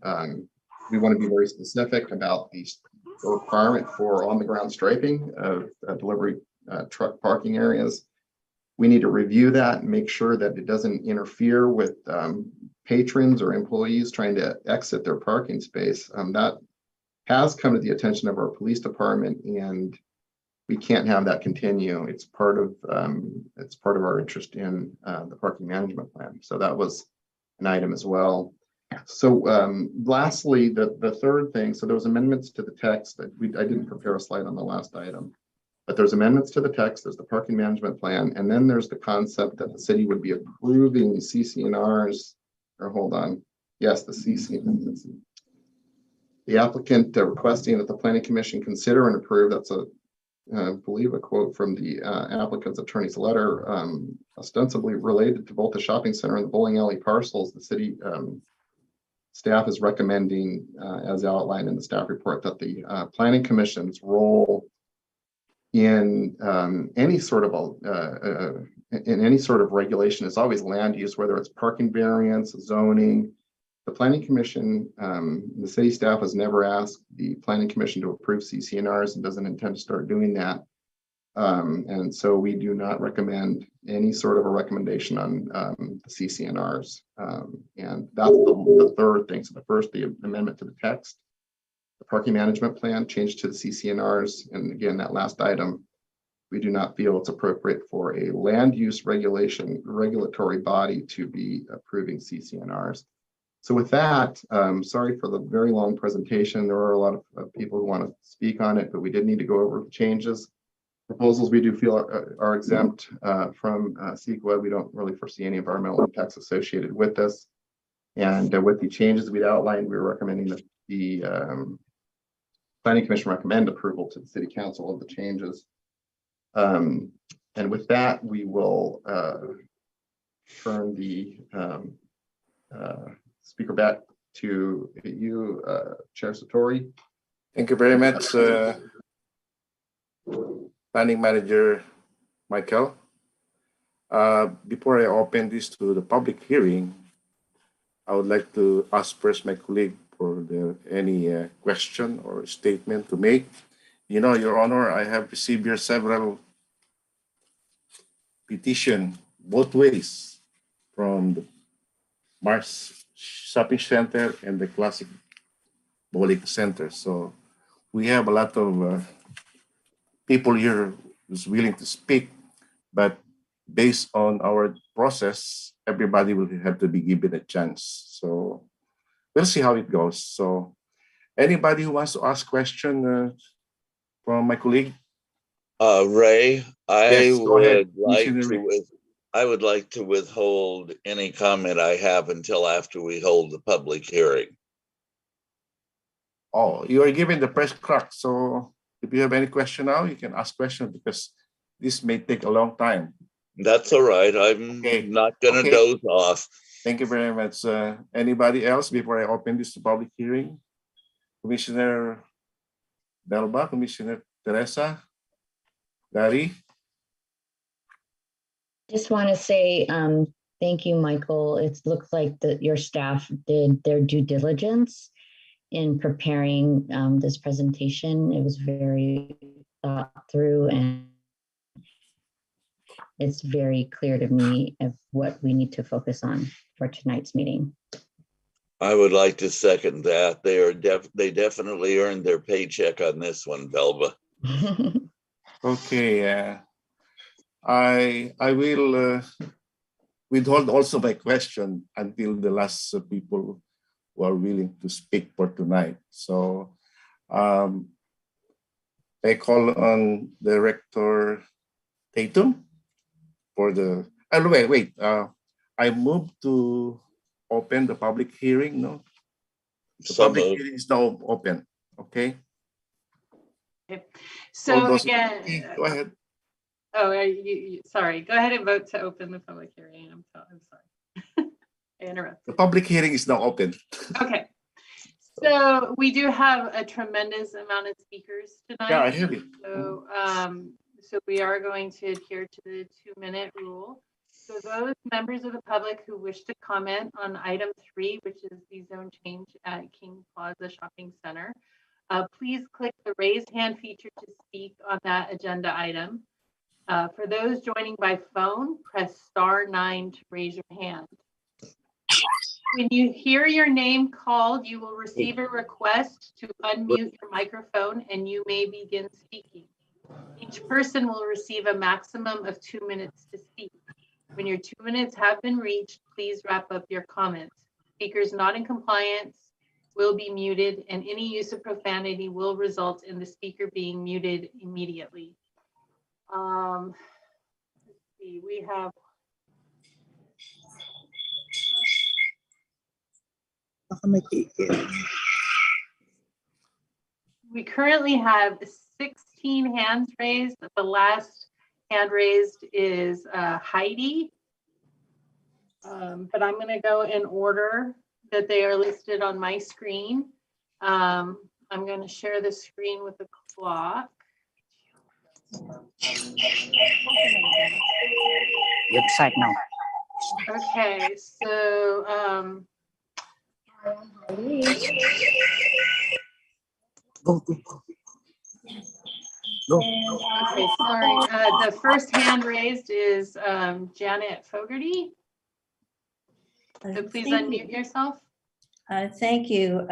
We want to be very specific about the requirement for on-the-ground striping of delivery truck parking areas. We need to review that and make sure that it doesn't interfere with patrons or employees trying to exit their parking space. That has come to the attention of our police department, and we can't have that continue. It's part of our interest in the parking management plan. So that was an item as well. So lastly, the third thing, so there was amendments to the text. I didn't prepare a slide on the last item, but there's amendments to the text. There's the parking management plan, and then there's the concept that the city would be approving the CC&Rs, or hold on, yes, the CC&Rs. The applicant requesting that the planning commission consider and approve, that's I believe a quote from the applicant's attorney's letter, ostensibly related to both the shopping center and the bowling alley parcels. The city staff is recommending, as outlined in the staff report, that the planning commission's role in any sort of regulation is always land use, whether it's parking variance, zoning. The planning commission, the city staff has never asked the planning commission to approve CC&Rs and doesn't intend to start doing that. And so we do not recommend any sort of a recommendation on the CC&Rs. And that's the third thing. So the first, the amendment to the text, the parking management plan change to the CC&Rs. And again, that last item, we do not feel it's appropriate for a land use regulatory body to be approving CC&Rs. So with that, sorry for the very long presentation. There are a lot of people who want to speak on it, but we did need to go over the changes. Proposals we do feel are exempt from CEQA. We don't really foresee any environmental impacts associated with this. And with the changes we'd outlined, we were recommending that the Planning Commission recommend approval to the City Council of the changes. And with that, we will turn the speaker back to you, Chair Satori. Thank you very much, Planning Manager Michael. Before I open this to the public hearing, I would like to ask first my colleague for any question or statement to make. You know, Your Honor, I have received your several petitions both ways from the Mars Shopping Center and the Classic Bowling Center. So we have a lot of people here who's willing to speak, but based on our process, everybody will have to be given a chance. So we'll see how it goes. So anybody who wants to ask question from my colleague? Ray, Yes, I would like to withhold any comment I have until after we hold the public hearing. Oh, you are given the press clerk. So if you have any question now, you can ask questions because this may take a long time. That's all right. I'm not going to doze off. Thank you very much. Anybody else before I open this to public hearing? Commissioner Belba, Commissioner Teresa, Daly. Just want to say thank you, Michael. It looks like your staff did their due diligence in preparing this presentation. It was very thought through, and it's very clear to me of what we need to focus on for tonight's meeting. I would like to second that. They definitely earned their paycheck on this one, Belva. Okay, I will withhold also my question until the last people who are willing to speak for tonight. So I call on Director Tatum for the, wait, I move to open the public hearing, no? The public hearing is now open, okay? Okay. So again, go ahead. Oh, sorry. Go ahead and vote to open the public hearing. I'm sorry. I interrupted. The public hearing is now open. Okay. So we do have a tremendous amount of speakers tonight. Yeah, I hear you. So, so we are going to adhere to the 2-minute rule. So those members of the public who wish to comment on item 3, which is the zone change at King Plaza Shopping Center, please click the raise hand feature to speak on that agenda item. For those joining by phone, press *9 to raise your hand. When you hear your name called, you will receive a request to unmute your microphone and you may begin speaking. Each person will receive a maximum of 2 minutes to speak. When your 2 minutes have been reached, please wrap up your comments. Speakers not in compliance will be muted, and any use of profanity will result in the speaker being muted immediately. Let's see, we have we currently have 16 hands raised. The last hand raised is Heidi, but I'm going to go in order that they are listed on my screen. I'm going to share the screen with the clock. Website now. Okay, so Go. okay, sorry. The first hand raised is Janet Fogarty. So please unmute yourself. Thank you.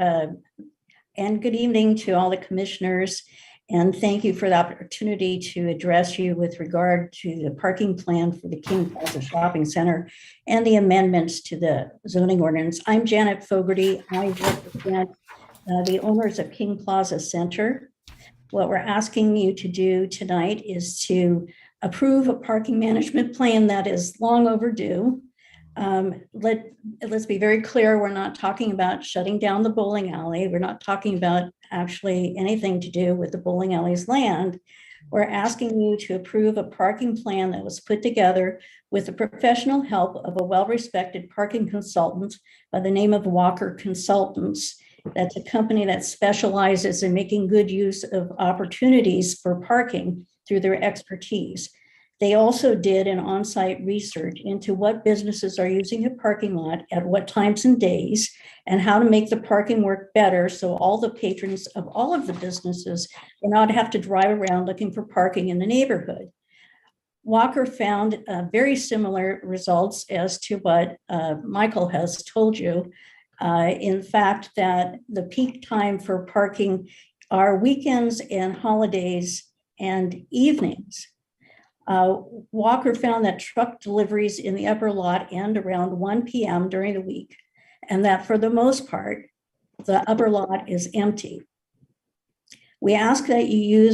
And good evening to all the commissioners. And thank you for the opportunity to address you with regard to the parking plan for the King Plaza Shopping Center and the amendments to the zoning ordinance. I'm Janet Fogarty. I represent the owners of King Plaza Center. What we're asking you to do tonight is to approve a parking management plan that is long overdue. Let's be very clear, we're not talking about shutting down the bowling alley. We're not talking about actually anything to do with the bowling alley's land. We're asking you to approve a parking plan that was put together with the professional help of a well-respected parking consultant by the name of Walker Consultants. That's a company that specializes in making good use of opportunities for parking through their expertise. They also did an on-site research into what businesses are using a parking lot at what times and days and how to make the parking work better so all the patrons of all of the businesses will not have to drive around looking for parking in the neighborhood. Walker found very similar results as to what Michael has told you. In fact, that the peak time for parking are weekends and holidays and evenings. Walker found that truck deliveries in the upper lot end around 1 p.m. during the week, and that for the most part, the upper lot is empty. We ask that you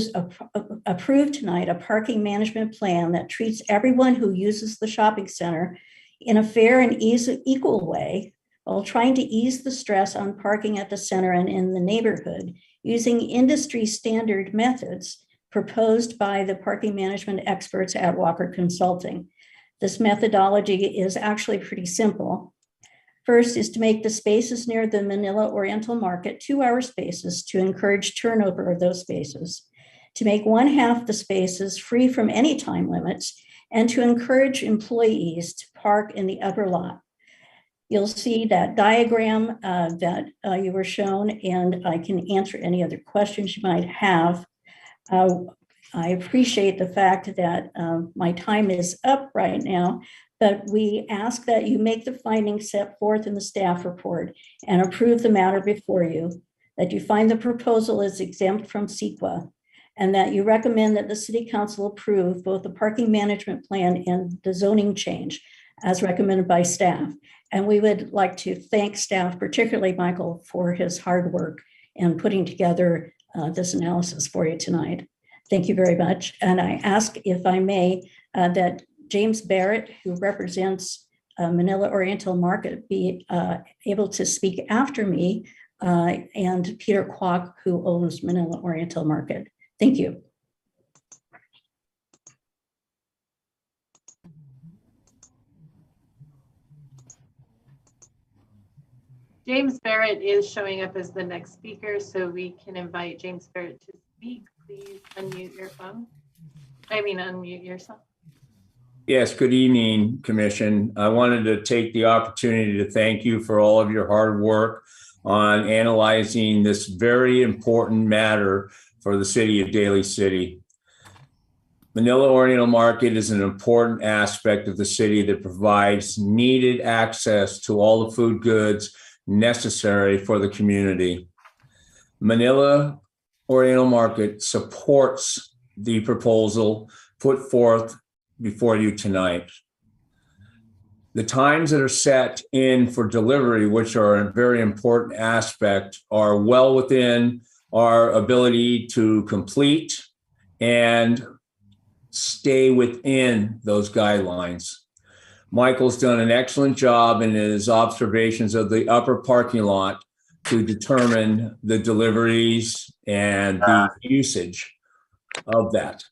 approve tonight a parking management plan that treats everyone who uses the shopping center in a fair and equal way, while trying to ease the stress on parking at the center and in the neighborhood using industry standard methods proposed by the parking management experts at Walker Consulting. This methodology is actually pretty simple. First is to make the spaces near the Manila Oriental Market 2-hour spaces to encourage turnover of those spaces, to make 1/2 the spaces free from any time limits, and to encourage employees to park in the upper lot. You'll see that diagram that you were shown, and I can answer any other questions you might have. I appreciate the fact that my time is up right now, but we ask that you make the findings set forth in the staff report and approve the matter before you, that you find the proposal is exempt from CEQA, and that you recommend that the city council approve both the parking management plan and the zoning change as recommended by staff. And we would like to thank staff, particularly Michael, for his hard work in putting together this analysis for you tonight. Thank you very much. And I ask, if I may, that James Barrett, who represents Manila Oriental Market, be able to speak after me, and Peter Kwok, who owns Manila Oriental Market. Thank you. James Barrett is showing up as the next speaker, so we can invite James Barrett to speak. Please unmute your phone. Unmute yourself. Yes, good evening, Commission. I wanted to take the opportunity to thank you for all of your hard work on analyzing this very important matter for the city of Daly City. Manila Oriental Market is an important aspect of the city that provides needed access to all the food goods necessary for the community. Manila Oriental Market supports the proposal put forth before you tonight. The times that are set in for delivery, which are a very important aspect, are well within our ability to complete and stay within those guidelines. Michael's done an excellent job in his observations of the upper parking lot to determine the deliveries and the usage of that.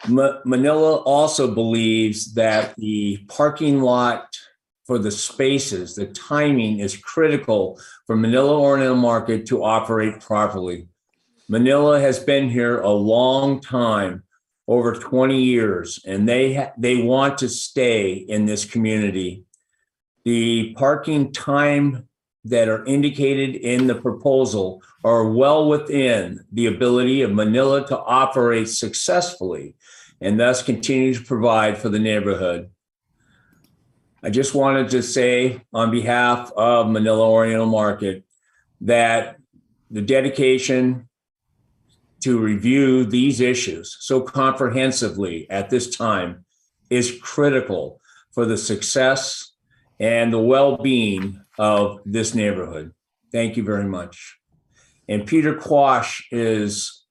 Manila also believes that the parking lot for the spaces, the timing is critical for Manila Oriental Market to operate properly. Manila has been here a long time, over 20 years, and they want to stay in this community. The parking time that are indicated in the proposal are well within the ability of Manila to operate successfully and thus continue to provide for the neighborhood. I just wanted to say on behalf of Manila Oriental Market that the dedication to review these issues so comprehensively at this time is critical for the success and the well-being of this neighborhood. Thank you very much. And Peter Quash has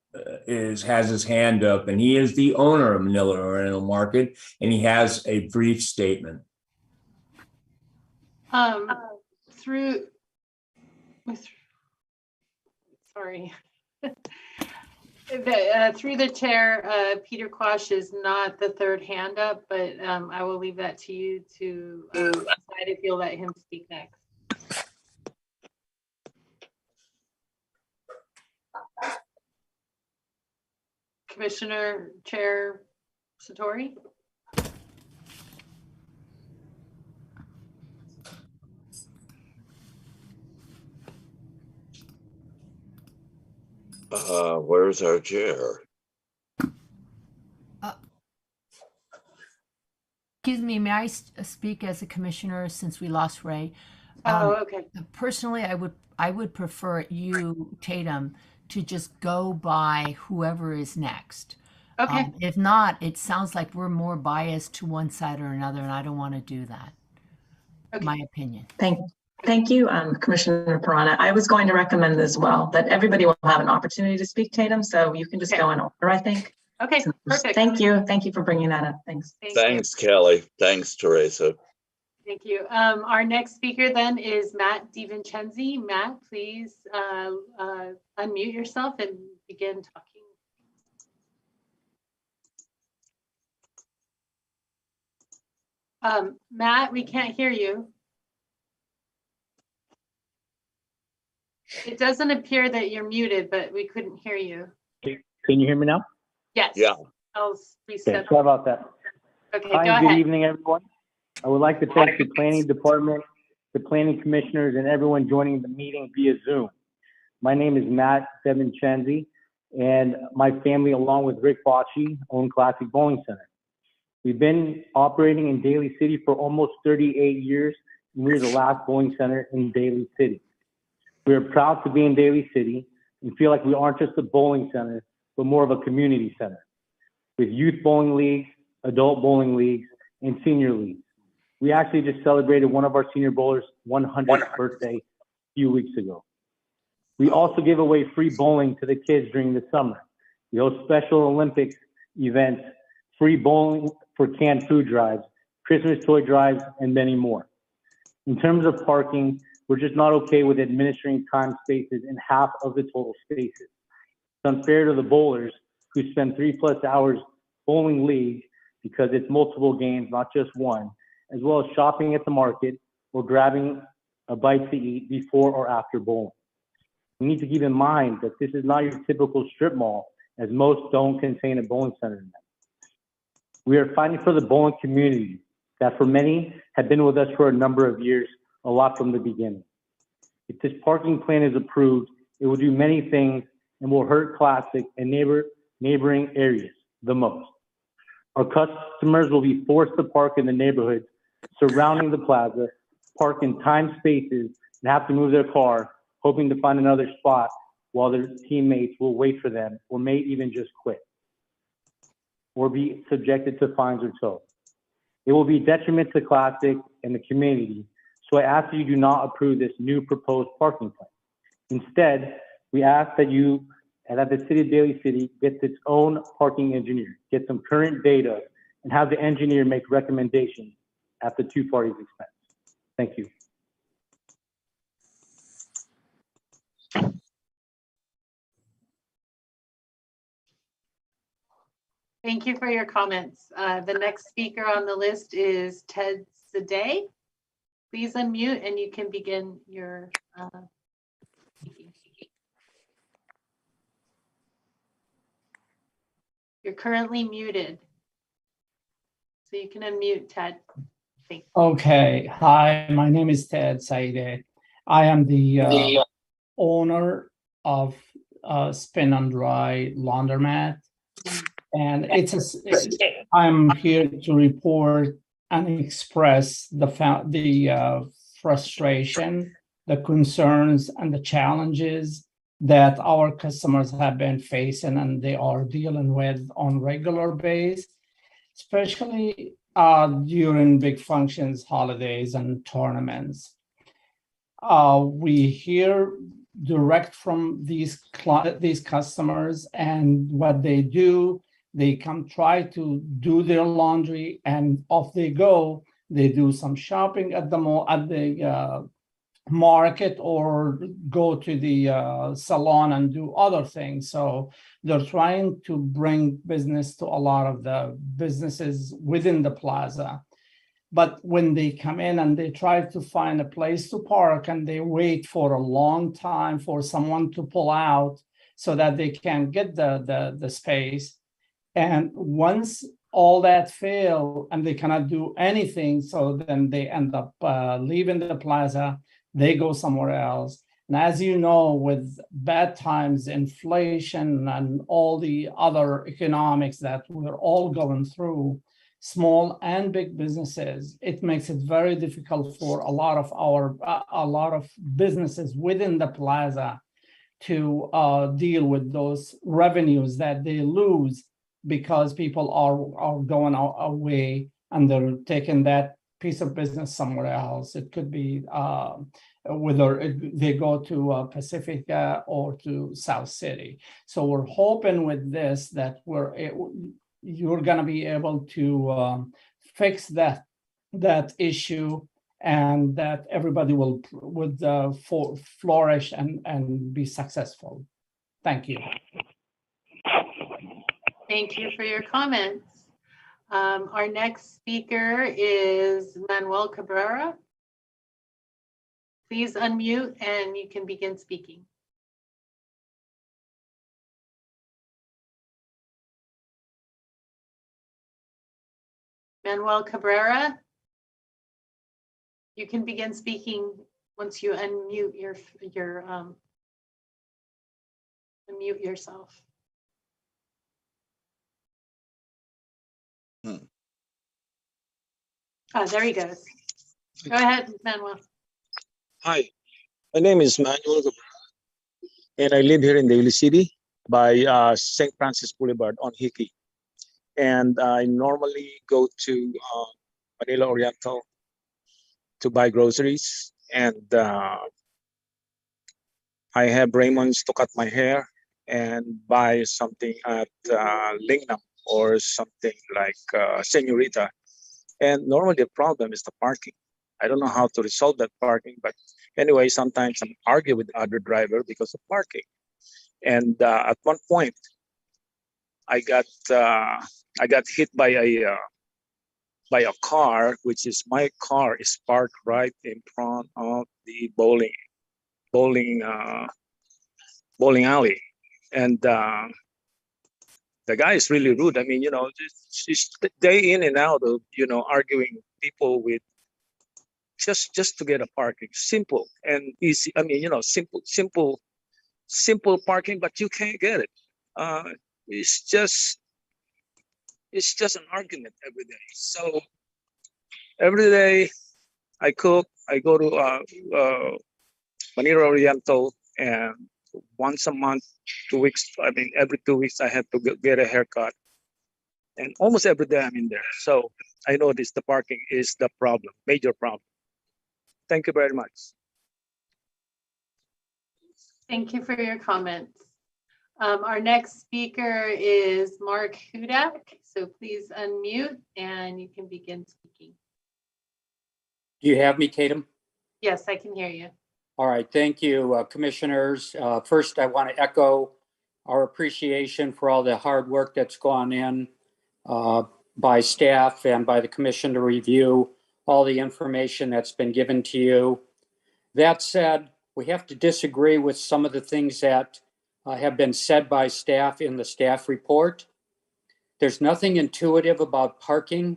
his hand up, and he is the owner of Manila Oriental Market, and he has a brief statement. Through the chair, Peter Quash is not the third hand up, but I will leave that to you to decide if you'll let him speak next. Commissioner Chair Satori. Where's our chair? Excuse me, may I speak as a commissioner since we lost Ray? Okay. Personally, I would prefer you, Tatum, to just go by whoever is next. Okay. If not, it sounds like we're more biased to one side or another, and I don't want to do that. Okay. My opinion. Thank you, Commissioner Pirana. I was going to recommend as well that everybody will have an opportunity to speak, Tatum, so you can just go in order, I think. Okay, perfect. Thank you. Thank you for bringing that up. Thanks. Thanks, Kelly. Thanks, Teresa. Thank you. Our next speaker then is Matt DiVincenzi. Matt, please unmute yourself and begin talking. Matt, we can't hear you. It doesn't appear that you're muted, but we couldn't hear you. Can you hear me now? Yes. Yeah. I'll Okay, reset. sorry about that. Okay, Hi, go good ahead. evening, everyone. I would like to thank the planning department, the planning commissioners, and everyone joining the meeting via Zoom. My name is Matt DiVincenzi, and my family, along with Rick Bocci, own Classic Bowling Center. We've been operating in Daly City for almost 38 years, and we're the last bowling center in Daly City. We are proud to be in Daly City and feel like we aren't just a bowling center, but more of a community center with youth bowling leagues, adult bowling leagues, and senior leagues. We actually just celebrated one of our senior bowlers' 100th birthday a few weeks ago. We also give away free bowling to the kids during the summer. We host Special Olympics events, free bowling for canned food drives, Christmas toy drives, and many more. In terms of parking, we're just not okay with administering time spaces in half of the total spaces. It's unfair to the bowlers who spend 3+ hours bowling league because it's multiple games, not just one, as well as shopping at the market or grabbing a bite to eat before or after bowling. We need to keep in mind that this is not your typical strip mall, as most don't contain a bowling center in them. We are fighting for the bowling community that for many have been with us for a number of years, a lot from the beginning. If this parking plan is approved, it will do many things and will hurt Classic and neighboring areas the most. Our customers will be forced to park in the neighborhoods surrounding the plaza, park in timed spaces, and have to move their car, hoping to find another spot while their teammates will wait for them or may even just quit or be subjected to fines or tow. It will be detriment to Classic and the community, so I ask that you do not approve this new proposed parking plan. Instead, we ask that the City of Daly City gets its own parking engineer, get some current data, and have the engineer make recommendations at the two parties' expense. Thank you. Thank you for your comments. The next speaker on the list is Ted Sadeh. Please unmute and you can begin your speaking. You're currently muted. So you can unmute, Ted. Thanks. Okay. Hi, my name is Ted Sadeh. I am the owner of Spin and Dry Laundromat. And I'm here to report and express the frustration, the concerns, and the challenges that our customers have been facing and they are dealing with on regular basis, especially during big functions, holidays, and tournaments. We hear direct from these customers, and what they do, they come try to do their laundry and off they go. They do some shopping at the mall, at the market, or go to the salon and do other things. So they're trying to bring business to a lot of the businesses within the plaza. But when they come in and they try to find a place to park and they wait for a long time for someone to pull out so that they can get the space. And once all that fail and they cannot do anything, so then they end up leaving the plaza, they go somewhere else. And as you know, with bad times, inflation, and all the other economics that we're all going through, small and big businesses, it makes it very difficult for a lot of businesses within the plaza to deal with those revenues that they lose because people are going away and they're taking that piece of business somewhere else. It could be whether they go to Pacifica or to South City. So we're hoping with this that you're going to be able to fix that issue, and that everybody would flourish and be successful. Thank you. Thank you for your comments. Our next speaker is Manuel Cabrera. Please unmute and you can begin speaking. Manuel Cabrera, you can begin speaking once you unmute unmute yourself. Oh, there he goes. Go ahead, Manuel. Hi, my name is Manuel, and I live here in Daly City by St. Francis Boulevard on Hickey. And I normally go to Manila Oriental to buy groceries, and I have Raymond's to cut my hair and buy something at Lingnam or something like Senorita. And normally the problem is the parking. I don't know how to resolve that parking, but anyway, sometimes I'm arguing with the other driver because of parking. And at one point, I got hit by a car, which is my car is parked right in front of the bowling alley, and the guy is really rude. I mean, just day in and out of arguing people with just to get a parking, simple and easy. I mean, simple parking, but you can't get it. It's just an argument every day. So every day I cook, I go to Manila Oriental, and once a month, 2 weeks, I mean, every 2 weeks I have to get a haircut. And almost every day I'm in there. So I notice the parking is the problem, major problem. Thank you very much. Thank you for your comments. Our next speaker is Mark Hudak. So please unmute and you can begin speaking. Do you have me, Tatum? Yes, I can hear you. All right, thank you, commissioners. First, I want to echo our appreciation for all the hard work that's gone in by staff and by the commission to review all the information that's been given to you. That said, we have to disagree with some of the things that have been said by staff in the staff report. There's nothing intuitive about parking.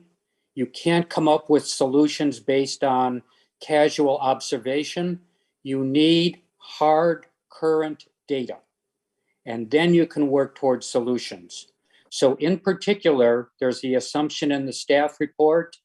You can't come up with solutions based on casual observation. You need hard current data, and then you can work towards solutions. So in particular, there's the assumption in the staff report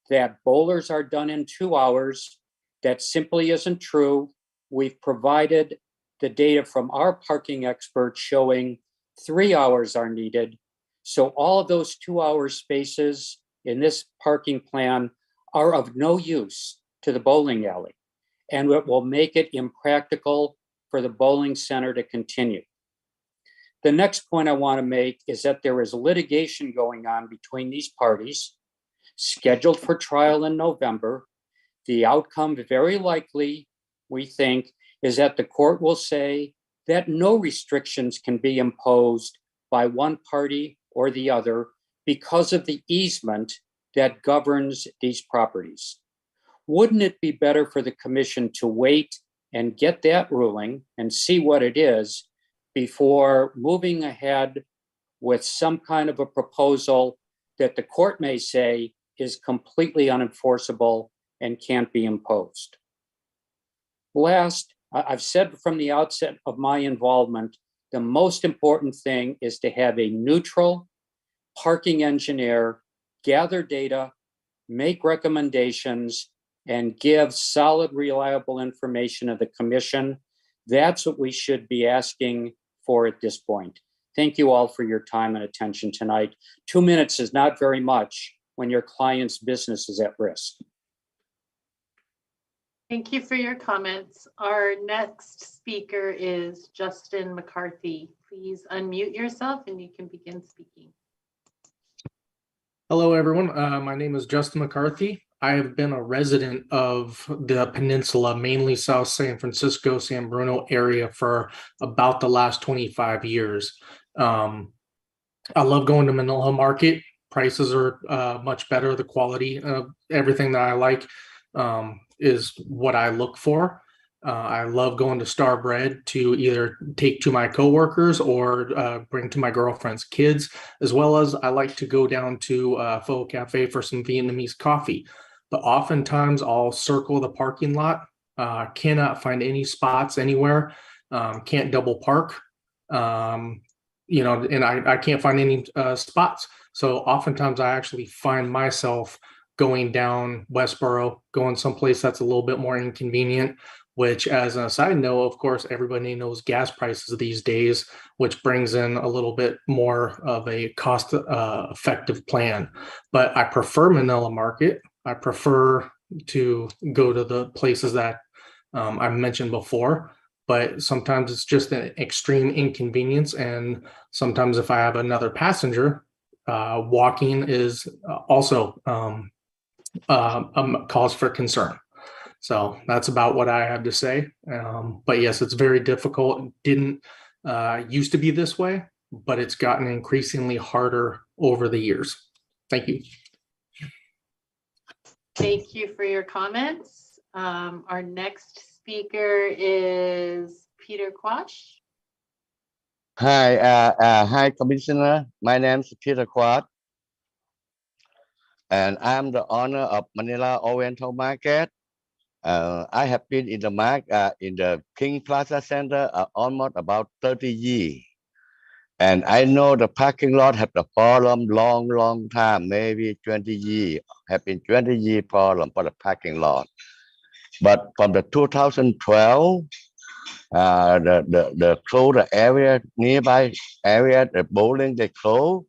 that bowlers are done in 2 hours. That simply isn't true. We've provided the data from our parking experts showing 3 hours are needed. So all of those 2 hour spaces in this parking plan are of no use to the bowling alley, and it will make it impractical for the bowling center to continue. The next point I want to make is that there is litigation going on between these parties, scheduled for trial in November. The outcome, very likely, we think, is that the court will say that no restrictions can be imposed by one party or the other because of the easement that governs these properties. Wouldn't it be better for the commission to wait and get that ruling and see what it is before moving ahead with some kind of a proposal that the court may say is completely unenforceable and can't be imposed? Last, I've said from the outset of my involvement, the most important thing is to have a neutral parking engineer gather data, make recommendations, and give solid, reliable information to the commission. That's what we should be asking for at this point. Thank you all for your time and attention tonight. 2 minutes is not very much when your client's business is at risk. Thank you for your comments. Our next speaker is Justin McCarthy. Please unmute yourself and you can begin speaking. Hello, everyone. My name is Justin McCarthy. I have been a resident of the peninsula, mainly South San Francisco, San Bruno area for about the last 25 years. I love going to Manila Market. Prices are much better. The quality of everything that I like is what I look for. I love going to Star Bread to either take to my coworkers or bring to my girlfriend's kids, as well as I like to go down to Pho Cafe for some Vietnamese coffee. But oftentimes I'll circle the parking lot, cannot find any spots anywhere, can't double park. and I can't find any spots. So oftentimes I actually find myself going down Westboro, going someplace that's a little bit more inconvenient, which, as a side note, of course, everybody knows gas prices these days, which brings in a little bit more of a cost effective plan. But I prefer Manila Market. I prefer to go to the places that I mentioned before, but sometimes it's just an extreme inconvenience. And sometimes if I have another passenger, walking is also cause for concern. So that's about what I have to say. But yes, it's very difficult. It didn't used to be this way, but it's gotten increasingly harder over the years. Thank you. Thank you for your comments. Our next speaker is Peter Quash. Hi, Commissioner. My name is Peter Quad, and I'm the owner of Manila Oriental Market. I have been in the market in the King Plaza Center almost about 30 years. And I know the parking lot have the problem long time, maybe 20 years, have been 20 year problem for the parking lot. But from the 2012, the close the area, nearby area, the bowling they close,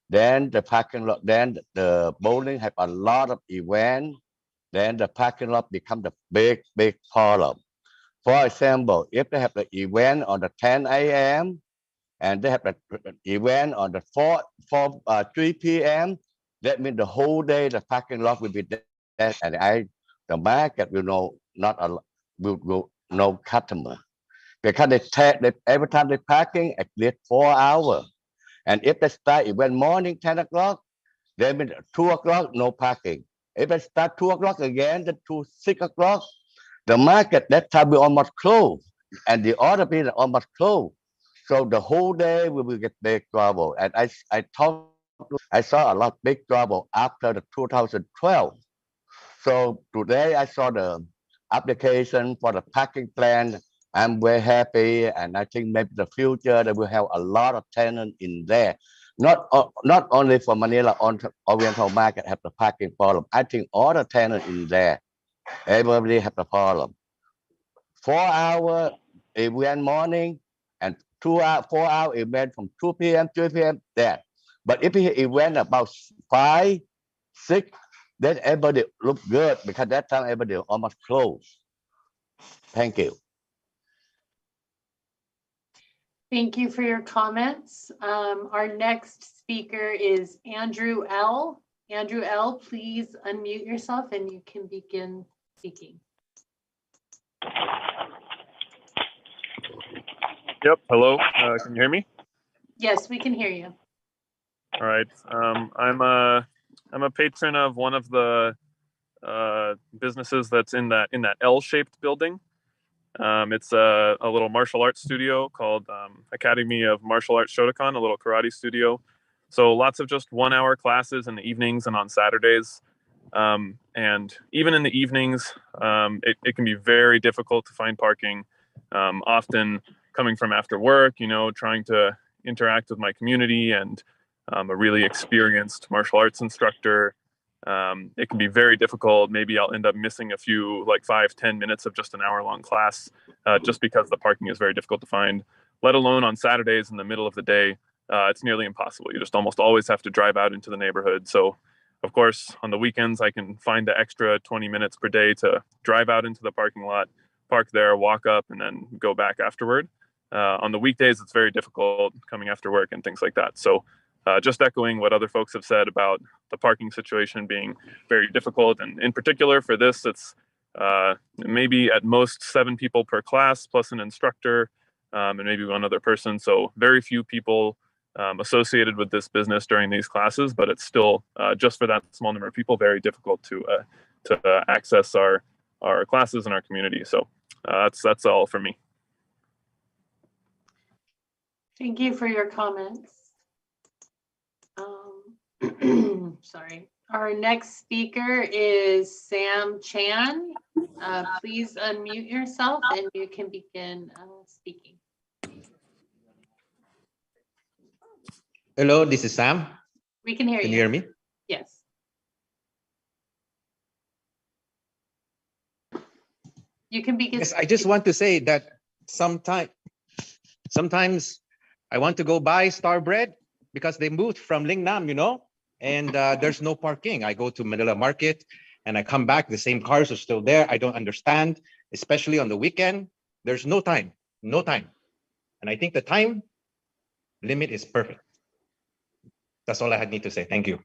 then the parking lot, then the bowling have a lot of event, then the parking lot become the big problem. For example, if they have the event on the 10 a.m. and they have the event on the 3 p.m., that means the whole day the parking lot will be dead, and the market will will no customer, because they every time they parking at least 4 hours, and if they start event morning 10 o'clock, that means 2 o'clock no parking. If they start 2 o'clock again, then to 6 o'clock, the market that time will almost close, and the other people almost close. So the whole day we will get big trouble. And I saw a lot big trouble after the 2012. So today I saw the application for the parking plan. I'm very happy, and I think maybe the future they will have a lot of tenants in there. Not only for Manila Oriental Market have the parking problem. I think all the tenants in there, everybody have the problem. 4 hour event morning and 4 hour event from 2 p.m. 3 p.m. there. But if he event about 5, 6, then everybody look good, because that time everybody almost closed. Thank you. Thank you for your comments. Our next speaker is Andrew L. Andrew L., please unmute yourself and you can begin speaking. Yep. Hello. Can you hear me? Yes, we can hear you. All right. I'm a patron of one of the businesses that's in that L-shaped building. It's a little martial arts studio called Academy of Martial Arts Shotokan, a little karate studio. So lots of just 1 hour classes in the evenings and on Saturdays. And even in the evenings, it can be very difficult to find parking. Often coming from after work, trying to interact with my community and a really experienced martial arts instructor. It can be very difficult. Maybe I'll end up missing a few, like 5-10 minutes of just an hour-long class, just because the parking is very difficult to find, let alone on Saturdays in the middle of the day. It's nearly impossible. You just almost always have to drive out into the neighborhood. So, of course, on the weekends, I can find the extra 20 minutes per day to drive out into the parking lot, park there, walk up, and then go back afterward. On the weekdays, it's very difficult coming after work and things like that. So just echoing what other folks have said about the parking situation being very difficult. And in particular for this, it's maybe at most 7 people per class, plus an instructor, and maybe one other person. So very few people associated with this business during these classes, but it's still just for that small number of people, very difficult to access our classes in our community. So that's all for me. Thank you for your comments. Sorry. Our next speaker is Sam Chan. Please unmute yourself and you can begin speaking. Hello, this is Sam. We can hear you. Can you hear me? Yes. You can begin. Yes, I just want to say that sometimes I want to go buy Star Bread because they moved from Lingnam, and there's no parking. I go to Manila Market and I come back, the same cars are still there. I don't understand, especially on the weekend. There's no time. And I think the time limit is perfect. That's all I need to say. Thank you.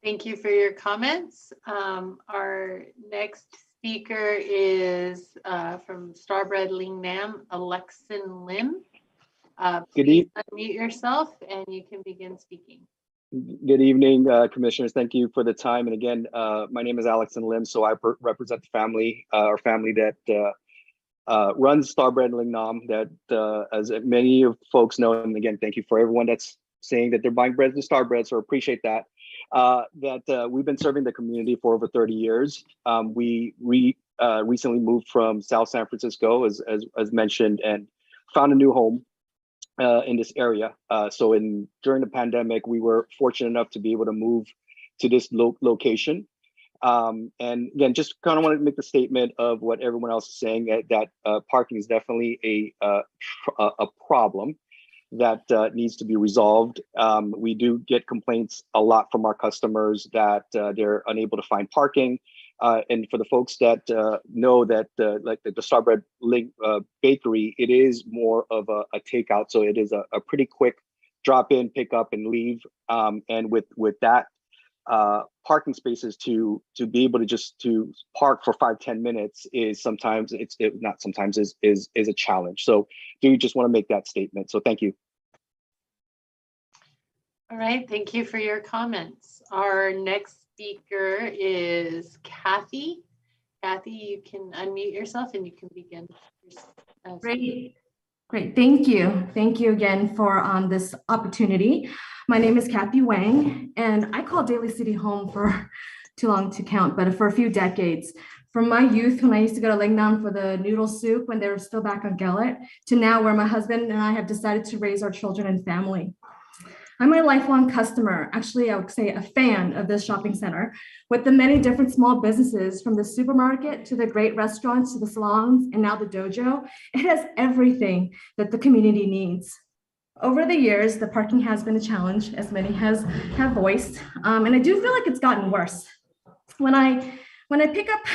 Thank you for your comments. Our next speaker is from Starbread Lingnam, Alexin Lim. Please unmute yourself and you can begin speaking. Good evening, commissioners. Thank you for the time. And again, my name is Alexin Lim, so I represent the family, our family that runs Starbread Lingnam, that as many of folks know, and again, thank you for everyone that's saying that they're buying bread from Starbread, so appreciate that. We've been serving the community for over 30 years. We recently moved from South San Francisco, as mentioned, and found a new home in this area. So during the pandemic, we were fortunate enough to be able to move to this location. And again, just kind of want to make the statement of what everyone else is saying, that parking is definitely a problem that needs to be resolved. We do get complaints a lot from our customers that they're unable to find parking. And for the folks that know that like the Starbread Bakery, it is more of a takeout. So it is a pretty quick drop in, pick up and leave. And with that, parking spaces to be able to park for 5-10 minutes is sometimes is a challenge. So do just want to make that statement. So thank you. All right, thank you for your comments. Our next speaker is Kathy. Kathy, you can unmute yourself and you can begin. Great. Thank you. Thank you again for this opportunity. My name is Kathy Wang, and I call Daly City home for too long to count, but for a few decades. From my youth, when I used to go to Lingnam for the noodle soup when they were still back on Gallet, to now where my husband and I have decided to raise our children and family. I'm a lifelong customer, actually, I would say a fan of this shopping center, with the many different small businesses, from the supermarket to the great restaurants to the salons and now the dojo. It has everything that the community needs. Over the years, the parking has been a challenge, as many have voiced, and I do feel like it's gotten worse. When I pick up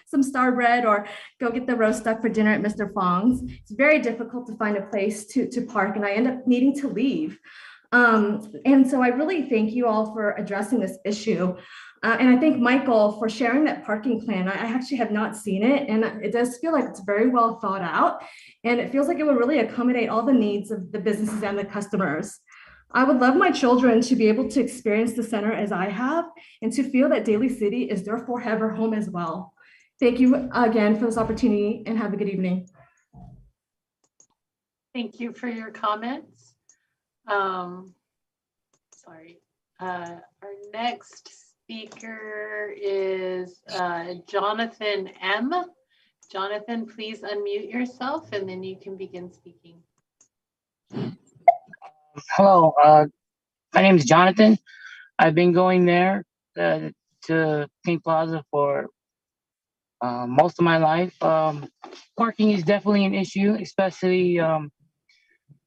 some Star Bread or go get the roast duck for dinner at Mr. Fong's, it's very difficult to find a place to park, and I end up needing to leave. And so I really thank you all for addressing this issue. And I thank Michael for sharing that parking plan. I actually have not seen it, and it does feel like it's very well thought out. And it feels like it would really accommodate all the needs of the businesses and the customers. I would love my children to be able to experience the center as I have, and to feel that Daly City is their forever home as well. Thank you again for this opportunity, and have a good evening. Thank you for your comments. Our next speaker is Jonathan M. Jonathan, please unmute yourself and then you can begin speaking. Hello, my name is Jonathan. I've been going there to King Plaza for most of my life. Parking is definitely an issue, especially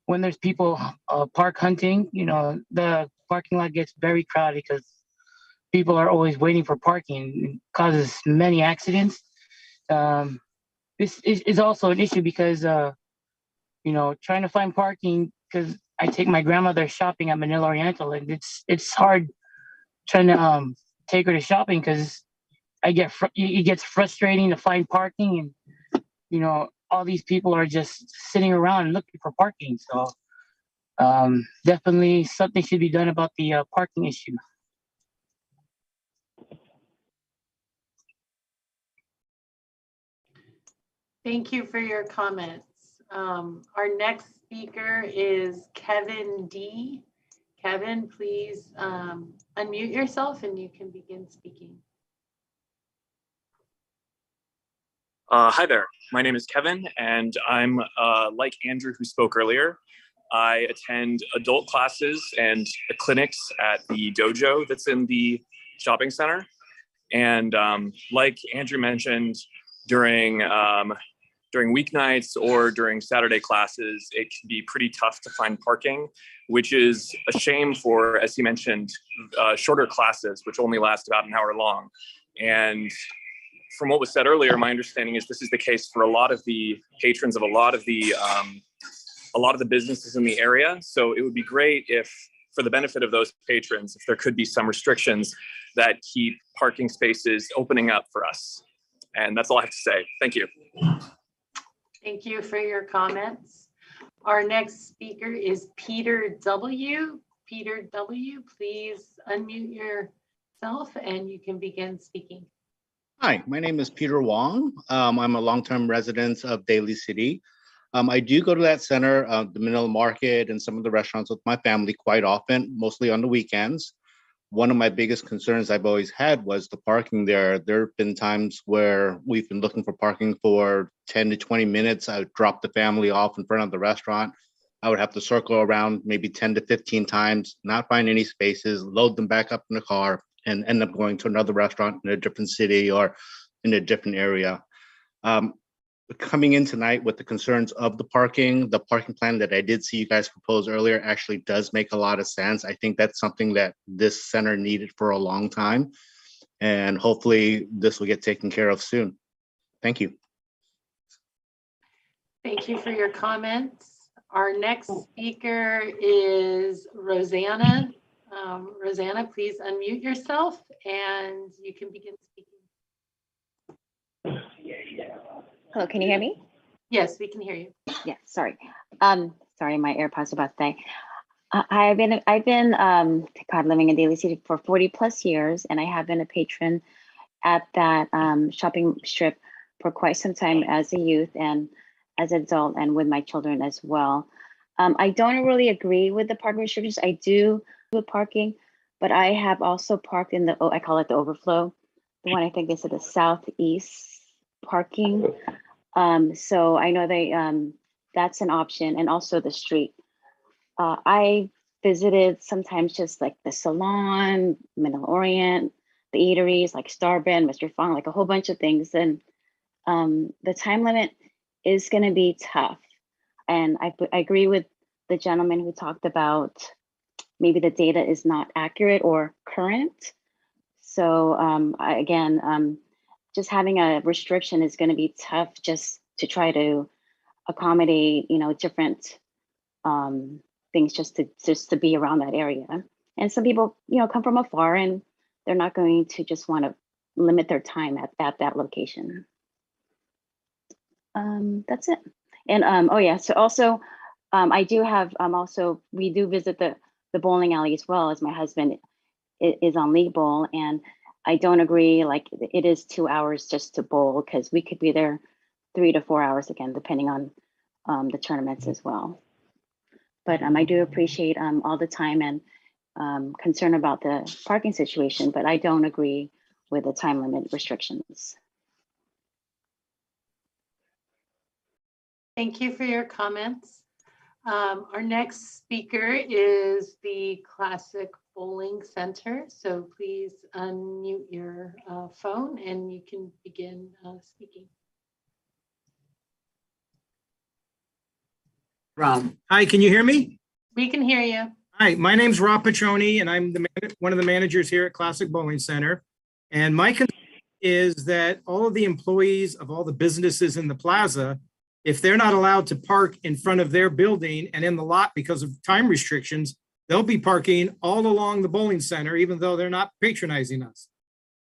when there's people park hunting. The parking lot gets very crowded because people are always waiting for parking. It causes many accidents. This is also an issue because, trying to find parking, because I take my grandmother shopping at Manila Oriental, and it's hard trying to take her to shopping because it gets frustrating to find parking, and all these people are just sitting around looking for parking. So definitely something should be done about the parking issue. Thank you for your comments. Our next speaker is Kevin D. Kevin, please unmute yourself and you can begin speaking. Hi there, my name is Kevin, and I'm like Andrew who spoke earlier. I attend adult classes and clinics at the dojo that's in the shopping center. And like Andrew mentioned, during weeknights or during Saturday classes, it can be pretty tough to find parking, which is a shame for, as he mentioned, shorter classes, which only last about an hour long. And from what was said earlier, my understanding is this is the case for a lot of the patrons of a lot of the businesses in the area. So it would be great if, for the benefit of those patrons, if there could be some restrictions that keep parking spaces opening up for us. And that's all I have to say. Thank you. Thank you for your comments. Our next speaker is Peter W. Peter W., please unmute yourself and you can begin speaking. Hi, my name is Peter Wong. I'm a long-term resident of Daly City. I do go to that center, the Manila Market and some of the restaurants with my family quite often, mostly on the weekends. One of my biggest concerns I've always had was the parking there. There have been times where we've been looking for parking for 10 to 20 minutes. I would drop the family off in front of the restaurant. I would have to circle around maybe 10 to 15 times, not find any spaces, load them back up in the car, and end up going to another restaurant in a different city or in a different area. Coming in tonight with the concerns of the parking plan that I did see you guys propose earlier actually does make a lot of sense. I think that's something that this center needed for a long time, and hopefully this will get taken care of soon. Thank you. Thank you for your comments. Our next speaker is Rosanna. Rosanna, please unmute yourself and you can begin speaking. Hello, can you hear me? Yes, we can hear you. Yeah, sorry. Sorry, my AirPods are about to die. I've been living in Daly City for 40 plus years, and I have been a patron at that shopping strip for quite some time as a youth and as an adult, and with my children as well. I don't really agree with the parking restrictions. I do with parking, but I have also parked in the, I call it the overflow, the one I think they said the southeast parking. So I know that's an option, and also the street. I visited sometimes just like the salon, Manila Orient, the eateries like Starbread, Mr. Fong, like a whole bunch of things. And the time limit is going to be tough. And I agree with the gentleman who talked about maybe the data is not accurate or current. So just having a restriction is going to be tough just to try to accommodate, different things just to be around that area. And some people, come from afar and they're not going to just want to limit their time at that location. That's it. And so also I do have we do visit the bowling alley as well, as my husband is on League Bowl, and I don't agree, like it is 2 hours just to bowl, because we could be there 3 to 4 hours again, depending on the tournaments as well. But I do appreciate all the time and concern about the parking situation, but I don't agree with the time limit restrictions. Thank you for your comments. Our next speaker is the Classic Bowling Center. So please unmute your phone and you can begin speaking. Rob. Hi, can you hear me? We can hear you. Hi, my name's Rob Petroni, and I'm one of the managers here at Classic Bowling Center. And my concern is that all of the employees of all the businesses in the plaza, if they're not allowed to park in front of their building and in the lot because of time restrictions, they'll be parking all along the bowling center, even though they're not patronizing us.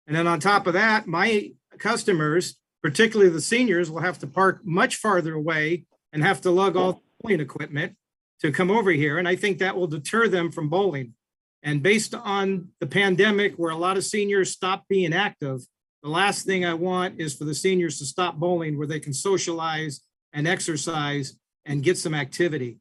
And then on top of that, my customers, particularly the seniors, will have to park much farther away and have to lug all the bowling equipment to come over here. And I think that will deter them from bowling. And based on the pandemic, where a lot of seniors stopped being active, the last thing I want is for the seniors to stop bowling, where they can socialize and exercise and get some activity.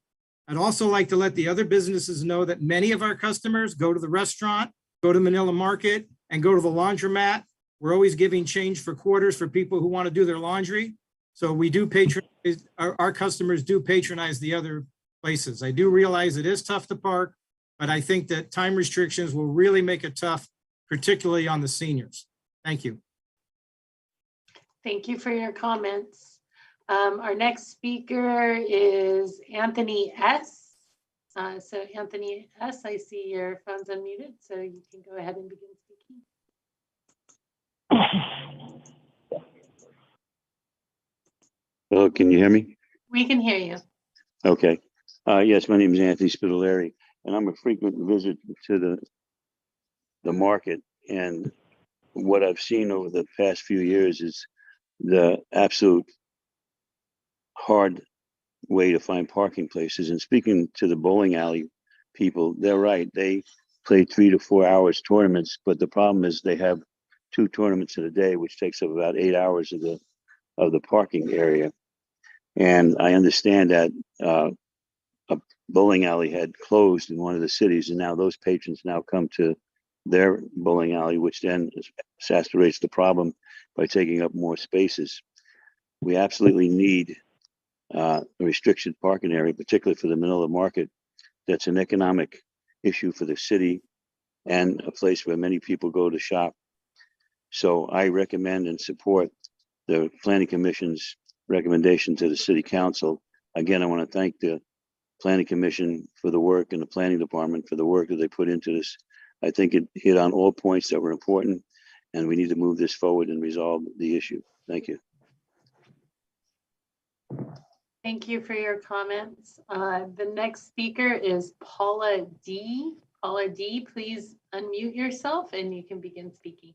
I'd also like to let the other businesses know that many of our customers go to the restaurant, go to Manila Market, and go to the laundromat. We're always giving change for quarters for people who want to do their laundry. So we do patronize, our customers do patronize the other places. I do realize it is tough to park, but I think that time restrictions will really make it tough, particularly on the seniors. Thank you. Thank you for your comments. Our next speaker is Anthony S. So Anthony S., I see your phone's unmuted, so you can go ahead and begin speaking. Hello, can you hear me? We can hear you. Okay. Yes, my name is Anthony Spitaleri, and I'm a frequent visitor to the market. And what I've seen over the past few years is the absolute hard way to find parking places. And speaking to the bowling alley people, they're right. They play 3 to 4 hours tournaments, but the problem is they have 2 tournaments in a day, which takes up about 8 hours of the parking area. And I understand that a bowling alley had closed in one of the cities, and now those patrons now come to their bowling alley, which then exacerbates the problem by taking up more spaces. We absolutely need a restricted parking area, particularly for the Manila market. That's an economic issue for the city and a place where many people go to shop. So I recommend and support the Planning Commission's recommendation to the City Council. Again, I want to thank the Planning Commission for the work and the Planning Department for the work that they put into this. I think it hit on all points that were important, and we need to move this forward and resolve the issue. Thank you. Thank you for your comments. The next speaker is Paula D. Paula D, please unmute yourself and you can begin speaking.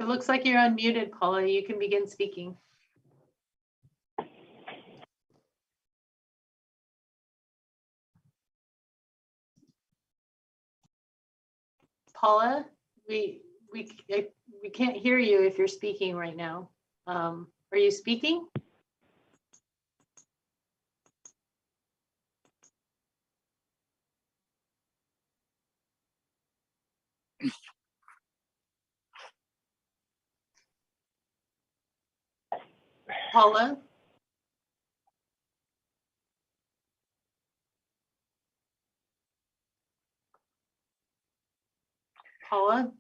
It looks like you're unmuted, Paula. You can begin speaking. Paula, we can't hear you if you're speaking right now. Are you speaking? Paula? Paula?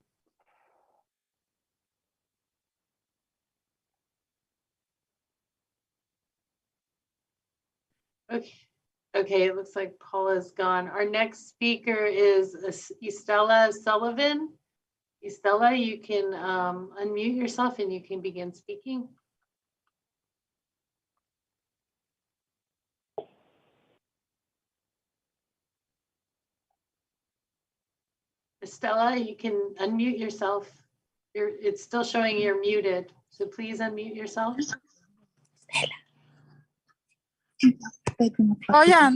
Okay, it looks like Paula's gone. Our next speaker is Estella Sullivan. Estella, you can unmute yourself and you can begin speaking. Estella, you can unmute yourself. It's still showing you're muted, so please unmute yourself. Oh yeah,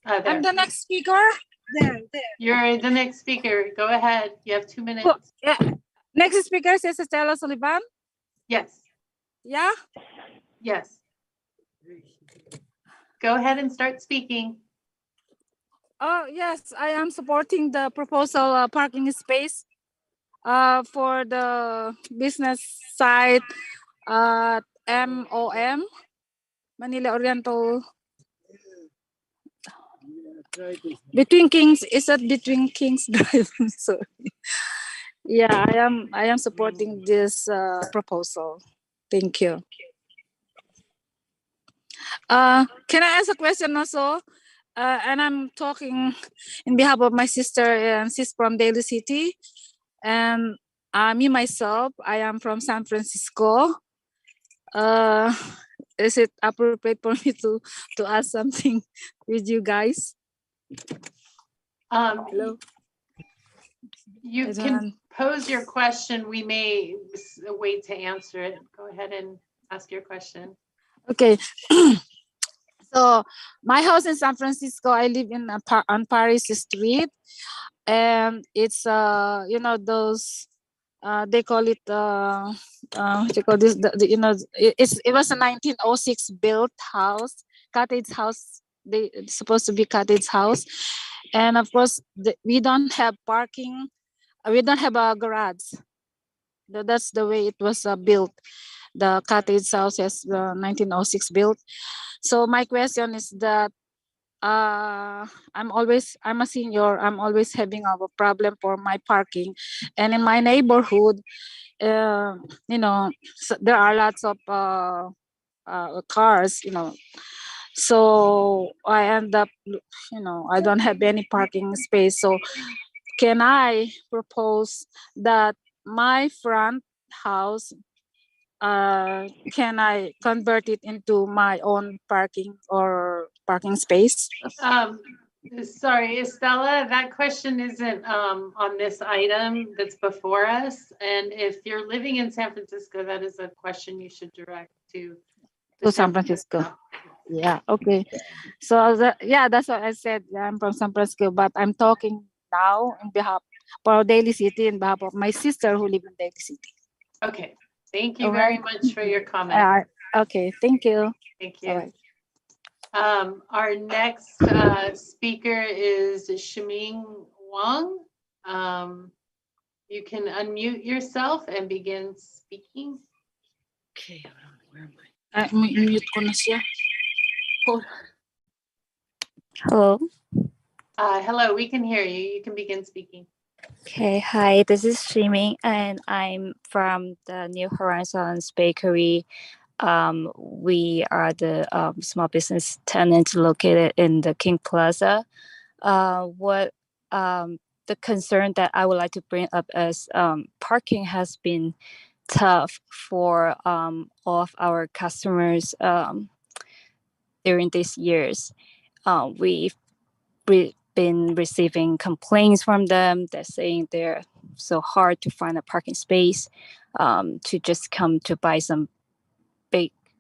There. I'm the next speaker. There. You're the next speaker. Go ahead. You have 2 minutes. Oh, yeah. Next speaker is Estella Sullivan. Yes. Yeah. Yes. Go ahead and start speaking. Oh yes, I am supporting the proposal parking space for the business side at MOM, Manila Oriental. Between Kings, is that between Kings Drive? Sorry. Yeah, I am supporting this proposal. Thank you. Can I ask a question also? And I'm talking in behalf of my sister, and she's from Daly City. And me myself, I am from San Francisco. Is it appropriate for me to ask something with you guys? Hello. You can pose your question. We may wait to answer it. Go ahead and ask your question. Okay. So my house in San Francisco, I live in on Paris Street, and it's you know those they call it what you call this, you know, it was a 1906 built house, cottage house. It's supposed to be cottage house, And of course, we don't have parking. We don't have a garage. That's the way it was built. The cottage house is 1906 built. So my question is that I'm a senior. I'm always having a problem for my parking, and in my neighborhood, there are lots of cars. So I end up, I don't have any parking space. So can I propose that my front house, can I convert it into my own parking or parking space? Sorry, Estella, that question isn't on this item that's before us. And if you're living in San Francisco, that is a question you should direct to San Francisco. Yeah, okay. So that's what I said. I'm from San Francisco, but I'm talking now in behalf for Daly City, in behalf of my sister who lives in Daly City. Okay, thank you very much for your comment. Okay, thank you. Thank you. Our next speaker is Shiming Wang. You can unmute yourself and begin speaking. Okay, where am I? Mute ko na siya. Hello. Hello, we can hear you. You can begin speaking. Okay, hi, this is Shiming, and I'm from the New Horizons Bakery. We are the small business tenant located in the King Plaza. The concern that I would like to bring up is parking has been tough for all of our customers during these years. We've been receiving complaints from them. They're saying they're so hard to find a parking space to just come to buy some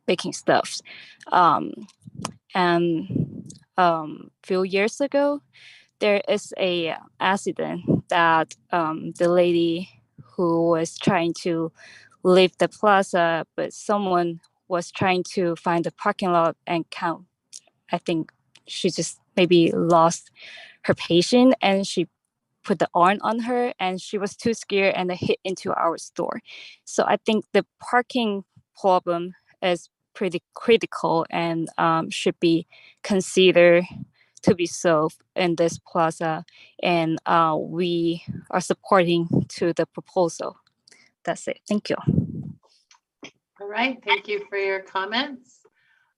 baking stuff. And few years ago, there is a accident that the lady who was trying to leave the plaza, but someone was trying to find the parking lot and count. I think she just maybe lost her patient and she put the arm on her and she was too scared and hit into our store. So I think the parking problem is pretty critical and should be considered to be solved in this plaza, and we are supporting to the proposal. That's it. Thank you. All right, thank you for your comments.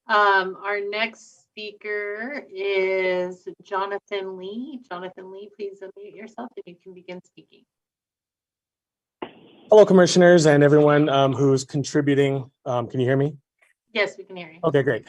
Our next speaker is Jonathan Lee. Jonathan Lee, please unmute yourself and you can begin speaking. Hello, commissioners and everyone who's contributing. Can you hear me? Yes, we can hear you. Okay, great.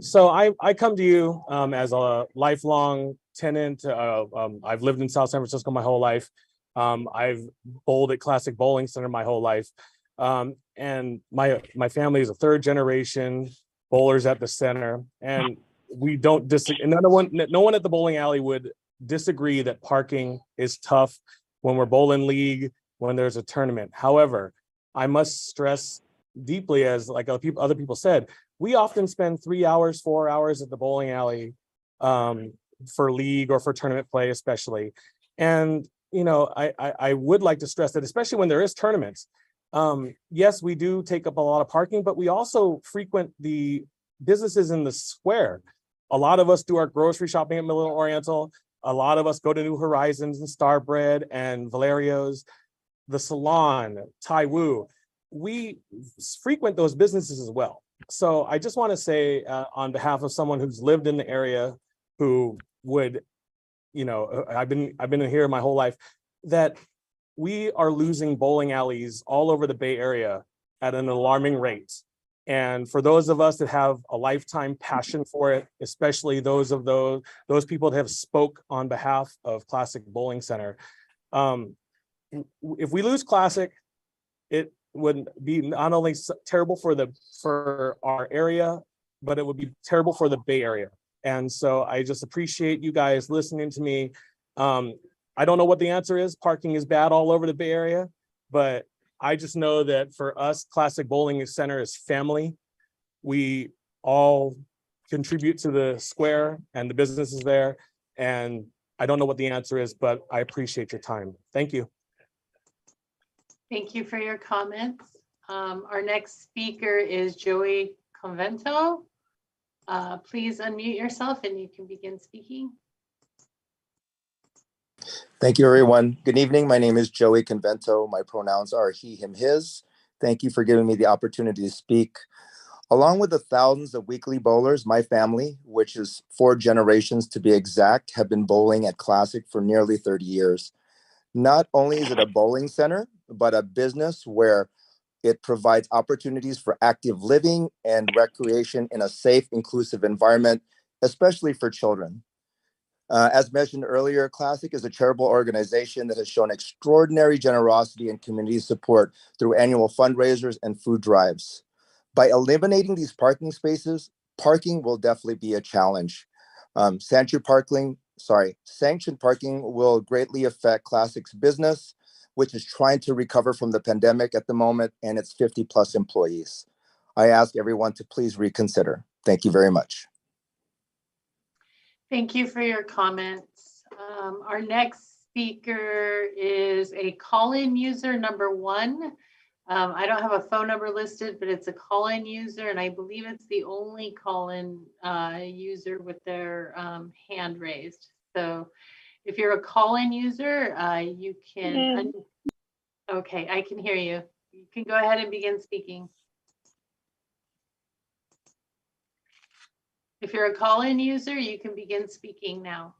So I come to you as a lifelong tenant. I've lived in South San Francisco my whole life. I've bowled at Classic Bowling Center my whole life. And my family is a third generation bowlers at the center. And we don't disagree. No one at the bowling alley would disagree that parking is tough when we're bowling league, when there's a tournament. However, I must stress deeply, as like other people said, we often spend 3 hours, 4 hours at the bowling alley for league or for tournament play, especially. And I would like to stress that, especially when there is tournaments. Yes, we do take up a lot of parking, but we also frequent the businesses in the square. A lot of us do our grocery shopping at Middle Oriental. A lot of us go to New Horizons and Starbread and Valerio's, the salon, Tai Wu. We frequent those businesses as well. So I just want to say on behalf of someone who's lived in the area, who would, I've been here my whole life, that we are losing bowling alleys all over the Bay Area at an alarming rate. And for those of us that have a lifetime passion for it, especially those people that have spoke on behalf of Classic Bowling Center, if we lose Classic, it would be not only terrible for our area, but it would be terrible for the Bay Area. And so I just appreciate you guys listening to me. I don't know what the answer is. Parking is bad all over the Bay Area, but I just know that for us, Classic Bowling Center is family. We all contribute to the square and the businesses there. And I don't know what the answer is, but I appreciate your time. Thank you. Thank you for your comments. Our next speaker is Joey Convento. Please unmute yourself and you can begin speaking. Thank you, everyone. Good evening. My name is Joey Convento. My pronouns are he, him, his. Thank you for giving me the opportunity to speak. Along with the thousands of weekly bowlers, my family, which is 4 generations to be exact, have been bowling at Classic for nearly 30 years. Not only is it a bowling center, but a business where it provides opportunities for active living and recreation in a safe, inclusive environment, especially for children. As mentioned earlier, Classic is a charitable organization that has shown extraordinary generosity and community support through annual fundraisers and food drives. By eliminating these parking spaces, parking will definitely be a challenge. Sanctioned parking will greatly affect Classic's business, which is trying to recover from the pandemic at the moment, and its 50+ employees. I ask everyone to please reconsider. Thank you very much. Thank you for your comments. Our next speaker is a call-in user number 1. I don't have a phone number listed, but it's a call-in user, and I believe it's the only call-in user with their hand raised. So if you're a call-in user, you can, okay, I can hear you. You can go ahead and begin speaking. If you're a call-in user, you can begin speaking now.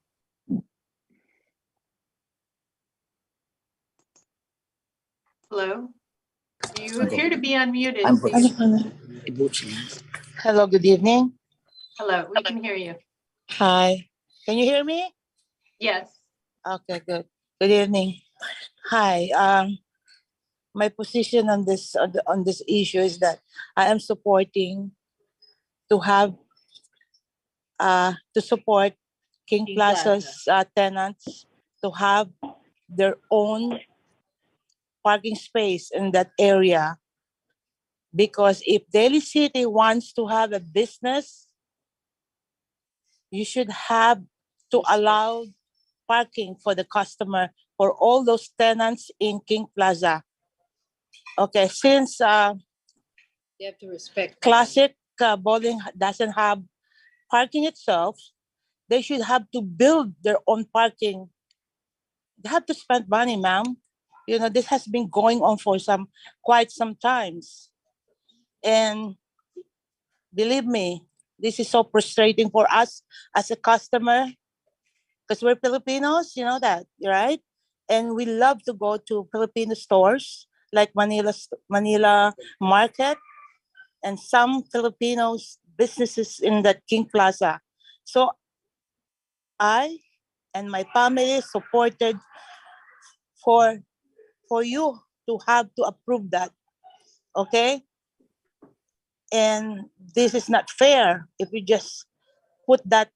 Hello? You appear to be unmuted. Hello, good evening. Hello, we can hear you. Hi, can you hear me? Yes. Okay, good. Good evening. Hi. My position on this issue is that I am supporting to have to support King Plaza's tenants to have their own parking space in that area. Because if Daly City wants to have a business, you should have to allow parking for the customer for all those tenants in King Plaza. Okay, since You have to respect Classic Bowling doesn't have parking itself, they should have to build their own parking. They have to spend money, ma'am. You know, this has been going on for quite some times. And believe me, this is so frustrating for us as a customer because we're Filipinos, you know that, right? And we love to go to Filipino stores like Manila Market and some Filipinos businesses in that King Plaza. So I and my family supported for you to have to approve that, okay? And this is not fair if we just put that,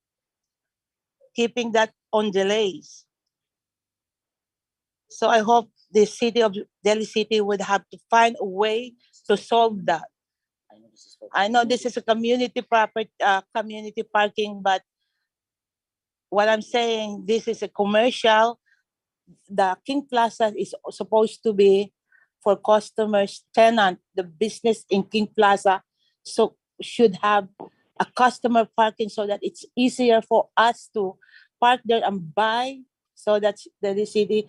keeping that on delays. So I hope the city of Daly City would have to find a way to solve that. I know this is a community property, community parking, but what I'm saying, this is a commercial. The King Plaza is supposed to be for customers, tenant, the business in King Plaza. So should have a customer parking so that it's easier for us to park there and buy, so that the city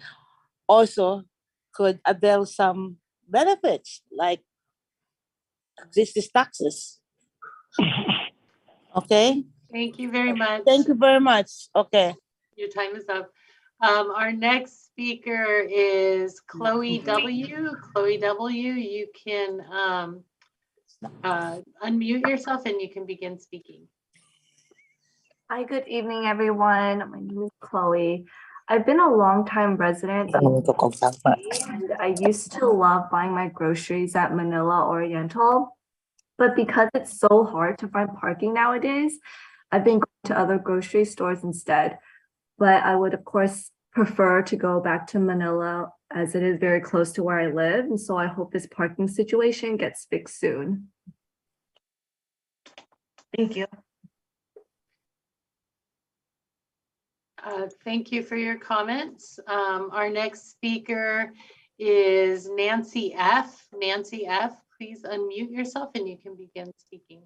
also could avail some benefits like business taxes. Okay. Thank you very much. Thank you very much. Okay. Your time is up. Our next speaker is Chloe W. Chloe W., you can unmute yourself and you can begin speaking. Hi, good evening, everyone. My name is Chloe. I've been a longtime resident and I used to love buying my groceries at Manila Oriental, but because it's so hard to find parking nowadays, I've been going to other grocery stores instead. But I would, of course, prefer to go back to Manila as it is very close to where I live. And so I hope this parking situation gets fixed soon. Thank you. Thank you for your comments. Our next speaker is Nancy F. Nancy F., please unmute yourself and you can begin speaking.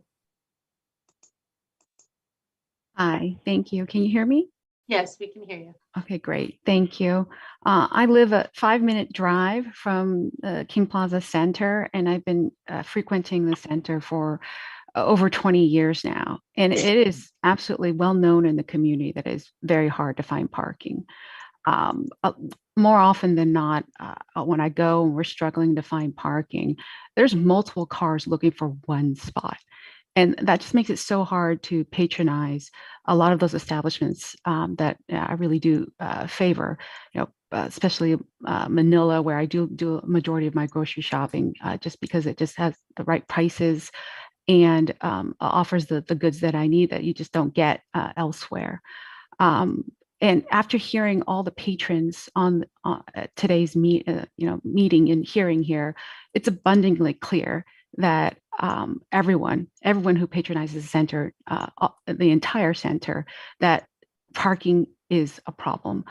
Hi, thank you. Can you hear me? Yes, we can hear you. Okay, great. Thank you. I live a 5-minute drive from King Plaza Center, and I've been frequenting the center for over 20 years now. And it is absolutely well known in the community that it's very hard to find parking. More often than not, when I go and we're struggling to find parking, there's multiple cars looking for one spot. And that just makes it so hard to patronize a lot of those establishments that I really do favor, especially Manila, where I do a majority of my grocery shopping, just because it just has the right prices and offers the goods that I need that you just don't get elsewhere. And after hearing all the patrons on today's meeting and hearing here, it's abundantly clear that everyone who patronizes the center, the entire center, that parking is a problem.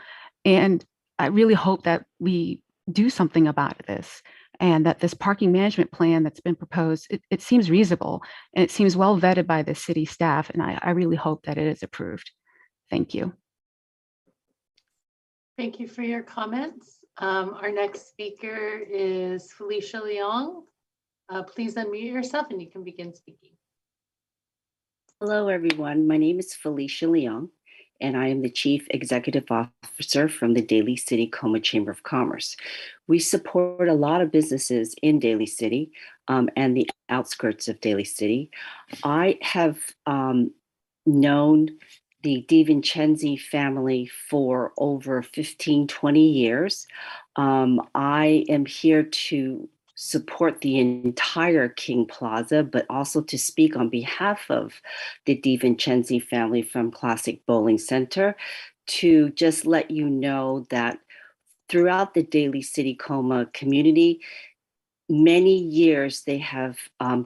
And I really hope that we do something about this, and that this parking management plan that's been proposed, it seems reasonable and it seems well vetted by the city staff. And I really hope that it is approved. Thank you. Thank you for your comments. Our next speaker is Felicia Leong. Please unmute yourself and you can begin speaking. Hello, everyone. My name is Felicia Leong, and I am the Chief Executive Officer from the Daly City Coma Chamber of Commerce. We support a lot of businesses in Daly City and the outskirts of Daly City. I have known the DiVincenzi family for over 15, 20 years. I am here to support the entire King Plaza, but also to speak on behalf of the DiVincenzi family from Classic Bowling Center to just let you know that throughout the Daly City Coma community, many years they have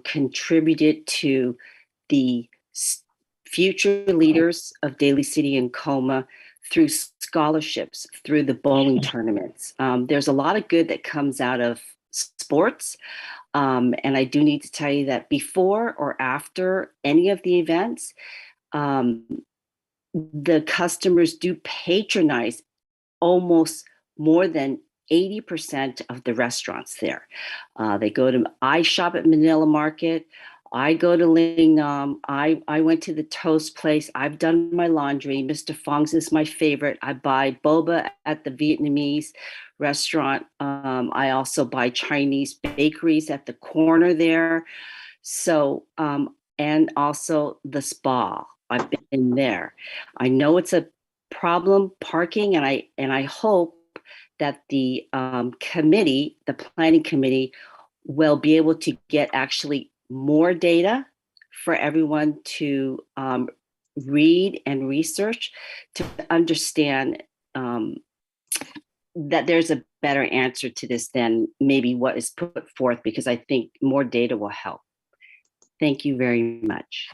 contributed to the future leaders of Daly City and Coma through scholarships, through the bowling tournaments. There's a lot of good that comes out of sports. And I do need to tell you that before or after any of the events, the customers do patronize almost more than 80% of the restaurants there. I shop at Manila Market. I go to Ling Nam. I went to the Toast Place. I've done my laundry. Mr. Fong's is my favorite. I buy boba at the Vietnamese restaurant. I also buy Chinese bakeries at the corner there. So, and also the spa. I've been there. I know it's a problem parking, and I hope that the committee, the planning committee, will be able to get actually more data for everyone to read and research to understand that there's a better answer to this than maybe what is put forth, because I think more data will help. Thank you very much.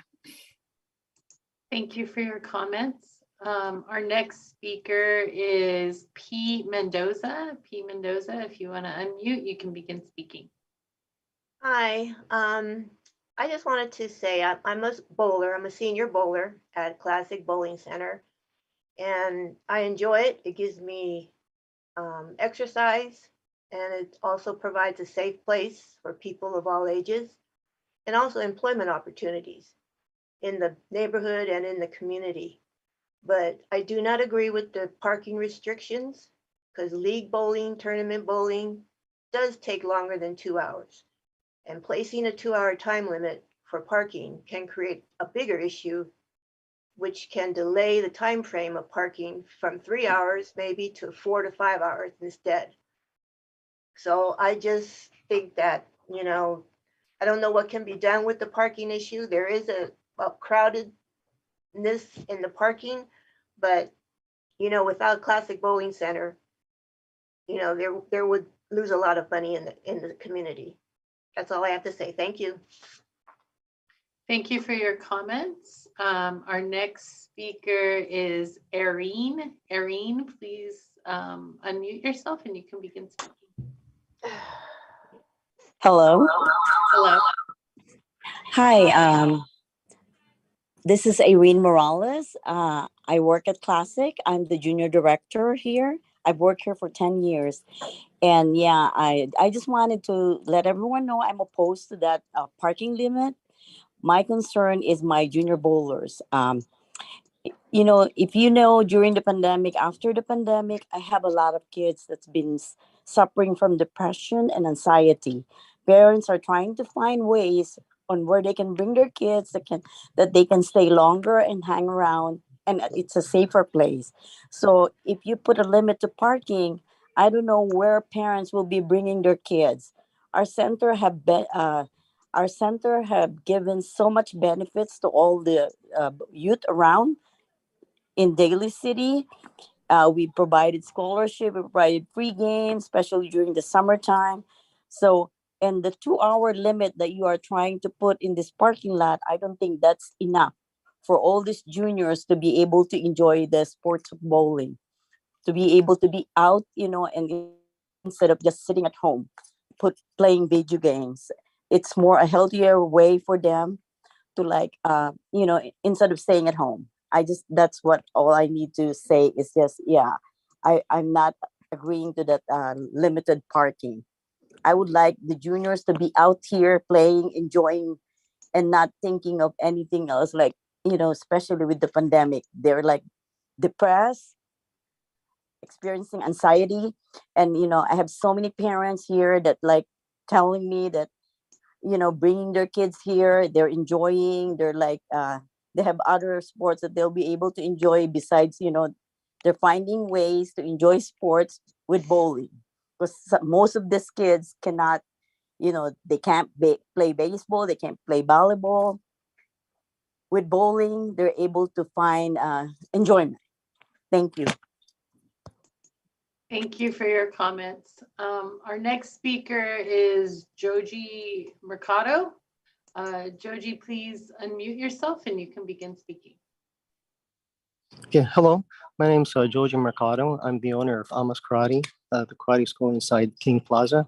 Thank you for your comments. Our next speaker is P. Mendoza. P. Mendoza, if you want to unmute, you can begin speaking. Hi, I just wanted to say I'm a bowler. I'm a senior bowler at Classic Bowling Center, and I enjoy it. It gives me exercise, and it also provides a safe place for people of all ages, and also employment opportunities in the neighborhood and in the community. But I do not agree with the parking restrictions, because league bowling, tournament bowling does take longer than 2 hours. And placing a 2-hour time limit for parking can create a bigger issue, which can delay the time frame of parking from 3 hours maybe to 4 to 5 hours instead. So I just think that, I don't know what can be done with the parking issue. There is a crowdedness in the parking, but without Classic Bowling Center, there would lose a lot of money in the community. That's all I have to say. Thank you. Thank you for your comments. Our next speaker is Erin. Erin, please unmute yourself and you can begin speaking. Hello. Hello. Hi. This is Irene Morales. I work at Classic. I'm the junior director here. I've worked here for 10 years. And yeah, I just wanted to let everyone know I'm opposed to that parking limit. My concern is my junior bowlers. You know, if you know, during the pandemic, after the pandemic, I have a lot of kids that's been suffering from depression and anxiety. Parents are trying to find ways on where they can bring their kids that they can stay longer and hang around, and it's a safer place. So if you put a limit to parking, I don't know where parents will be bringing their kids. Our center have been. Our center have given so much benefits to all the youth around in Daly City. We provided scholarship, we provided free games, especially during the summertime. So, and the 2 hour limit that you are trying to put in this parking lot, I don't think that's enough for all these juniors to be able to enjoy the sports of bowling, to be able to be out, you know, and instead of just sitting at home, playing video games. It's more a healthier way for them to like you know, instead of staying at home. That's what all I need to say is just, yeah, I'm not agreeing to that limited parking. I would like the juniors to be out here playing, enjoying, and not thinking of anything else, like, you know, especially with the pandemic, they're like depressed, experiencing anxiety. And you know, I have so many parents here that like telling me that, you know, bringing their kids here, they're enjoying, they're like they have other sports that they'll be able to enjoy besides, you know, they're finding ways to enjoy sports with bowling, because most of these kids cannot, you know, they can't play baseball, they can't play volleyball. With bowling, they're able to find enjoyment. Thank you. Thank you for your comments. Our next speaker is Joji Mercado. Joji, please unmute yourself and you can begin speaking. Okay, hello. My name is Joji Mercado. I'm the owner of Amos Karate, the karate school inside King Plaza.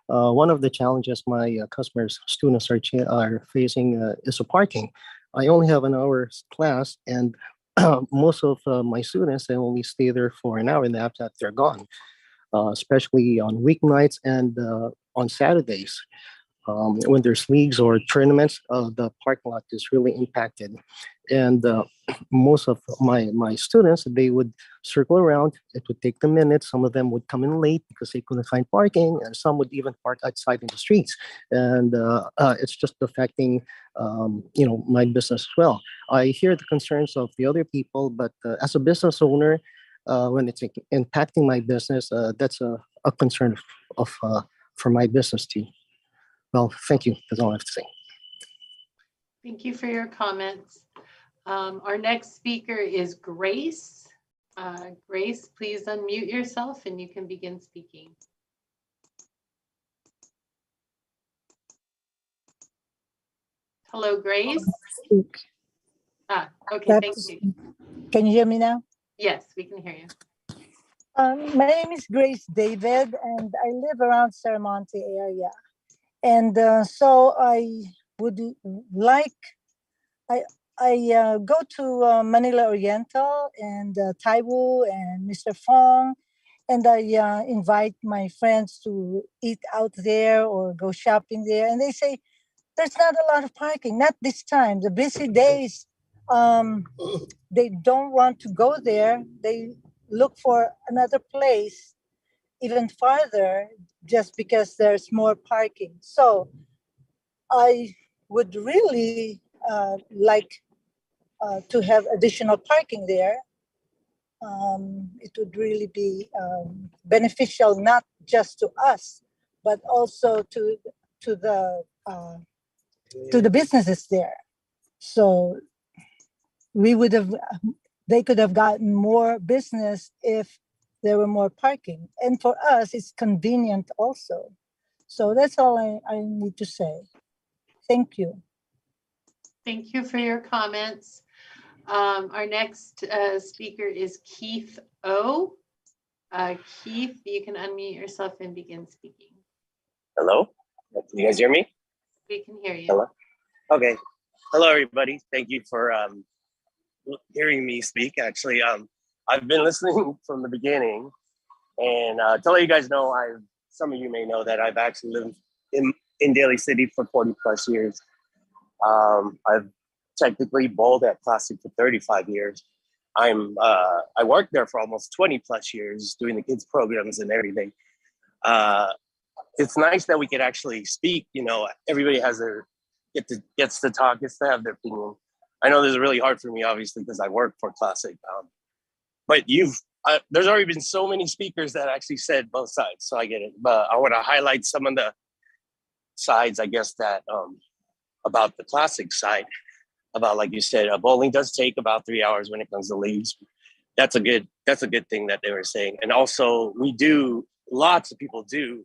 One of the challenges my customers, students are facing is the parking. I only have an hour's class, and most of my students, they only stay there for an hour, and after that, they're gone, especially on weeknights and on Saturdays. When there's leagues or tournaments, the parking lot is really impacted. And most of my students, they would circle around. It would take them minutes. Some of them would come in late because they couldn't find parking, and some would even park outside in the streets. And it's just affecting, you know, my business as well. I hear the concerns of the other people, but as a business owner, when it's impacting my business, that's a concern for my business too. Well, thank you. That's all I have to say. Thank you for your comments. Our next speaker is Grace. Grace, please unmute yourself and you can begin speaking. Hello, Grace. Okay, thank you. Can you hear me now? Yes, we can hear you. My name is Grace David, and I live around Sermonte area. And so I would like, I go to Manila Oriental and Taiwu and Mr. Fong, and I invite my friends to eat out there or go shopping there. And they say, there's not a lot of parking, not this time. The busy days, they don't want to go there. They look for another place even farther just because there's more parking. So I would really like to have additional parking there. It would really be beneficial not just to us, but also to the businesses there. So they could have gotten more business if there were more parking. And for us, it's convenient also. So that's all I need to say. Thank you. Thank you for your comments. Our next speaker is Keith O. Keith, you can unmute yourself and begin speaking. Hello? Can you guys hear me? We can hear you. Hello? Okay. Hello, everybody. Thank you for hearing me speak. Actually, I've been listening from the beginning, and to let you guys know, some of you may know that I've actually lived in Daly City for 40 plus years. I've technically bowled at Classic for 35 years. I worked there for almost 20 plus years doing the kids programs and everything. It's nice that we could actually speak. You know, everybody has gets to talk, gets to have their opinion. I know this is really hard for me, obviously, because I work for Classic. But there's already been so many speakers that actually said both sides, so I get it. But I want to highlight some of the sides, I guess, that about the Classic side. About, like you said, bowling does take about 3 hours when it comes to leagues. That's a good thing that they were saying. And also, lots of people do.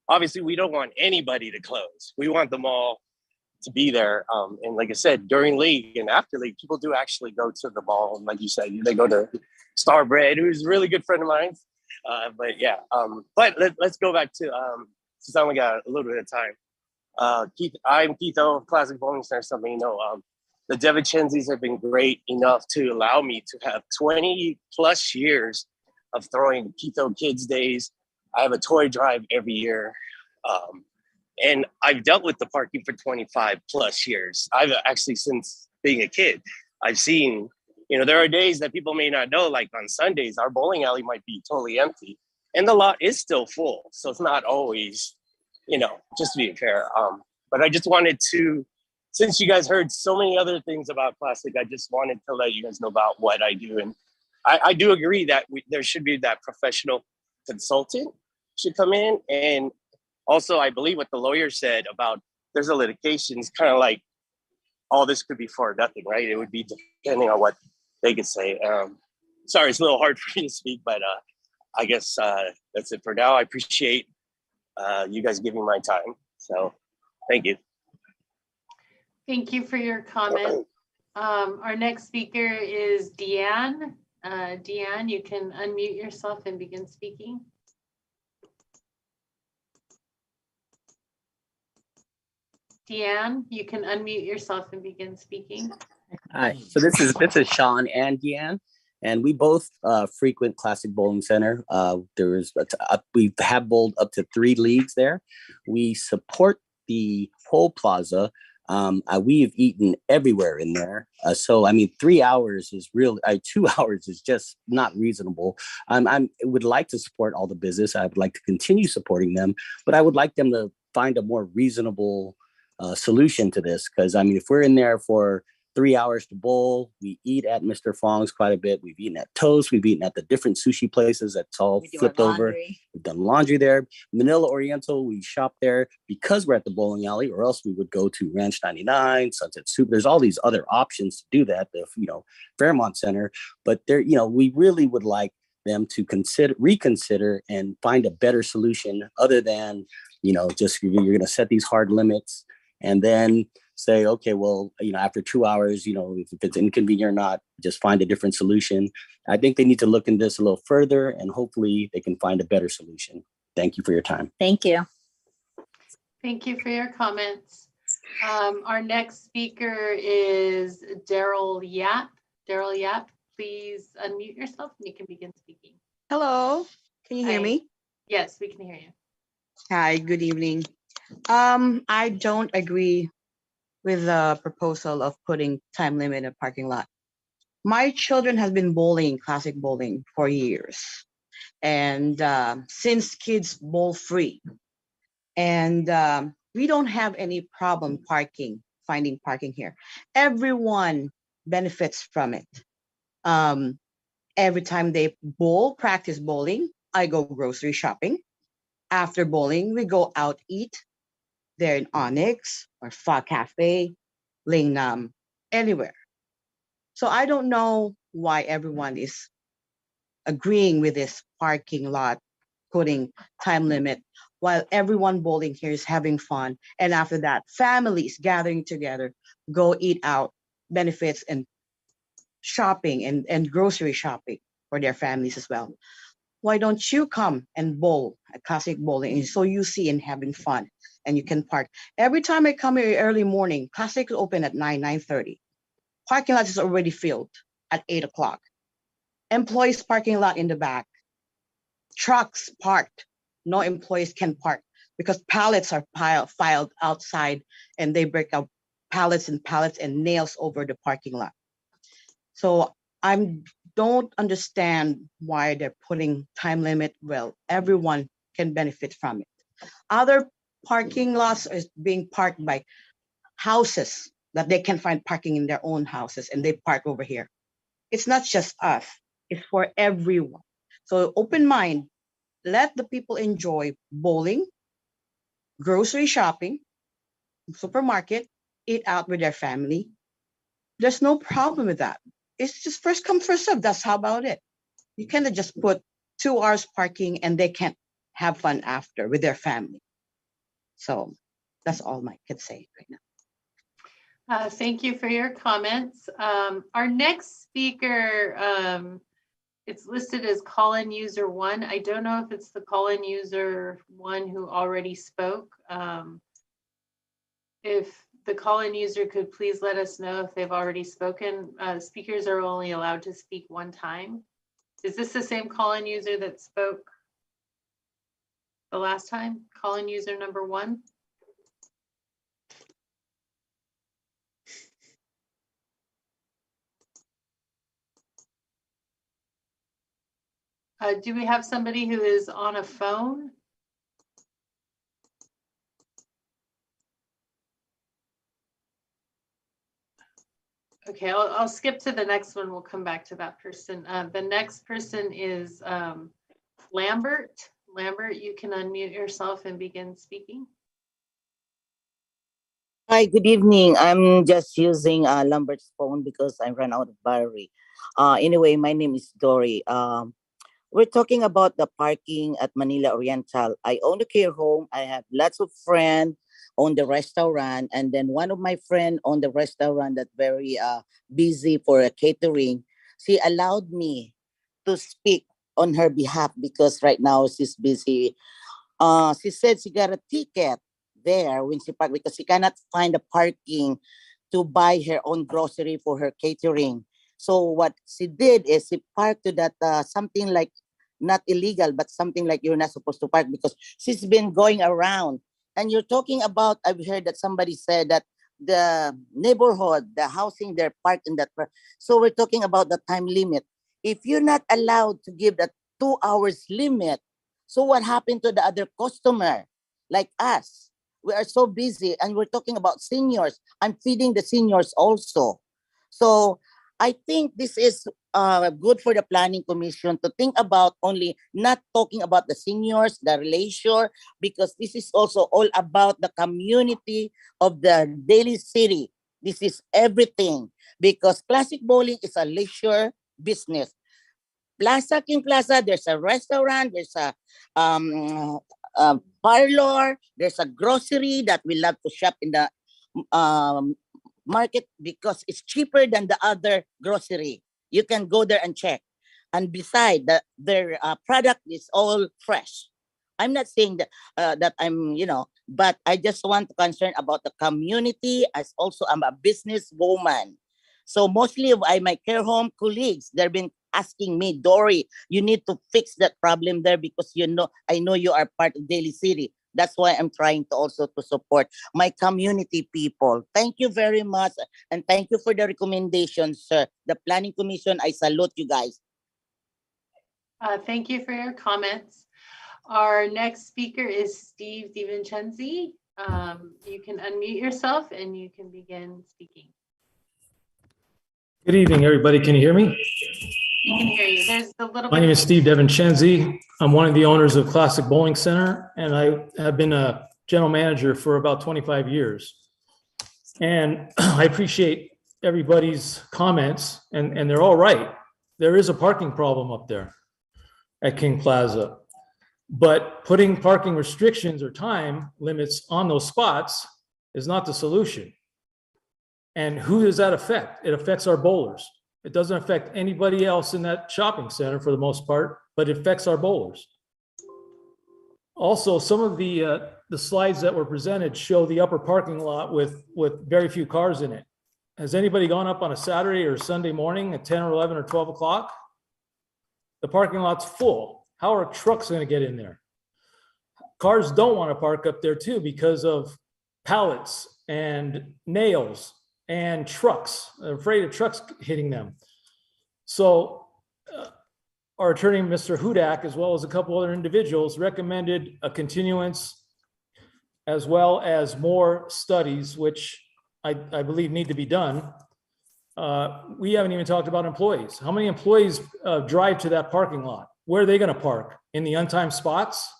Obviously, we don't want anybody to close. We want them all to be there. And like I said, during league and after league, people do actually go to the ball. And like you said, they go to Starbread, who's a really good friend of mine. But yeah, but let's go back to, since I only got a little bit of time. I'm Keith O of Classic Bowling Center. Something you know. The DeVincenzi's have been great enough to allow me to have 20 plus years of throwing Keith O Kids Days. I have a toy drive every year. And I've dealt with the parking for 25 plus years. I've actually, since being a kid, I've seen, there are days that people may not know, like on Sundays, our bowling alley might be totally empty and the lot is still full. So it's not always, just to be fair. But I just wanted to, since you guys heard so many other things about Classic, I just wanted to let you guys know about what I do. And I do agree that there should be that professional consultant should come in. And also, I believe what the lawyer said about there's a litigation is kind of like, all this could be for nothing, right? It would be depending on what they could say. Sorry, it's a little hard for me to speak, but I guess that's it for now. I appreciate you guys giving my time. So thank you. Thank you for your comment. Our next speaker is Deanne. Deanne, you can unmute yourself and begin speaking. Deanne, you can unmute yourself and begin speaking. Hi, so this is Sean and Deanne, and we both frequent Classic Bowling Center. We have bowled up to 3 leagues there. We support the whole plaza. We've eaten everywhere in there. So, 3 hours is real. 2 hours is just not reasonable. I would like to support all the business. I would like to continue supporting them, but I would like them to find a more reasonable solution to this. Because, if we're in there for 3 hours to bowl, we eat at Mr. Fong's quite a bit. We've eaten at Toast. We've eaten at the different sushi places that's all flipped over. We've done laundry there. Manila Oriental, we shop there because we're at the bowling alley, or else we would go to Ranch 99, Sunset Soup. There's all these other options to do that, the Fairmont Center. But there, we really would like them to reconsider and find a better solution other than, just you're going to set these hard limits and then say, okay, well, after 2 hours, if it's inconvenient or not, just find a different solution. I think they need to look into this a little further and hopefully they can find a better solution. Thank you for your time. Thank you. Thank you for your comments. Our next speaker is Daryl Yap. Daryl Yap, please unmute yourself and you can begin speaking. Hello, can you hear me? Yes, we can hear you. Hi, good evening. I don't agree with the proposal of putting time limit in a parking lot. My children have been bowling Classic Bowling for years. And since kids bowl free. And we don't have any problem finding parking here. Everyone benefits from it. Every time they practice bowling, I go grocery shopping. After bowling, we go out eat. They're in Onyx or Pho Cafe, Lingnam, anywhere. So I don't know why everyone is agreeing with this parking lot, putting time limit, while everyone bowling here is having fun. And after that, families gathering together, go eat out, benefits and shopping and grocery shopping for their families as well. Why don't you come and bowl at Classic Bowling? And so you see and having fun and you can park. Every time I come here early morning, Classic is open at 9:30. Parking lot is already filled at 8 o'clock. Employees parking lot in the back. Trucks parked. No employees can park because pallets are filed outside and they break up pallets and nails over the parking lot. So I don't understand why they're putting time limit. Well, everyone can benefit from it. Other parking lots is being parked by houses that they can find parking in their own houses and they park over here. It's not just us, it's for everyone. So open mind, let the people enjoy bowling, grocery shopping, supermarket, eat out with their family. There's no problem with that. It's just first come, first serve. That's how about it. You cannot just put 2 hours parking and they can't have fun after with their family. So that's all I can say right now. Thank you for your comments. Our next speaker, it's listed as call-in user 1. I don't know if it's the call-in user 1 who already spoke. If the call-in user could please let us know if they've already spoken. Speakers are only allowed to speak one time. Is this the same call-in user that spoke the last time? Call-in user number 1? Do we have somebody who is on a phone? Okay, I'll skip to the next one. We'll come back to that person. The next person is Lambert. Lambert, you can unmute yourself and begin speaking. Hi, good evening. I'm just using Lambert's phone because I ran out of battery. Anyway, my name is Dory. We're talking about the parking at Manila Oriental. I own a care home. I have lots of friends on the restaurant, and then one of my friend on the restaurant that very busy for a catering. She allowed me to speak on her behalf because right now she's busy. She said she got a ticket there when she parked because she cannot find the parking to buy her own grocery for her catering. So what she did is she parked to that something like not illegal, but something like you're not supposed to park because she's been going around. And you're talking about, I've heard that somebody said that the neighborhood, the housing, they're parked in that. So we're talking about the time limit. If you're not allowed to give that 2 hours limit, so what happened to the other customer like us? We are so busy and we're talking about seniors. I'm feeding the seniors also. So I think this is good for the planning commission to think about only not talking about the seniors, the leisure, because this is also all about the community of the Daly City. This is everything because classic bowling is a leisure business. King Plaza, there's a restaurant, there's a parlor, there's a grocery that we love to shop in the market because it's cheaper than the other grocery. You can go there and check. And beside that, their product is all fresh. I'm not saying that that I'm, but I just want to concern about the community as also I'm a businesswoman. So mostly of my care home colleagues, they've been asking me, Dory, you need to fix that problem there because I know you are part of Daly City. That's why I'm trying to also to support my community people. Thank you very much. And thank you for the recommendations, sir. The Planning Commission, I salute you guys. Thank you for your comments. Our next speaker is Steve DiVincenzi. You can unmute yourself and you can begin speaking. Good evening, everybody. Can you hear me? We can hear you. There's a little My bit name of is Steve DiVincenzi. I'm one of the owners of Classic Bowling Center, and I have been a general manager for about 25 years. And I appreciate everybody's comments, and they're all right. There is a parking problem up there at King Plaza, but putting parking restrictions or time limits on those spots is not the solution. And who does that affect? It affects our bowlers. It doesn't affect anybody else in that shopping center for the most part, but it affects our bowlers. Also, some of the slides that were presented show the upper parking lot with very few cars in it. Has anybody gone up on a Saturday or Sunday morning at 10 or 11 or 12 o'clock? The parking lot's full. How are trucks going to get in there? Cars don't want to park up there too because of pallets and nails and trucks. They're afraid of trucks hitting them. So our attorney, Mr. Hudak, as well as a couple other individuals, recommended a continuance as well as more studies, which I believe need to be done. We haven't even talked about employees. How many employees drive to that parking lot? Where are they going to park? In the untimed spots?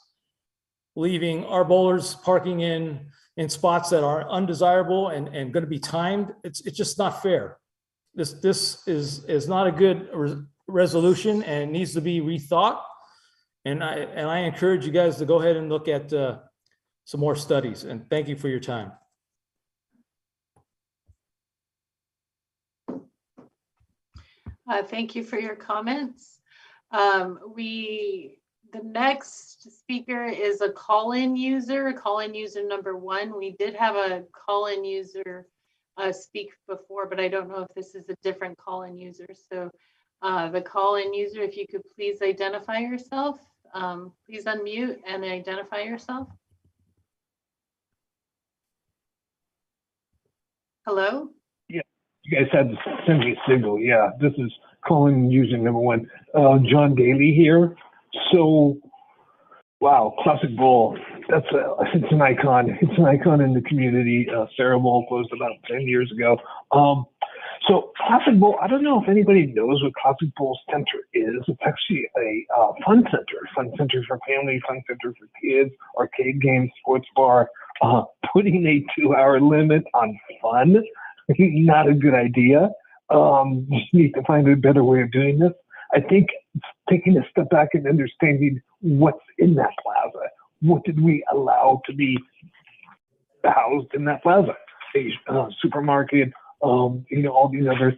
Leaving our bowlers parking in spots that are undesirable and going to be timed. It's just not fair. This is not a good resolution and needs to be rethought. And I encourage you guys to go ahead and look at some more studies. And thank you for your time. Thank you for your comments. The next speaker is a call-in user number 1. We did have a call-in user speak before, but I don't know if this is a different call-in user. So the call-in user, if you could please identify yourself. Please unmute and identify yourself. Hello? Yeah, you guys had to send me a signal. Yeah, this is calling user number 1. John Daly here. So, wow, Classic Bowl. It's an icon. It's an icon in the community. Sarah Bowl closed about 10 years ago. So Classic Bowl, I don't know if anybody knows what Classic Bowl Center is. It's actually a fun center for families, fun center for kids, arcade games, sports bar. Putting a 2-hour limit on fun, not a good idea. Just need to find a better way of doing this. I think taking a step back and understanding what's in that plaza. What did we allow to be housed in that plaza? A supermarket, all these other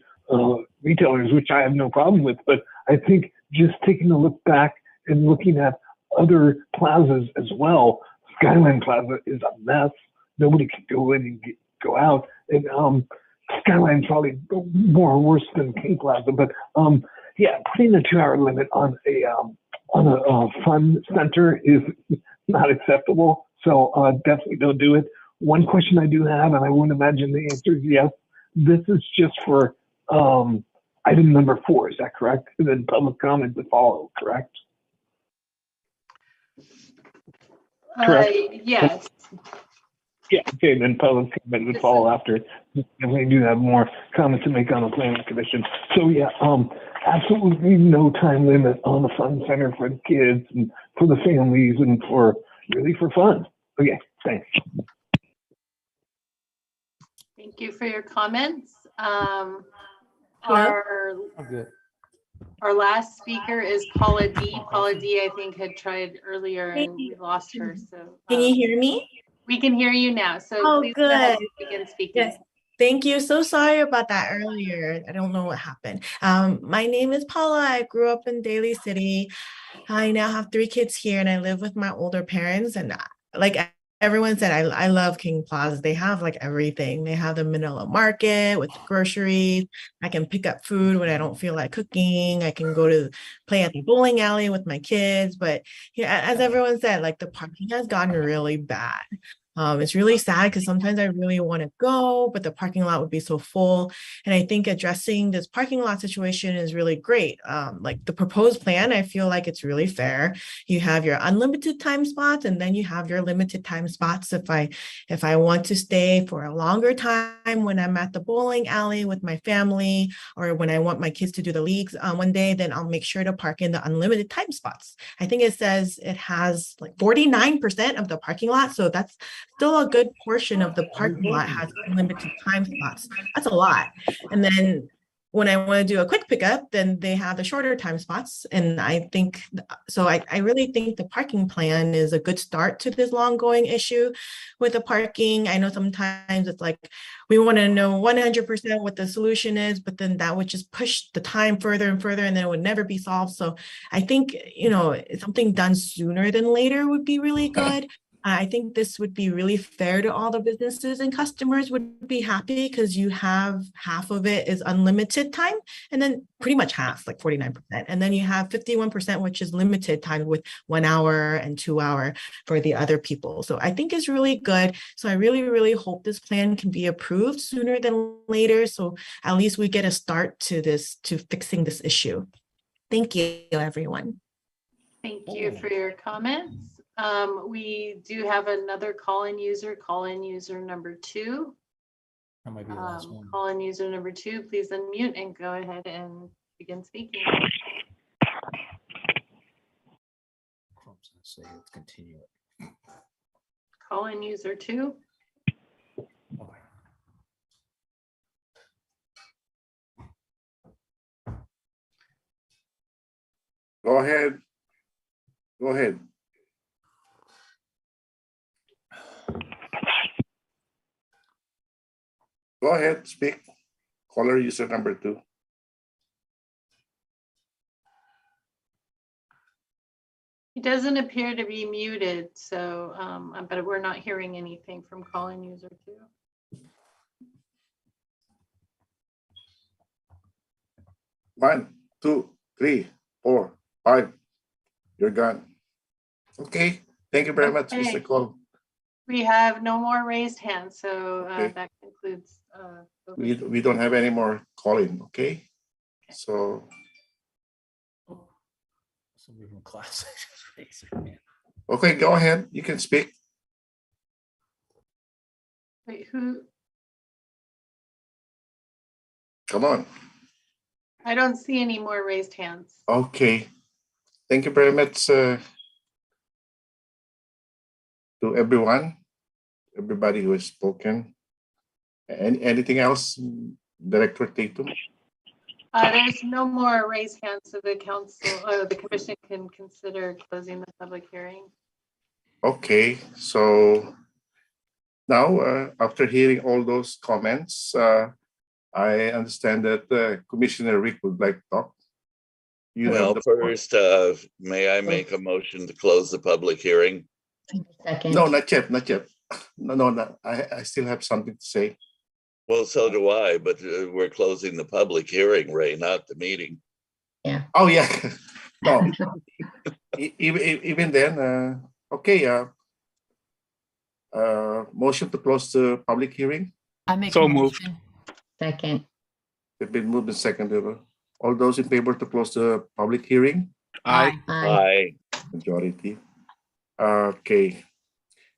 retailers, which I have no problem with. But I think just taking a look back and looking at other plazas as well. Skyline Plaza is a mess. Nobody can go in and go out. And Skyline's probably more worse than King Plaza. But yeah, putting a 2-hour limit on a fun center is not acceptable. So definitely don't do it. One question I do have, and I wouldn't imagine the answer is yes. This is just for item number 4. Is that correct? And then public comment to follow. Correct? Correct. Yes. Yeah, okay, then public comment would follow after. And we do have more comments to make on the planning commission. So yeah, absolutely no time limit on the fun center for the kids and for the families and for fun. Okay, thanks. Thank you for your comments. Good. Our last speaker is Paula D. Paula D, I think, had tried earlier and we lost her. So can you hear me? We can hear you now. So please good. go ahead and begin speaking. Yes. Thank you. So sorry about that earlier. I don't know what happened. My name is Paula. I grew up in Daly City. I now have 3 kids here and I live with my older parents. And like everyone said, I love King Plaza. They have like everything. They have the Manila market with the groceries. I can pick up food when I don't feel like cooking. I can go to play at the bowling alley with my kids. But yeah, as everyone said, like the parking has gotten really bad. It's really sad because sometimes I really want to go, but the parking lot would be so full. And I think addressing this parking lot situation is really great. Like the proposed plan, I feel like it's really fair. You have your unlimited time spots, and then you have your limited time spots. If I want to stay for a longer time when I'm at the bowling alley with my family, or when I want my kids to do the leagues one day, then I'll make sure to park in the unlimited time spots. I think it says it has like 49% of the parking lot. So that's still a good portion of the parking lot has unlimited time spots. That's a lot. And then when I want to do a quick pickup, then they have the shorter time spots. And I think, so I really think the parking plan is a good start to this long going issue with the parking. I know sometimes it's like, we want to know 100% what the solution is, but then that would just push the time further and further, and then it would never be solved. So I think, something done sooner than later would be really good. I think this would be really fair to all the businesses, and customers would be happy because you have half of it is unlimited time, and then pretty much half, like 49%. And then you have 51%, which is limited time with 1 hour and 2 hour for the other people. So I think it's really good. So I really, really hope this plan can be approved sooner than later. So at least we get a start to fixing this issue. Thank you, everyone. Thank you for your comments. We do have another call-in user number 2. That might be the last one. Call-in user number 2, please unmute and go ahead and begin speaking. Say let's continue it. Call-in user 2. Go ahead. Go ahead. Go ahead, speak. Caller user number 2. He doesn't appear to be muted, so but we're not hearing anything from calling user 2. 1, 2, 3, 4, 5. You're gone. Okay. Thank you very much, Mr. Cole. We have no more raised hands, so Okay. that concludes. We don't have any more calling. Okay. So Somebody from class. okay, go ahead. You can speak. Wait, who? Come on. I don't see any more raised hands. Okay. Thank you very much to everybody who has spoken. Anything else, Director Tatum? There's no more raised hands, so the commission can consider closing the public hearing. Okay, so now after hearing all those comments, I understand that Commissioner Rick would like to talk. Well, first, may I make a motion to close the public hearing? Second. No, not yet, not yet. No. I still have something to say. Well, so do I, but we're closing the public hearing, Ray, not the meeting. Yeah. Oh, yeah. No. Even then, okay. Motion to close the public hearing. I make So a moved. motion. Second. It's been moved and seconded. All those in favor to close the public hearing? Aye. Aye. Majority. Okay.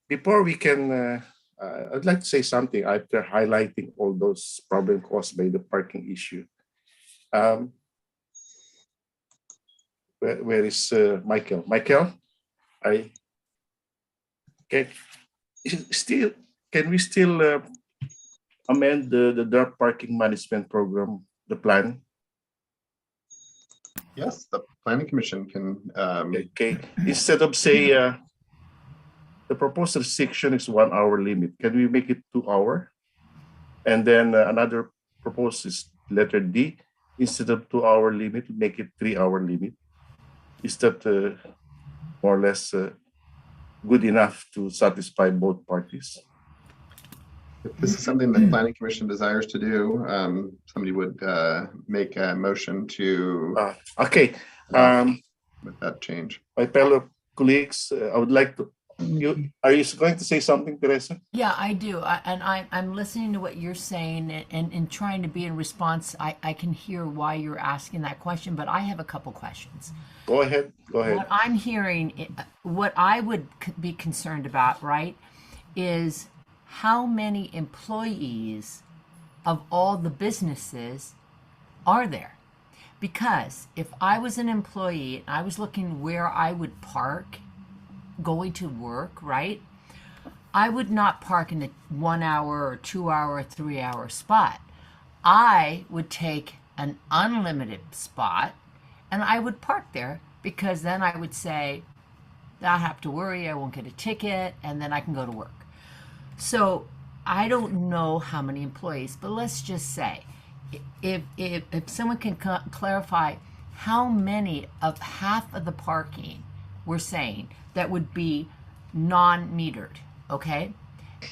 Before we can, I'd like to say something after highlighting all those problems caused by the parking issue. Where is Michael? Michael, can we still amend the draft parking management program, the plan? Yes, the planning commission can. Okay, instead of say the proposed restriction is 1 hour limit, can we make it 2 hour? And then another proposed is letter D, instead of 2 hour limit, make it 3 hour limit. Is that more or less good enough to satisfy both parties? If this is something the planning commission desires to do, somebody would make a motion to. Okay. With that change. My fellow colleagues, I would like to. Are you going to say something, Teresa? Yeah, I do. I'm listening to what you're saying and trying to be in response. I can hear why you're asking that question, but I have a couple questions. Go ahead. Go ahead. What I'm hearing, what I would be concerned about, right, is how many employees of all the businesses are there? Because if I was an employee and I was looking where I would park going to work, right, I would not park in a 1 hour or 2 hour or 3 hour spot. I would take an unlimited spot, and I would park there, because then I would say, I don't have to worry, I won't get a ticket, and then I can go to work. So I don't know how many employees, but let's just say, if someone can clarify how many of half of the parking we're saying that would be non-metered, okay?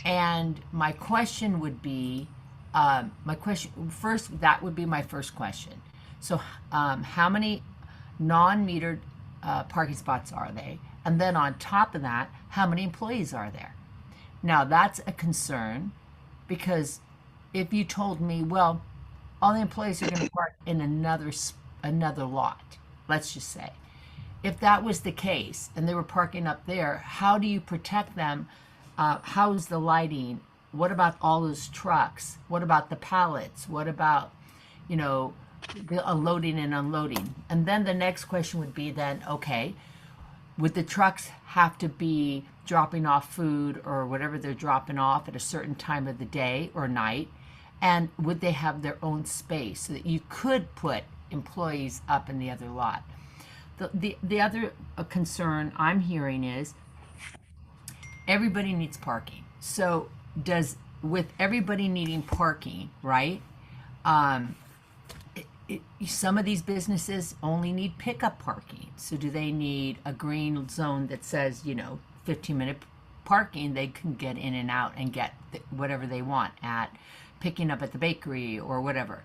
And my question would be, that would be my first question. So how many non-metered parking spots are they? And then on top of that, how many employees are there? Now that's a concern, because if you told me, well, all the employees are going to park in another lot, let's just say, if that was the case and they were parking up there, how do you protect them? How's the lighting? What about all those trucks? What about the pallets? What about, the loading and unloading? And then the next question would be then, okay, would the trucks have to be dropping off food or whatever they're dropping off at a certain time of the day or night? And would they have their own space so that you could put employees up in the other lot? The other concern I'm hearing is everybody needs parking. So with everybody needing parking, right? Some of these businesses only need pickup parking. So do they need a green zone that says, 15-minute parking? They can get in and out and get whatever they want at picking up at the bakery or whatever.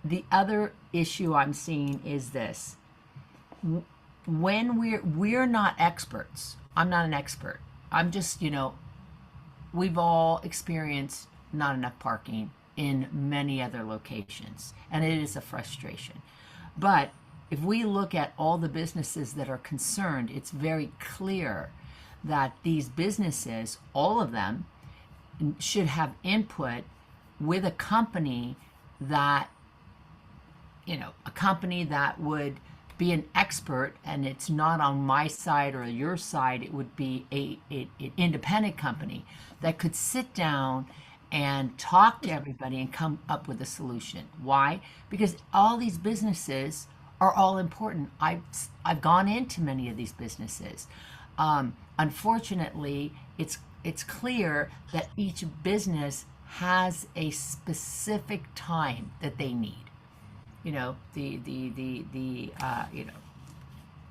The other issue I'm seeing is this. When we're not experts, I'm not an expert. I'm just, we've all experienced not enough parking in many other locations, and it is a frustration. But if we look at all the businesses that are concerned, it's very clear that these businesses, all of them, should have input with a company that, would be an expert, and it's not on my side or your side. It would be an independent company that could sit down and talk to everybody and come up with a solution. Why? Because all these businesses are all important. I've gone into many of these businesses. Unfortunately, it's clear that each business has a specific time that they need.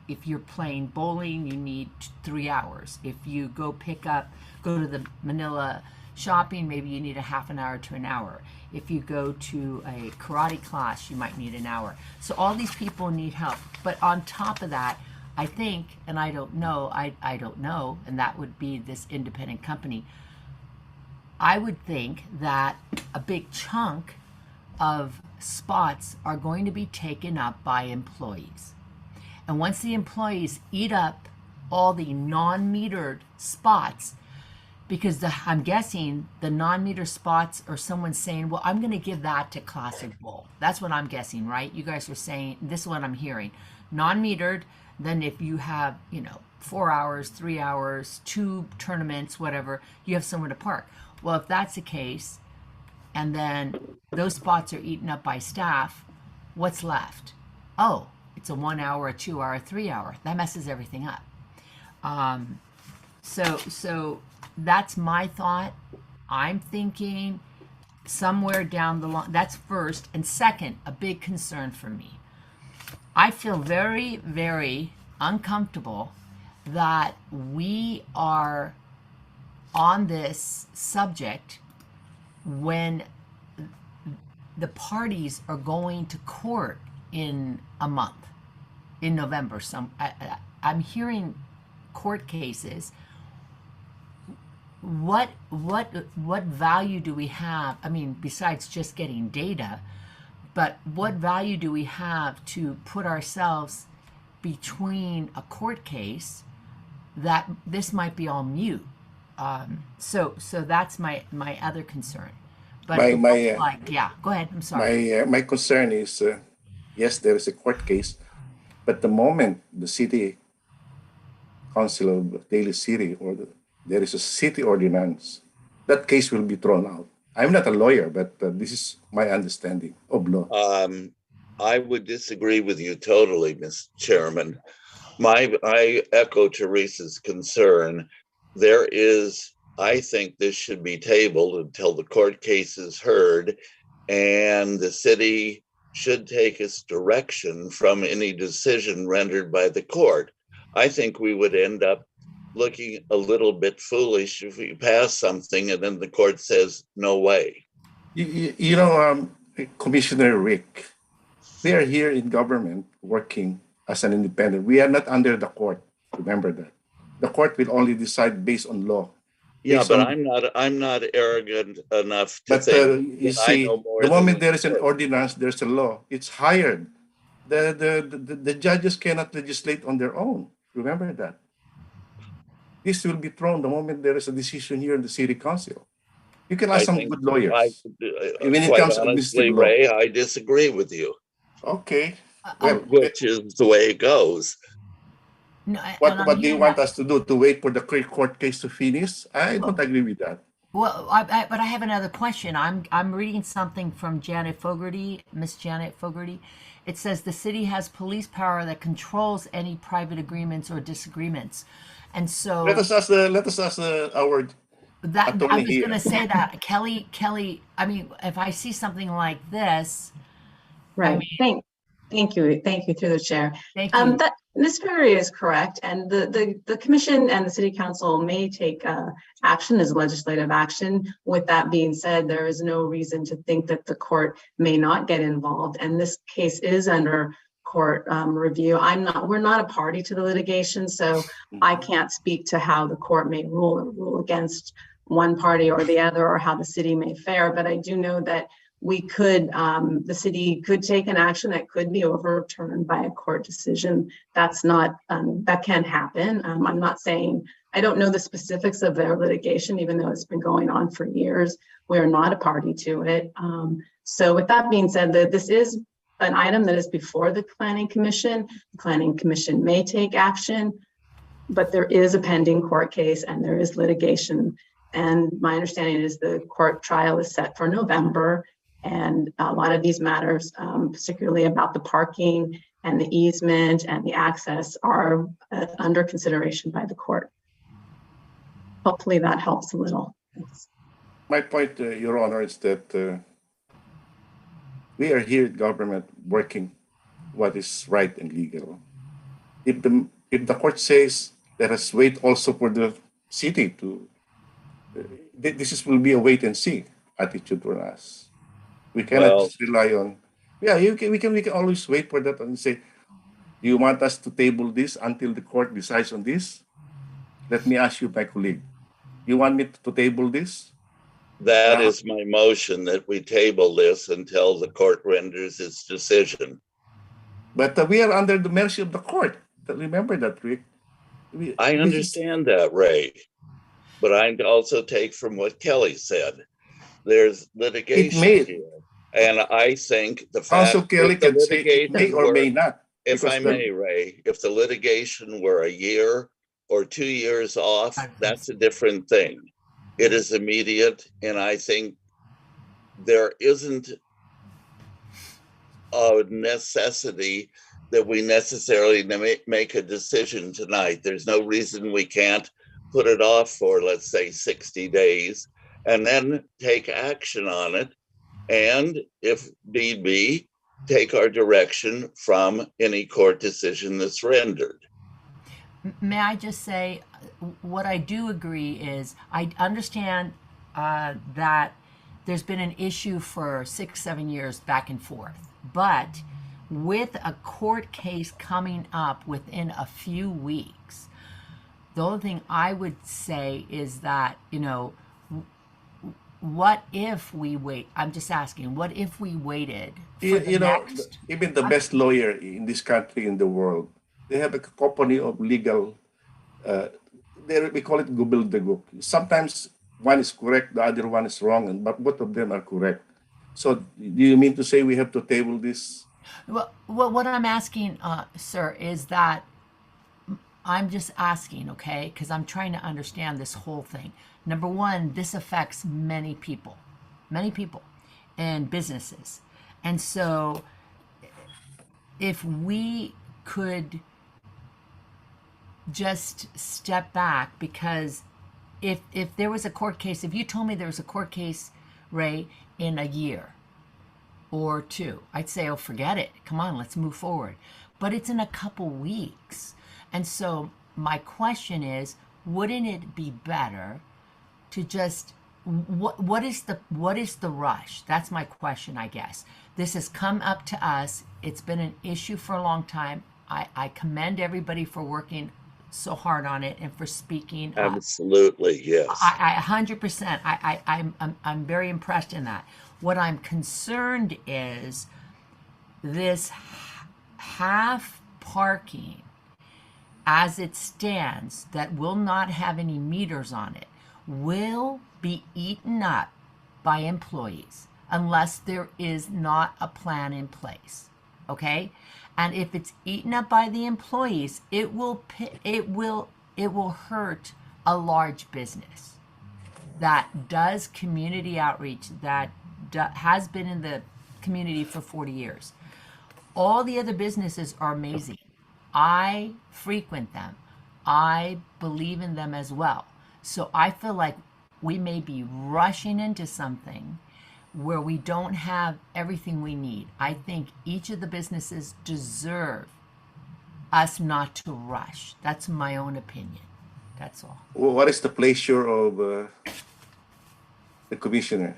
If you're playing bowling, you need 3 hours. If you go to the Manila shopping, maybe you need a half an hour to an hour. If you go to a karate class, you might need an hour. So all these people need help. But on top of that, I think, and I don't know, and that would be this independent company, I would think that a big chunk of spots are going to be taken up by employees. And once the employees eat up all the non-metered spots, because I'm guessing the non-meter spots are someone saying, well, I'm going to give that to Classic Bowl. That's what I'm guessing, right? You guys are saying, this is what I'm hearing. Non-metered, then if you have, 4 hours, 3 hours, 2 tournaments, whatever, you have somewhere to park. Well, if that's the case, and then those spots are eaten up by staff, what's left? Oh, it's a 1 hour, a 2 hour, a 3 hour. That messes everything up. So that's my thought. I'm thinking somewhere down the line, that's first. And second, a big concern for me. I feel very, very uncomfortable that we are on this subject when the parties are going to court in a month, in November. I'm hearing court cases. What value do we have? I mean, besides just getting data, but what value do we have to put ourselves between a court case that this might be all mute? So that's my other concern. But yeah, go ahead. I'm sorry. My concern is, yes, there is a court case, but the moment the city council of Daly City there is a city ordinance, that case will be thrown out. I'm not a lawyer, but this is my understanding of law. I would disagree with you totally, Mr. Chairman. I echo Teresa's concern. I think this should be tabled until the court case is heard, and the city should take its direction from any decision rendered by the court. I think we would end up looking a little bit foolish if we pass something and then the court says, no way. You know, Commissioner Rick, we are here in government working as an independent. We are not under the court. Remember that. The court will only decide based on law. Yeah, based but on- I'm not arrogant enough to But think you that I see, know more the than moment the there is an court. ordinance, there's a law. It's hired. The judges cannot legislate on their own. Remember that. This will be thrown the moment there is a decision here in the city council. You can ask some good lawyers. When it Quite comes to honestly, administrative law. Ray, I disagree with you. Okay. Well, Which is the way it goes. No, and what I'm do you hearing want that. us to do? To wait for the court case to finish? I don't agree with that. Well, but I have another question. I'm reading something from Janet Fogarty, Miss Janet Fogarty. It says the city has police power that controls any private agreements or disagreements, and so Let us ask our that I attorney was going to here. say that Kelly. I mean, if I see something like this, Right. Thank you through the chair. Thank you. That Ms. Ferry is correct, and the commission and the city council may take action as legislative action. With that being said, there is no reason to think that the court may not get involved, and this case is under court review. We're not a party to the litigation, so I can't speak to how the court may rule against one party or the other, or how the city may fare. But I do know that the city could take an action that could be overturned by a court decision. That's not, that can happen. I'm not saying, I don't know the specifics of their litigation, even though it's been going on for years. We're not a party to it. So with that being said, this is an item that is before the Planning Commission. The Planning Commission may take action, but there is a pending court case and there is litigation. And my understanding is the court trial is set for November. And a lot of these matters, particularly about the parking and the easement and the access, are under consideration by the court. Hopefully that helps a little. Thanks. My point, Your Honor, is that we are here at government working what is right and legal. If the court says let us wait also for the city to, will be a wait and see attitude for us. We cannot just rely on. Yeah, we can always wait for that and say, do you want us to table this until the court decides on this? Let me ask you, my colleague. You want me to table this? That is my motion, that we table this until the court renders its decision. But we are under the mercy of the court. Remember that, Rick. I understand that, Ray. But I also take from what Kelly said. There's litigation here. And I think the fact Also, Kelly that the can say it may or may not. If I may, Ray, if the litigation were a year or 2 years off, that's a different thing. It is immediate, and I think there isn't a necessity that we necessarily make a decision tonight. There's no reason we can't put it off for, let's say, 60 days and then take action on it. And if need be, take our direction from any court decision that's rendered. May I just say, what I do agree is, I understand that there's been an issue for 6-7 years back and forth, but with a court case coming up within a few weeks, the only thing I would say is that, what if we wait? I'm just asking, what if we waited for even the best lawyer in this country, in the world, they have a company of legal, we call it gubildaguk. Sometimes one is correct, the other one is wrong, but both of them are correct. So do you mean to say we have to table this? Well, what I'm asking, sir, is that I'm just asking, okay, because I'm trying to understand this whole thing. Number one, this affects many people, many people and businesses. And so if we could just step back, because if there was a court case, if you told me there was a court case, Ray, in a year or two, I'd say, oh, forget it. Come on, let's move forward. But it's in a couple weeks. And so my question is, wouldn't it be better to just, what is the rush? That's my question, I guess. This has come up to us. It's been an issue for a long time. I commend everybody for working so hard on it and for speaking up. Absolutely, yes. I 100%. I'm very impressed in that. What I'm concerned is this half parking as it stands that will not have any meters on it will be eaten up by employees unless there is not a plan in place. Okay? And if it's eaten up by the employees, it will hurt a large business that does community outreach, that has been in the community for 40 years. All the other businesses are amazing. I frequent them. I believe in them as well. So I feel like we may be rushing into something where we don't have everything we need. I think each of the businesses deserve us not to rush. That's my own opinion. That's all. Well, what is the pleasure of the commissioner?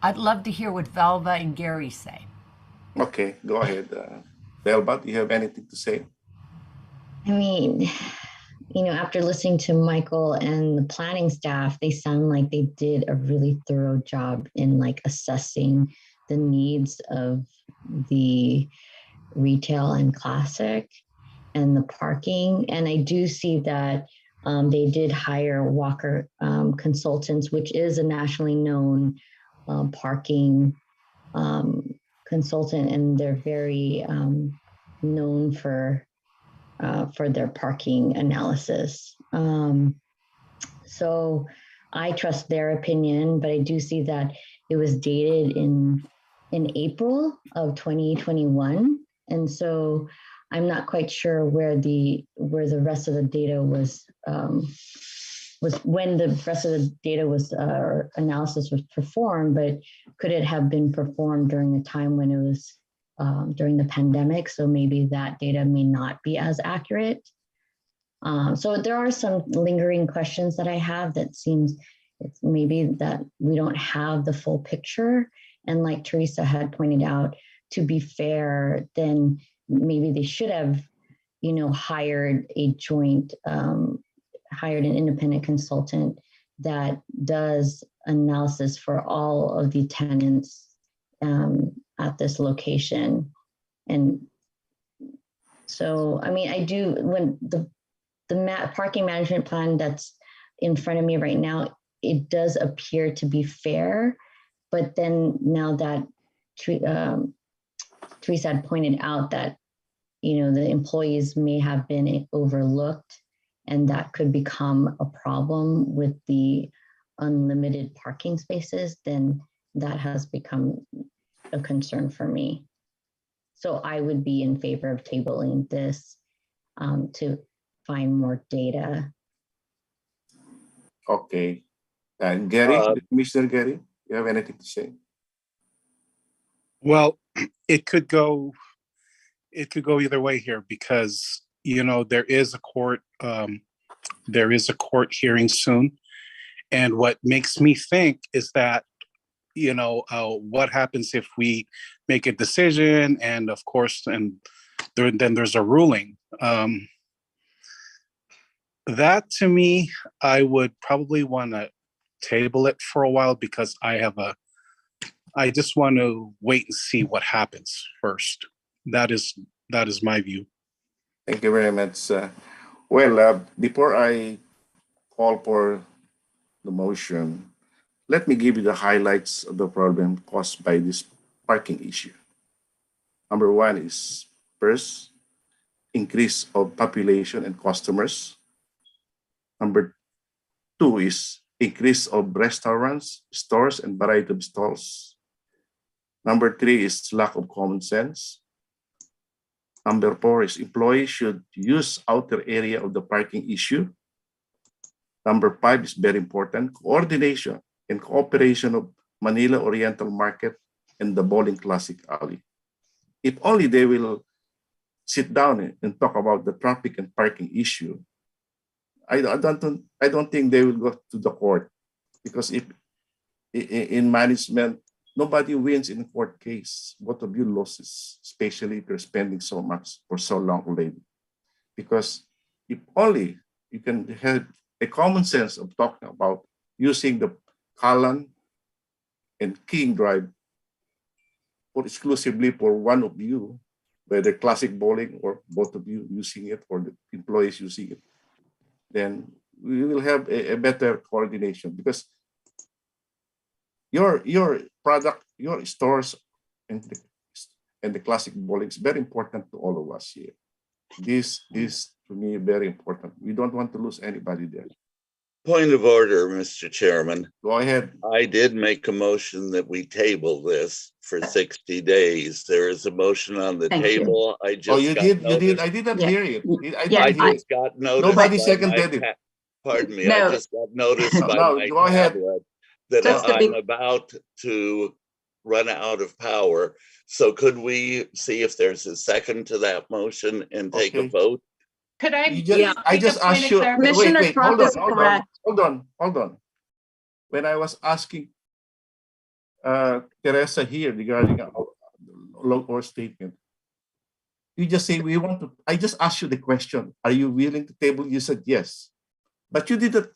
I'd love to hear what Velva and Gary say. Okay, go ahead. Velva, do you have anything to say? I mean, after listening to Michael and the planning staff, they sound like they did a really thorough job in assessing the needs of the retail and classic and the parking. And I do see that they did hire Walker Consultants, which is a nationally known parking consultant, and they're very known for their parking analysis. So I trust their opinion, but I do see that it was dated in April of 2021. And so I'm not quite sure where the rest of the data was when the rest of the data was analysis was performed, but could it have been performed during a time when it was during the pandemic? So maybe that data may not be as accurate. So there are some lingering questions that I have that seems it's maybe that we don't have the full picture. And like Teresa had pointed out, to be fair, then maybe they should have, hired an independent consultant that does analysis for all of the tenants at this location. And so, I mean, I do, when the parking management plan that's in front of me right now, it does appear to be fair, but then now that Teresa had pointed out that, the employees may have been overlooked, and that could become a problem with the unlimited parking spaces, then that has become a concern for me. So I would be in favor of tabling this to find more data. Okay. And Gary, Mr. Gary, you have anything to say? Well, it could go either way here, because there is a court hearing soon, and what makes me think is that what happens if we make a decision, and of course, then there's a ruling. That to me, I would probably want to table it for a while, because I just want to wait and see what happens first. That is my view. Thank you very much. Before I call for the motion, let me give you the highlights of the problem caused by this parking issue. Number one is, first, increase of population and customers. Number two is increase of restaurants, stores, and variety of stalls. Number 3 is lack of common sense. Number 4 is employees should use outer area of the parking issue. Number 5 is very important, coordination and cooperation of Manila Oriental Market and the Bowling Classic Alley. If only they will sit down and talk about the traffic and parking issue, I don't think they will go to the court, because if in management, nobody wins in a court case. Both of you loses, especially if you're spending so much for so long already. Because if only you can have a common sense of talking about using the Callan and King Drive for exclusively for one of you, whether classic bowling or both of you using it or the employees using it, then we will have a better coordination, because your product, your stores, and the classic bowling is very important to all of us here. This is, to me, very important. We don't want to lose anybody there. Point of order, Mr. Chairman. Go ahead. I did make a motion that we table this for 60 days. There is a motion on the Thank you. table. I just You did. I didn't hear it. I just got noticed. Nobody by seconded my it. Pardon me. No. I just got noticed by No, my go ahead. tablet that Just to I'm be- about to run out of power. So could we see if there's a second to that motion and take a Okay. vote? Could I? I just asked you. Commissioner Wait, Trump is correct. Hold on. When I was asking Teresa here regarding our statement, you just say we want to. I just asked you the question: are you willing to table? You said yes, but you didn't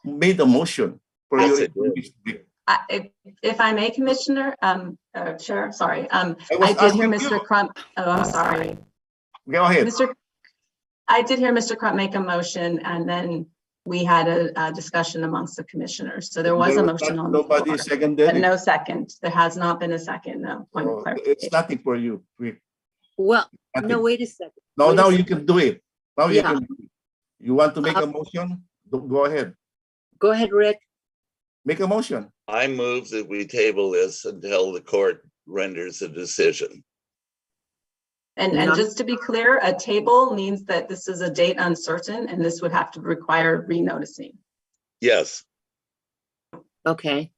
made a motion for Yes, your it did. information. If I may, Commissioner, Chair, sorry. was I did hear asking you. Mr. Crump. Oh, I'm sorry. Go ahead. I did hear Mr. Crump make a motion, and then we had a discussion amongst the commissioners. So there was a motion on the Nobody floor, seconded but it. no second. There has not been a second. No point of So clarification. it's nothing for you. Well, Nothing. no, wait a second. No, Wait a now you second. can do it. Now you Yeah. can. You want to make a motion? Go ahead. Go ahead, Rick. Make a motion. I move that we table this until the court renders a decision. And just to be clear, a table means that this is a date uncertain, and this would have to require renoticing. Yes. Okay.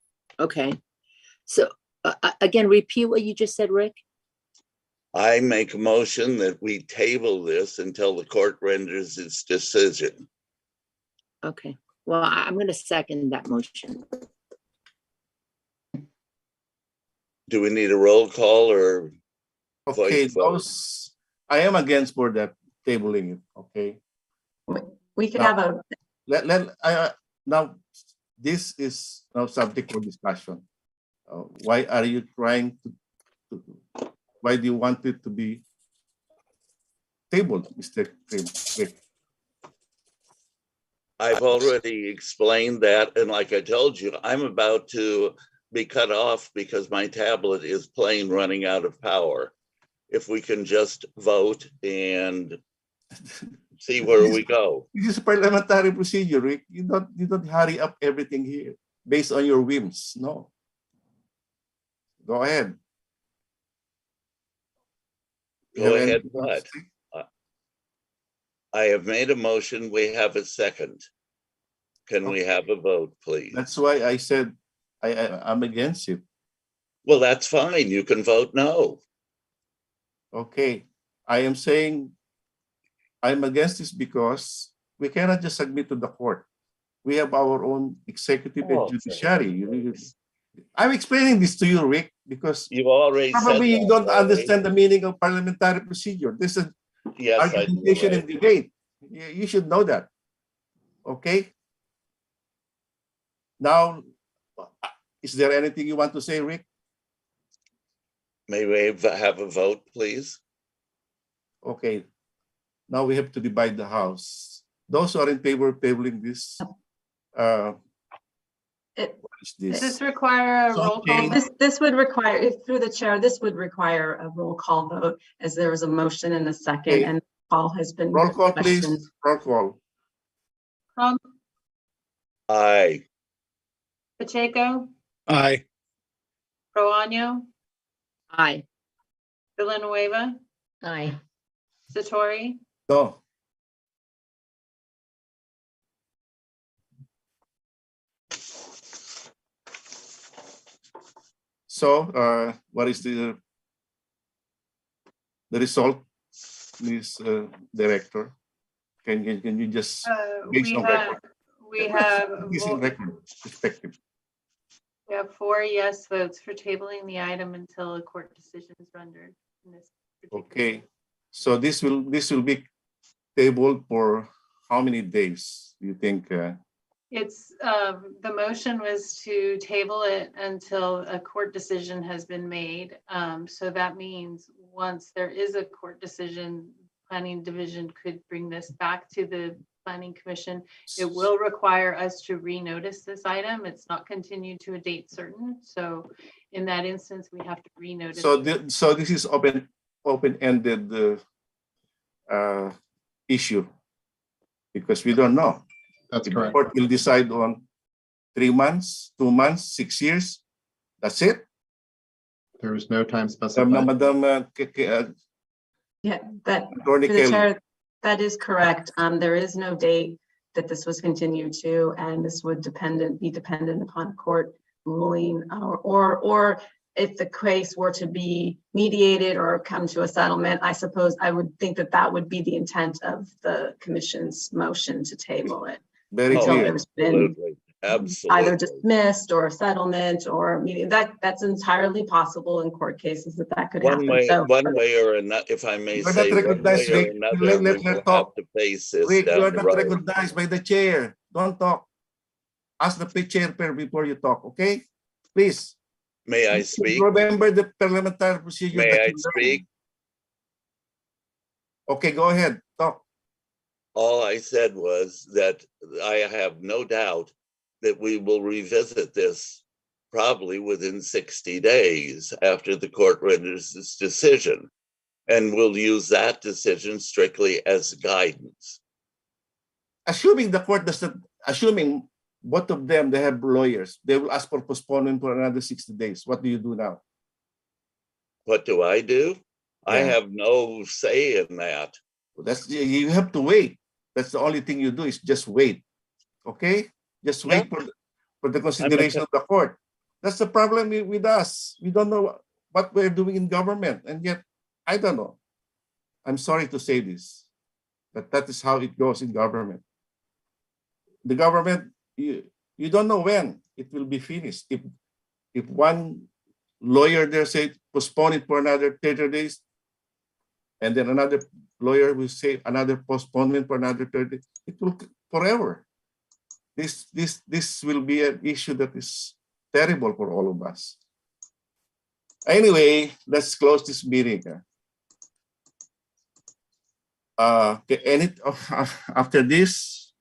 So again, repeat what you just said, Rick. I make a motion that we table this until the court renders its decision. Okay. Well, I'm going to second that motion. Do we need a roll call or Okay, voice vote? I am against for that tabling it. Okay. We could Now, have a, now this is now subject for discussion. Why are you trying to why do you want it to be tabled, Mr. Rick? I've already explained that, and like I told you, I'm about to be cut off because my tablet is plain running out of power. If we can just vote and see where we go. This is parliamentary procedure, Rick. You don't hurry up everything here based on your whims. No. Go ahead. Go ahead, what? I have made a motion. We have a second. Can we have a vote, please? That's why I said I'm against it. Well, that's fine. You can vote no. Okay. I am saying I'm against this because we cannot just submit to the court. We have our own executive and judiciary. I'm explaining this to you, Rick, because you've already probably said you that, don't understand the meaning of parliamentary procedure. This is argumentation and debate. You should know that. Okay. Now, is there anything you want to say, Rick? May we have a vote, please? Okay. Now we have to divide the house. Those who are in favor of tabling this, what is this? Does this require a roll call? This would require, if through the chair, this would require a roll call vote, as there was a motion and a second, Okay. and call has been. Roll call, please. questioned. Roll call. Crump, Aye. Pacheco, Aye. Proaño, Aye. Villanueva, Aye. Satori, No. So, what is the result, Ms. Director? Can you just based on record? we have This in record perspective. we have 4 yes votes for tabling the item until a court decision is rendered in this. Okay, so this will be tabled for how many days do you think? It's the motion was to table it until a court decision has been made. So that means once there is a court decision, Planning Division could bring this back to the Planning Commission. It will require us to renotice this item. It's not continued to a date certain. So in that instance, we have to renotice. So this is open-ended issue because we don't know. That's the correct. court will decide on 3 months, 2 months, 6 years. That's it. There is no time specified. Madam Yeah, that, Attorney through the Kelly. chair, that is correct. There is no date that this was continued to, and this would be dependent upon a court ruling, or if the case were to be mediated or come to a settlement. I suppose I would think that that would be the intent of the commission's motion to table it. Very until clear. there's been Absolutely. either dismissed or a settlement or meeting. That's entirely possible in court cases that could happen. One way or another, if I may You're say, not one way recognized, or Rick. another, Let we will talk. have to face this Rick, you down are the not road. recognized by the chair. Don't talk. Ask the chair before you talk, okay? Please. May I speak? Remember the parliamentary procedure. May that I you learned. speak? Okay, go ahead. Talk. All I said was that I have no doubt that we will revisit this probably within 60 days after the court renders its decision. And we'll use that decision strictly as guidance. Assuming the court doesn't, assuming both of them, they have lawyers, they will ask for postponement for another 60 days. What do you do now? What do? I Yeah. have no say in that. You have to wait. That's the only thing you do is just wait. Okay? Just wait for the consideration of the court. That's the problem with us. We don't know what we're doing in government. And yet, I don't know. I'm sorry to say this, but that is how it goes in government. The government, you don't know when it will be finished. If one lawyer there said postpone it for another 30 days, and then another lawyer will say another postponement for another 30 days, it will forever. This will be an issue that is terrible for all of us. Anyway, let's close this meeting. After this,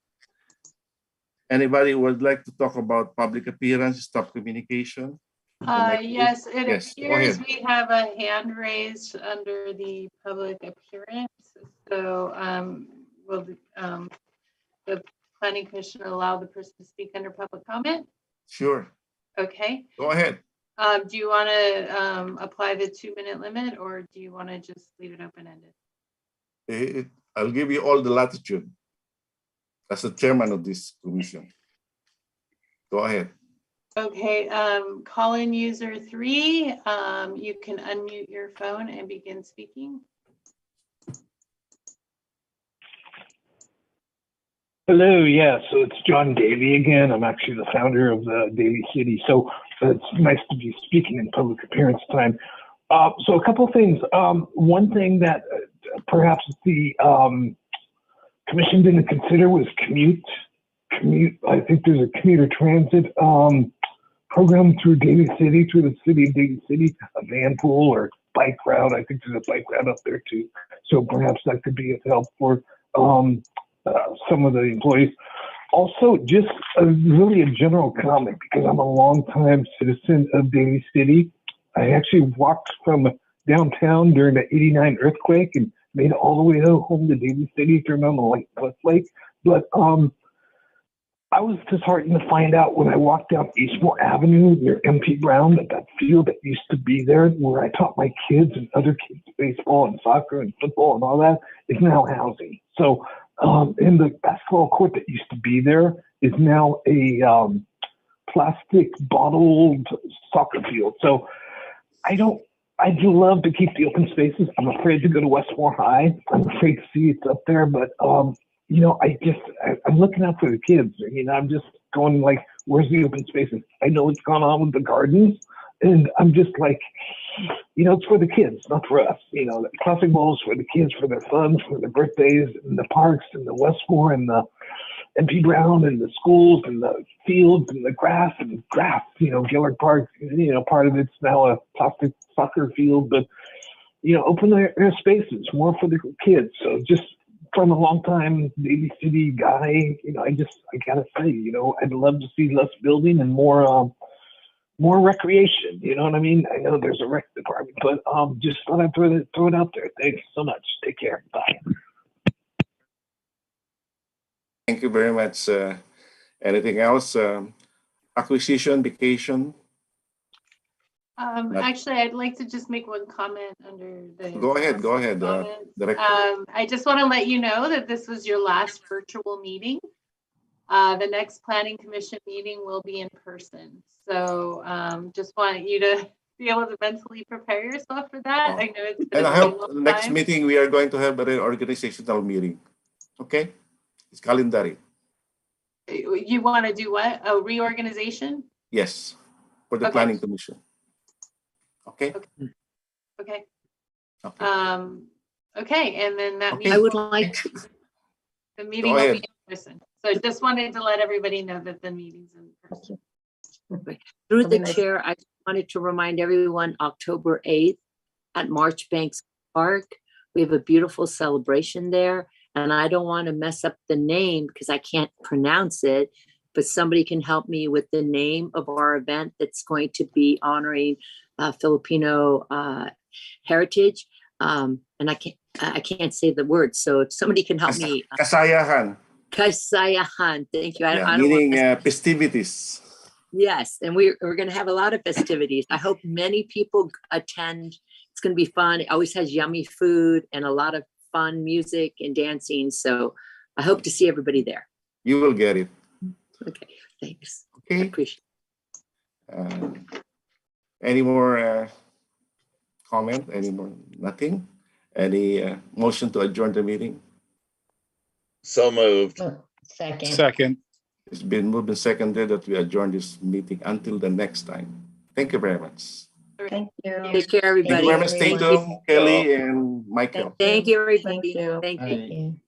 anybody would like to talk about public appearance, stop communication? Yes, it Yes, go appears ahead. we have a hand raised under the public appearance. So will the Planning Commission allow the person to speak under public comment? Sure. Okay. Go ahead. Do you want to apply the 2-minute limit, or do you want to just leave it open-ended? I'll give you all the latitude as the chairman of this commission. Go ahead. Okay, call-in user 3, you can unmute your phone and begin speaking. Hello, yeah, so it's John Daly again. I'm actually the founder of the Daly City, so it's nice to be speaking in public appearance time. So a couple of things. One thing that perhaps the commission didn't consider was commute. I think there's a commuter transit program through Daly City, through the city of Daly City, a van pool or bike route. I think there's a bike route up there too. So perhaps that could be of help for some of the employees. Also, just really a general comment, because I'm a longtime citizen of Daly City. I actually walked from downtown during the '89 earthquake and made it all the way home to Daly City, turned on the light Lake. But I was disheartened to find out when I walked down Eastmore Avenue near MP Brown that field that used to be there where I taught my kids and other kids baseball and soccer and football and all that is now housing. So in the basketball court that used to be there is now a plastic bottled soccer field. So I'd love to keep the open spaces. I'm afraid to go to Westmore High. I'm afraid to see it's up there, but you know, I'm looking out for the kids. You know, I'm just going like, where's the open spaces? I know what's going on with the gardens, and I'm just like, you know, it's for the kids, not for us. You know, the classic bowl is for the kids, for their fun, for their birthdays, and the parks, and the Westmore, and the MP Brown, and the schools, and the fields, and the grass, you know, Gillard Park, you know, part of it's now a plastic soccer field, but, you know, open their spaces, more for the kids. So just from a long time Daly City guy, you know, I gotta say, you know, I'd love to see less building and more recreation. You know what I mean? I know there's a rec department, but just thought I'd throw it out there. Thanks so much. Take care. Bye. Thank you very much. Anything else? Acquisition, vacation? Actually, I'd like to just make one comment under the. Go ahead, Director. I just want to let you know that this was your last virtual meeting. The next Planning Commission meeting will be in person. So just want you to be able to mentally prepare yourself for that. I know it's been And a I very hope long next time. meeting we are going to have an organizational meeting. Okay? It's calendar. You want to do what? A reorganization? Yes, for the Okay. Planning Commission. Okay? Okay. Okay. Okay, and then that Okay. means I would like, the meeting Go will ahead. be in person. So just wanted to let everybody know that the meeting's in person. through the Okay. chair, I wanted to remind everyone, October 8th at Marchbanks Park, we have a beautiful celebration there. And I don't want to mess up the name because I can't pronounce it, but somebody can help me with the name of our event that's going to be honoring Filipino heritage. And I can't say the word, so if somebody can help me. Kasayahan. Kasayahan, thank you. I don't Meaning want to. festivities. Yes, and we're going to have a lot of festivities. I hope many people attend. It's going to be fun. It always has yummy food and a lot of fun music and dancing. So I hope to see everybody there. You will get it. Okay, thanks. Okay. I appreciate Any more comment? Any more? Nothing? Any motion to adjourn the meeting? So moved. Second. Second. It's been moved and seconded that we adjourn this meeting until the next time. Thank you very much. Thank you. Take care, everybody. Thank you very much, Tatum, Kelly, and Michael. Thank you, everybody. Thank you. Thank you. Aye. Thank you.